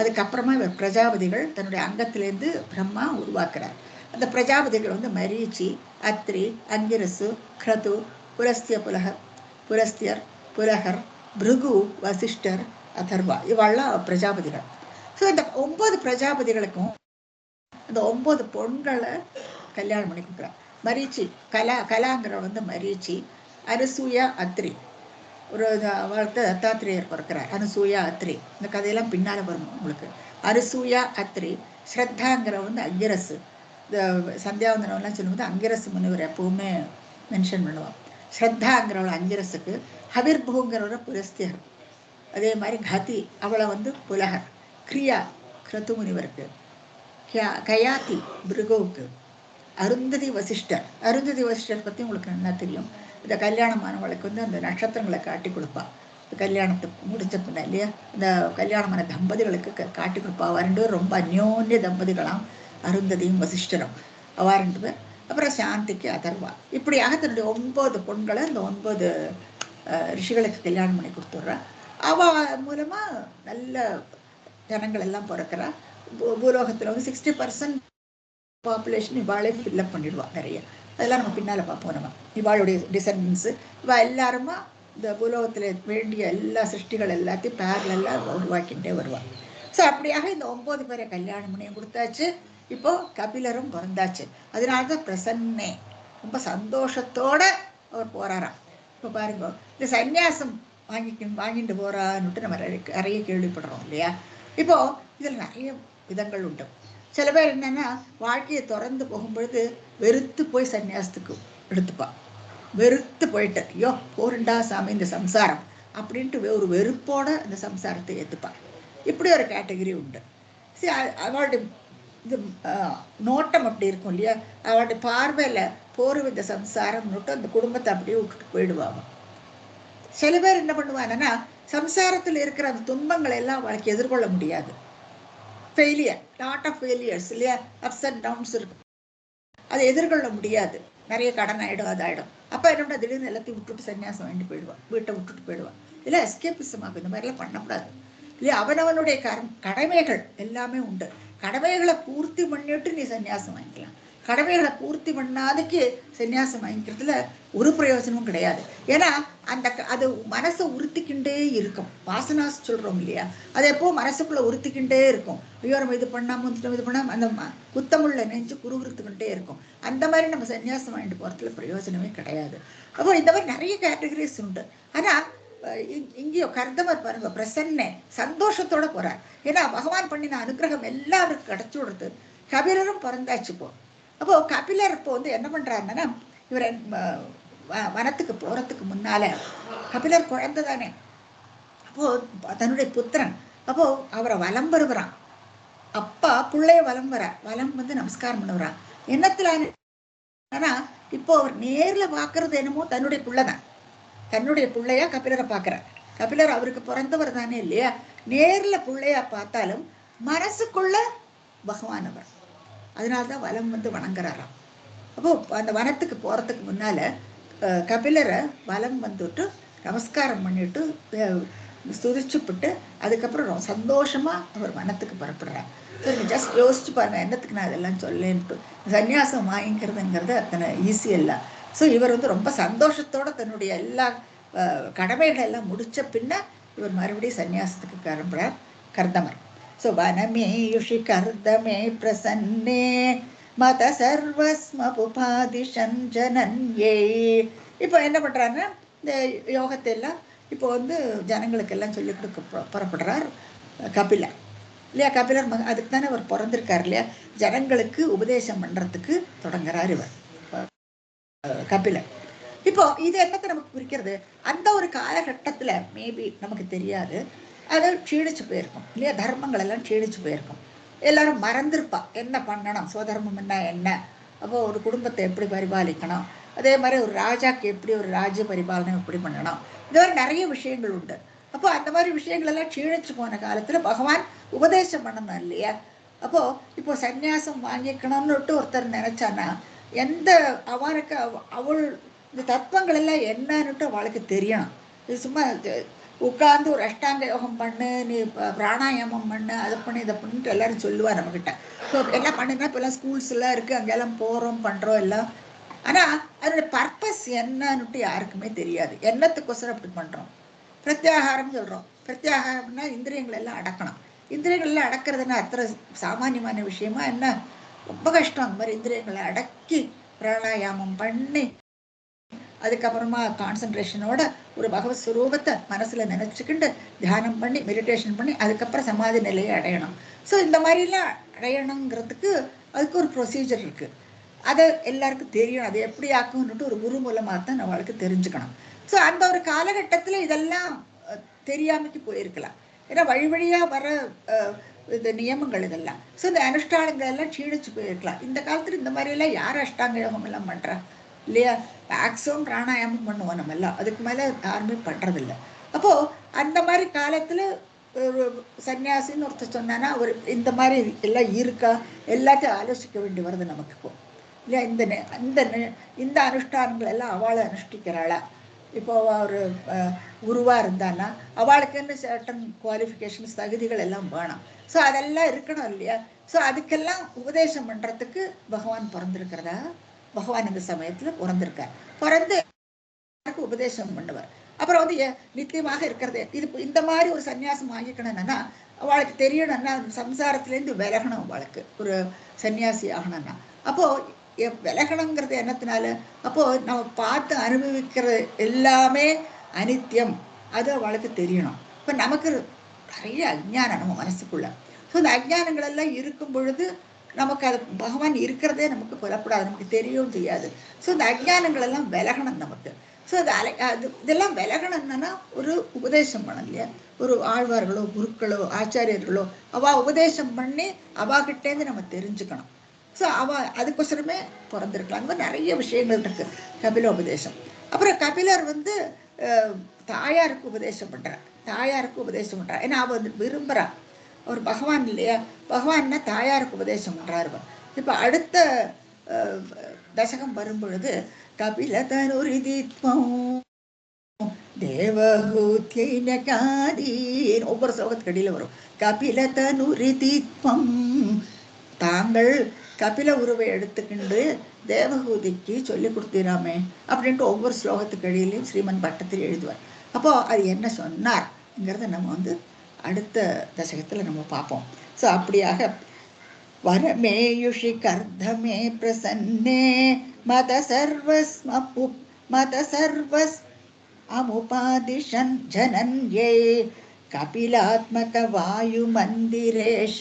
அதுக்கப்புறமா இவர் பிரஜாபதிகள் தன்னுடைய அங்கத்திலேருந்து பிரம்மா உருவாக்குறார். அந்த பிரஜாபதிகள் வந்து மரீச்சி, அத்ரி, அங்கிரசு, கிரது, புலஸ்தியர், புலகர், பிருகு, வசிஷ்டர், அதர்வா இவெல்லாம் பிரஜாபதிகள். ஸோ இந்த 9 பிரஜாபதிகளுக்கும் அந்த 9 பொண்களை கல்யாணம் பண்ணி கொடுக்குறார். மரீச்சி கலாங்கிற வந்து மரீச்சி, அனுசூயா, அத்ரி ஒரு வாழ்த்து தத்தாத்திரேயர் பிறக்கிறார். அனுசூயா அத்ரி இந்த கதையெல்லாம் பின்னால வரும் உங்களுக்கு. அனுசூயா அத்ரி, ஸ்ரத்தாங்கிற வந்து அங்கிரசு. இந்த சந்தியாவந்தனம்லாம் சொல்லும்போது அங்கிரசு முனிவர் எப்பவுமே மென்ஷன் பண்ணுவான். ஸ்ரத்தாங்கிறவளை அங்கிரசுக்கு, ஹவிர்பூங்கிறவரை புலஸ்தியர், அதே மாதிரி கதி அவளை வந்து புலகர், கிரியா கிரது முனிவருக்கு, கயாதி பிருகுவுக்கு, அருந்ததி வசிஷ்டர் பற்றி உங்களுக்கு நல்லா தெரியும். இந்த கல்யாணமானவளுக்கு வந்து அந்த நட்சத்திரங்களை காட்டி கொடுப்பா. கல்யாணத்துக்கு முடிச்ச பின்ன இல்லையா இந்த கல்யாணமான தம்பதிகளுக்கு காட்டி கொடுப்பா. அவ 2 பேரும் ரொம்ப அந்யோன்ய தம்பதிகளாம், அருந்ததியும் வசிஷ்டரும். அவ 2 பேர். அப்புறம் சாந்திக்கு அதர்வா. இப்படியாக தன்னுடைய 9 பொண்களை இந்த 9 ரிஷிகளுக்கு கல்யாணம் பண்ணி கொடுத்துட்றா. அவ மூலமா நல்ல ஜனங்கள் எல்லாம் பிறக்கிறா. பூலோகத்தில் வந்து 60% பாப்புலேஷன் இவாளே ஃபில்லப் பண்ணிடுவா நிறைய. அதெல்லாம் நம்ம பின்னால் பார்ப்போம். நம்ம இவாளுடைய டிசெண்டன்ஸு இவா எல்லாருமா இந்த பூலோகத்தில் வேண்டிய எல்லா சிருஷ்டிகள் எல்லாத்தையும் பேரலெல்லாம் உருவாக்கிட்டே வருவாள். ஸோ அப்படியாக இந்த 9 பேரை கல்யாணம் பண்ணியும் கொடுத்தாச்சு. இப்போ கபிலரும் பிறந்தாச்சு. அதனால்தான் பிரசன்னே ரொம்ப சந்தோஷத்தோட அவர் போறாராம். இப்போ பாருங்க இந்த சன்னியாசம் வாங்கிட்டு போறான்னுட்டு நம்ம நிறைய கேள்விப்படுறோம் இல்லையா. இப்போ இதில் நிறைய விதங்கள் உண்டு. சில பேர் என்னன்னா வாழ்க்கையை திறந்து போகும்பொழுது வெறுத்து போய் சன்னியாசத்துக்கு எடுத்துப்பா. வெறுத்து போயிட்டு ஐயோ போருண்டா சாமி இந்த சம்சாரம் அப்படின்ட்டு ஒரு வெறுப்போட இந்த சம்சாரத்தை ஏற்றுப்பா. இப்படி ஒரு கேட்டகரி உண்டு. சரி, அவளுடைய இது நோட்டம் அப்படி இருக்கும் இல்லையா. அவளுடைய பார்வையில் போரும் இந்த சம்சாரம்னுட்டு அந்த குடும்பத்தை அப்படியே விட்டுட்டு போயிடுவாங்க. சில பேர் என்ன பண்ணுவாங்கன்னா சம்சாரத்தில் இருக்கிற அந்த துன்பங்களை எல்லாம் அவளுக்கு எதிர்கொள்ள முடியாது. ஃபெயிலியர், லாட் ஆஃப் ஃபெயிலியர்ஸ் இல்லையா, அப்ஸ் அண்ட் டவுன்ஸ் இருக்கும். அதை எதிர்கொள்ள முடியாது. நிறைய கடன் ஆகிடும், அதாயிடும். அப்போ என்னோட திடீர்னு எல்லாத்தையும் விட்டுட்டு சன்னியாசம் வாங்கிட்டு போயிடுவான், வீட்டை விட்டுட்டு போயிடுவான். இல்லை எஸ்கேபிசம் ஆகும். இந்த மாதிரிலாம் பண்ணக்கூடாது இல்லையா. அவனவனுடைய கடமைகள் எல்லாமே உண்டு. கடமைகளை பூர்த்தி பண்ணிட்டு நீ சன்னியாசம் வாங்கிக்கலாம். கடமைகளை பூர்த்தி பண்ணாதுக்கு சன்னியாசம் வாங்கிக்கிறதுல ஒரு பிரயோஜனமும் கிடையாது. ஏன்னா அது மனசை உறுத்திக்கிண்டே இருக்கும். வாசனாஸ் சொல்றோம் இல்லையா, அது எப்போ மனசுக்குள்ள உறுத்திக்கிண்டே இருக்கும். ஐயோ நம்ம இது பண்ணாம இது பண்ணாம அந்த குத்தமுள்ள நெஞ்சு குறுகுறுத்துக்கிட்டே இருக்கும். அந்த மாதிரி நம்ம சன்னியாசம் வாங்கிட்டு போறதுல பிரயோஜனமே கிடையாது. அப்போ இந்த மாதிரி நிறைய கேட்டகரிஸ் உண்டு. ஆனா இங்கேயோ கர்தமர் பாருங்க பிரசன்ன சந்தோஷத்தோட போறார். ஏன்னா பகவான் பண்ணின அனுகிரகம் எல்லாருக்கும் கிடைச்சு கொடுத்து கபிலரும் பிறந்தாச்சு. போ அப்போ கபிலர் இப்போ வந்து என்ன பண்றாருன்னா இவர் வனத்துக்கு போறதுக்கு முன்னால கபிலர் குழந்தை தானே. அப்போ தன்னுடைய புத்திரன் அப்போ அவரை வலம் வருகிறான். அப்பா பிள்ளைய வலம் வலம் வந்து நமஸ்காரம் பண்ணுறான். என்னத்துல ஆனா இப்போ அவர் நேர்ல பாக்குறது என்னமோ தன்னுடைய பிள்ளைதான். தன்னுடைய பிள்ளையா கபிலரை பார்க்கிறார். கபிலர் அவருக்கு பிறந்தவர் தானே இல்லையா. நேர்ல பிள்ளையா பார்த்தாலும் மனசுக்குள்ள பகவான் அவர். அதனால்தான் வலம் வந்து வணங்குறாராம். அப்போ அந்த வனத்துக்கு போறதுக்கு முன்னால கபிலரை வலம் வந்துட்டு நமஸ்காரம் பண்ணிட்டு ஸ்துதிச்சுப்பட்டு அதுக்கப்புறம் சந்தோஷமா அவர் வனத்துக்கு புறப்படுறார். சரி, ஜஸ்ட் யோசிச்சு பாருங்க, என்னத்துக்கு நான் இதெல்லாம் சொல்லேன்ட்டு. சன்னியாசம் வாங்கிக்கிறதுங்கிறது அத்தனை ஈஸி இல்லை. ஸோ இவர் வந்து ரொம்ப சந்தோஷத்தோட தன்னுடைய எல்லா கடமைகள் எல்லாம் முடிச்ச பின்ன இவர் மறுபடியும் சன்னியாசத்துக்கு கிளம்புறார் கர்தமர். ஸோ வனமேயுஷி கர்தமே பிரசன்னே மத சர்வஸ்மபுபாதிஷன் ஜனன்யே. இப்போ என்ன பண்றாருன்னா இந்த யோகத்தை எல்லாம் இப்போ வந்து ஜனங்களுக்கு எல்லாம் சொல்லி கொடுக்க புறப்படுறார் கபிலர். இல்லையா? கபிலர் அதுக்கு தானே அவர் பிறந்திருக்காரு இல்லையா? ஜனங்களுக்கு உபதேசம் பண்றதுக்கு தொடங்குறாரு இவர் கபிலர். இப்போ இது என்னத்தை நமக்கு குறிக்கிறது? அந்த ஒரு காலகட்டத்துல மேபி நமக்கு தெரியாது, அது க்ஷீணிச்சு போயிருக்கும் இல்லையா? தர்மங்கள் எல்லாம் க்ஷீணிச்சு போயிருக்கும். எல்லாரும் மறந்துருப்பா என்ன பண்ணணும், சுதர்மம் என்ன, அப்போ ஒரு குடும்பத்தை எப்படி பரிபாலிக்கணும், அதே மாதிரி ஒரு ராஜாக்கு எப்படி ஒரு ராஜ்ய பரிபாலனை எப்படி பண்ணணும், இந்த மாதிரி நிறைய விஷயங்கள் உண்டு. அப்போ அந்த மாதிரி விஷயங்கள் எல்லாம் க்ஷீணிச்சு போன காலத்துல பகவான் உபதேசம் பண்ணணும் இல்லையா? அப்போ இப்போ சந்நியாசம் வாங்கிக்கணும்னுட்டு ஒருத்தர் நினைச்சானா எந்த அவனுக்கு அவள் இந்த தத்துவங்கள் எல்லாம் என்னன்னுட்டு அவளுக்கு தெரியணும். இது சும்மா உட்கார்ந்து ஒரு அஷ்டாங்க யோகம் பண்ணு, நீ பிராணாயாமம் பண்ணு, அதை பண்ணு இதை பண்ணிட்டு எல்லாரும் சொல்லுவா நம்மகிட்ட. ஸோ எல்லாம் பண்ணுன்னா இப்போ எல்லாம் ஸ்கூல்ஸ் எல்லாம் இருக்கு, அங்கெல்லாம் போறோம் பண்றோம் எல்லாம். ஆனா அதோட பர்பஸ் என்னன்னுட்டு யாருக்குமே தெரியாது. என்னத்துக்கோசரம் அப்படி பண்றோம்? பிரத்யாகாரம் சொல்றோம். பிரத்யாகாரம்னா இந்திரியங்கள் எல்லாம் அடக்கணும். இந்திரியங்கள் எல்லாம் அடக்கிறதுன்னா அத்தனை சாமானியமான விஷயமா என்ன? ரொம்ப கஷ்டம். அந்த மாதிரி இந்திரியங்களை அடக்கி பிராணாயாமம் பண்ணி அதுக்கப்புறமா கான்சன்ட்ரேஷனோட ஒரு பகவத் ஸ்வரூபத்தை மனசுல நினைச்சுக்கிண்டு தியானம் பண்ணி மெடிடேஷன் பண்ணி அதுக்கப்புறம் சமாதி நிலையை அடையணும். ஸோ இந்த மாதிரிலாம் அடையணுங்கிறதுக்கு அதுக்கு ஒரு ப்ரொசீஜர் இருக்கு. அதை எல்லாருக்கும் தெரியும். அது எப்படி ஆக்கும்னுட்டு ஒரு குரு மூலமாக தான் நம்மளுக்கு தெரிஞ்சுக்கணும். ஸோ அந்த ஒரு காலகட்டத்தில் இதெல்லாம் தெரியாமைக்கு போயிருக்கலாம். ஏன்னா வழி வழியாக வர இந்த நியமங்கள் இதெல்லாம். ஸோ இந்த அனுஷ்டானங்கள் எல்லாம் க்ஷீணிச்சு போயிருக்கலாம். இந்த காலத்தில் இந்த மாதிரியெல்லாம் யார் அஷ்டாங்க யோகம் எல்லாம் பண்ணுறா இல்லையா? மேக்ஸிமம் பிராணாயாமம் பண்ணுவோம் நம்ம எல்லாம், அதுக்கு மேலே யாருமே பண்ணுறதில்லை. அப்போது அந்த மாதிரி காலத்தில் ஒரு சன்னியாசின்னு ஒருத்தர் சொன்னான்னா ஒரு இந்த மாதிரி எல்லாம் இருக்கா எல்லாத்தையும் ஆலோசிக்க வேண்டி வருது நமக்கு இப்போ இல்லையா? இந்த அனுஷ்டானங்கள் எல்லாம் அவளை அனுஷ்டிக்கிறாளா? இப்போ ஒரு குருவா இருந்தான்னா அவளுக்குன்னு சர்டன் குவாலிஃபிகேஷன்ஸ் தகுதிகள் எல்லாம் வேணும். ஸோ அதெல்லாம் இருக்கணும் இல்லையா? ஸோ அதுக்கெல்லாம் உபதேசம் பண்றதுக்கு பகவான் பிறந்திருக்கிறதா? பகவான் இந்த சமயத்துல பிறந்திருக்கார். பிறந்து உபதேசம் பண்ணுவார். அப்புறம் வந்து நித்தியமாக இருக்கிறது இது. இந்த மாதிரி ஒரு சன்னியாசம் வாங்கிக்கணும்னா அவளுக்கு தெரியணும்னா சம்சாரத்திலேருந்து விலகணும். அவளுக்கு ஒரு சன்னியாசி ஆகணும்னா அப்போ விலகணுங்கிறது என்னத்தினால? அப்போ நம்ம பார்த்து அனுபவிக்கிறது எல்லாமே அனித்தியம், அது அவளுக்கு தெரியணும். இப்போ நமக்கு நிறைய அஜ்ஞானம் நம்ம மனசுக்குள்ள. ஸோ இந்த அஜ்ஞானங்கள் எல்லாம் இருக்கும் பொழுது நமக்கு அது பகவான் இருக்கிறதே நமக்கு புலப்படாது, நமக்கு தெரியவும் தெரியாது. ஸோ இந்த அஜ்ஞானங்கள் எல்லாம் விலகணும் நமக்கு. ஸோ அது இதெல்லாம் விலகணும்னா ஒரு உபதேசம் பண்ணணும் இல்லையா? ஒரு ஆழ்வார்களோ குருக்களோ ஆச்சாரியர்களோ அவ உபதேசம் பண்ணி அவாகிட்டேருந்து நம்ம தெரிஞ்சுக்கணும். ஸோ அதுக்கோசரமே பிறந்திருக்கலாம். அந்த நிறைய விஷயங்கள் இருக்கு கபில உபதேசம். அப்புறம் கபிலர் வந்து தாயாருக்கு உபதேசம் பண்றார். தாயாருக்கு உபதேசம் பண்றார். ஏன்னா அவ வந்து விரும்புறா. அவர் பகவான் இல்லையா? பகவான்னா தாயாருக்கு உபதேசம் பண்றாரு. இப்ப அடுத்த தசகம் வரும் பொழுது கபில தனுரிதித்வம் தேவஹூத்யைனகாதீன் ஒவ்வொரு ஸ்லோகத்துக்கு அடியில வரும். கபில தனுரிதித்வம், தாங்கள் கபில உருவை எடுத்துக்கிண்டு தேவஹூதிக்கு சொல்லி கொடுத்தீராமே அப்படின்ட்டு ஒவ்வொரு ஸ்லோகத்துக்கு அடியிலையும் ஸ்ரீமன் பட்டத்தில் எழுதுவார். அப்போ அது என்ன சொன்னார்ங்கிறத நம்ம வந்து அடுத்த தசகத்துல நம்ம பார்ப்போம். ஸோ அப்படியாக வரமேயுஷி கர்தமே பிரசன்னே மத சர்வஸ் அமுபாதிஷன் ஜனன்யே கபிலாத்மக வாயு மந்திரேஷ.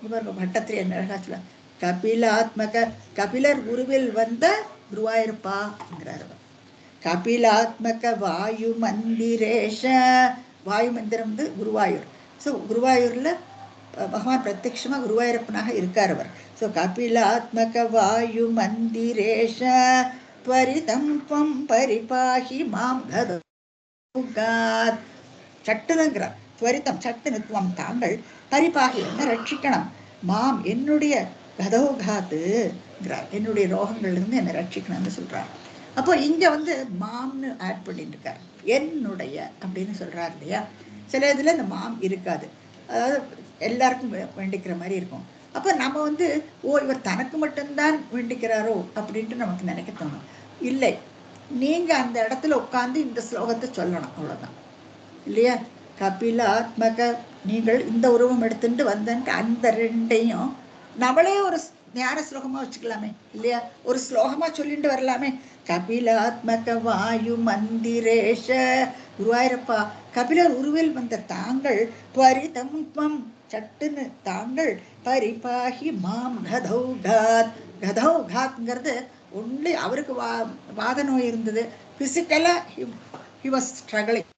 இவர் பட்டத்திரி என்ன அழகா சொல்ல, கபிலாத்மக கபிலர் உருவில் வந்த குருவாயிருப்பாங்கிறார். கபிலாத்மக வாயு மந்திரேஷ, வாயு மந்திரம் வந்து குருவாயூர். ஸோ குருவாயூர்ல பகவான் பிரத்யட்சமா குருவாயூரப்பனாக இருக்கார் அவர். ஸோ கபிலாத்மக வாயு மந்திரேஷ துவரிதம் த்வம் பரிபாஹி மாம் கதோகாத். சட்டுனுங்கிறார். துவரிதம் சட்டுனு துவம் தாங்கள் பரிபாகி என்ன ரட்சிக்கணும், மாம் என்னுடைய கதோகாத்துங்கிறார், என்னுடைய ரோகங்கள்ல இருந்து என்னை ரட்சிக்கணும்னு சொல்றார். அப்போ இங்க வந்து மாம்னு ஆட் பண்ணிட்டு இருக்காரு. என்னுடைய அப்படின்னு சொல்றாரு இல்லையா? சில இதுல இந்த மாம் இருக்காது, அதாவது எல்லாருக்கும் வேண்டிக்கிற மாதிரி இருக்கும். அப்ப நம்ம வந்து இவர் தனக்கு மட்டும்தான் வேண்டிக்கிறாரோ அப்படின்ட்டு நமக்கு நினைக்க தோணும். இல்லை, நீங்க அந்த இடத்துல உட்கார்ந்து இந்த ஸ்லோகத்தை சொல்லணும், அவ்வளவுதான் இல்லையா? கபிலாத்மக, நீங்கள் இந்த உருவம் எடுத்துட்டு வந்தன்ட்டு அந்த ரெண்டையும் நம்மளே ஒரு ஞான ஸ்லோகமா வச்சுக்கலாமே இல்லையா? ஒரு ஸ்லோகமா சொல்லிட்டு வரலாமே. கபிலாத்மக வாயு மந்திரேஷ, குருவாயிரப்பா கபிலர் உருவில் வந்த தாங்கள் துவரிதம் சட்டுன்னு தாங்கள் பரிபாஹி மாம் கதௌகாத். கதௌகாத்ங்கிறது ஒன்லி அவருக்கு வாத நோய் இருந்தது, பிசிக்கலா ஹி வாஸ் ஸ்ட்ரகிளிங்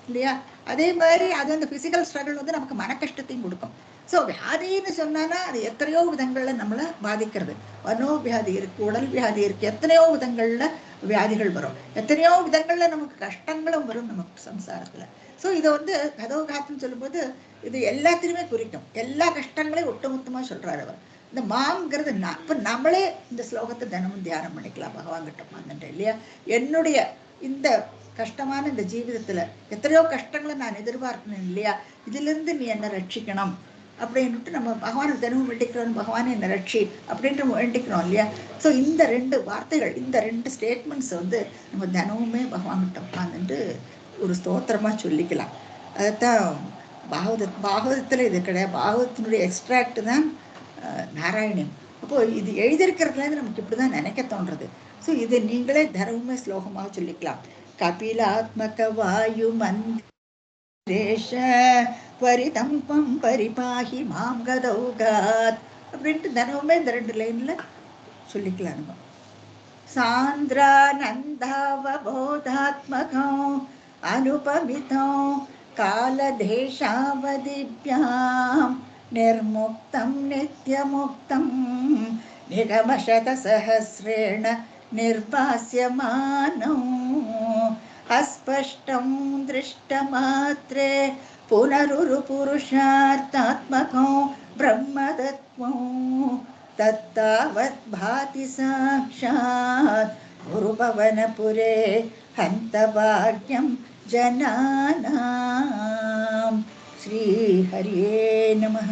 இல்லையா? அதே மாதிரி அது அந்த பிசிக்கல் ஸ்ட்ரகிள் வந்து நமக்கு மன கஷ்டத்தையும் கொடுக்கும். ஸோ வியாதின்னு சொன்னான்னா அது எத்தனையோ விதங்கள்ல நம்மளை பாதிக்கிறது. மனோவியாதி இருக்கு, உடல் வியாதி இருக்கு, எத்தனையோ விதங்கள்ல வியாதிகள் வரும், எத்தனையோ விதங்கள்ல நமக்கு கஷ்டங்களும் வரும் நமக்கு சம்சாரத்துல. ஸோ இதை வந்து கதோகாத்துன்னு சொல்லும்போது இது எல்லாத்திலுமே குறிக்கும், எல்லா கஷ்டங்களையும் ஒட்டுமொத்தமா சொல்றாரு அவர். இந்த மாங்கிறது அப்ப நம்மளே இந்த ஸ்லோகத்தை தினமும் தியானம் பண்ணிக்கலாம் பகவான் கிட்ட வந்துட்டு இல்லையா? என்னுடைய இந்த கஷ்டமான இந்த ஜீவிதத்துல எத்தனையோ கஷ்டங்களை நான் எதிர்பார்க்கணும் இல்லையா, இதுல இருந்து நீ என்ன ரட்சிக்கணும் அப்படின்ட்டு நம்ம பகவானை தினமும் வேண்டிக்கிறோம், பகவானே என்ன ரட்சி அப்படின்ட்டு வேண்டிக்கிறோம் இல்லையா? ஸோ இந்த ரெண்டு வார்த்தைகள், இந்த ரெண்டு ஸ்டேட்மெண்ட்ஸ் வந்து நம்ம தினமுமே பகவான்கிட்ட உட்காந்துட்டு ஒரு ஸ்தோத்திரமா சொல்லிக்கலாம். அதுதான் பாகவதத்துல இது கிடையாது, பாகவதத்தினுடைய எக்ஸ்ட்ராக்ட் தான் நாராயணியம். அப்போ இது எழுதியிருக்கிறதுலேருந்து நமக்கு இப்படிதான் நினைக்க தோன்றது. ஸோ இது நீங்களே தினமுமே ஸ்லோகமாக சொல்லிக்கலாம். கபிலாத்மக வாயு மந்தேஷ பரிதம்பம் பரிபாஹி மாம் கதௌகாத் அப்படின்ட்டு தினமுமே இந்த 2 லைன்ல சொல்லிக்கலாம் நம்ம. சாந்திரானந்தாவபோதாத்மகம் அனுபமிதம் காலதேஷாவதிப்யாம் நிர்முக்தம் நித்யமுக்தம் நிகமசதசஹஸ்ரேண நிர்பாஸ்யமானம் அஸ்பஷ்டம் திருஷ்டமாத்ரே புனருரு புருஷார்த்தாத்மகம் பிரம்மதத்வம் தத்தாவத் பாதி சாக்ஷாத் குருபவனபுரே ஹந்த பாக்யம் ஜனானாம். ஸ்ரீ ஹரியே நமः.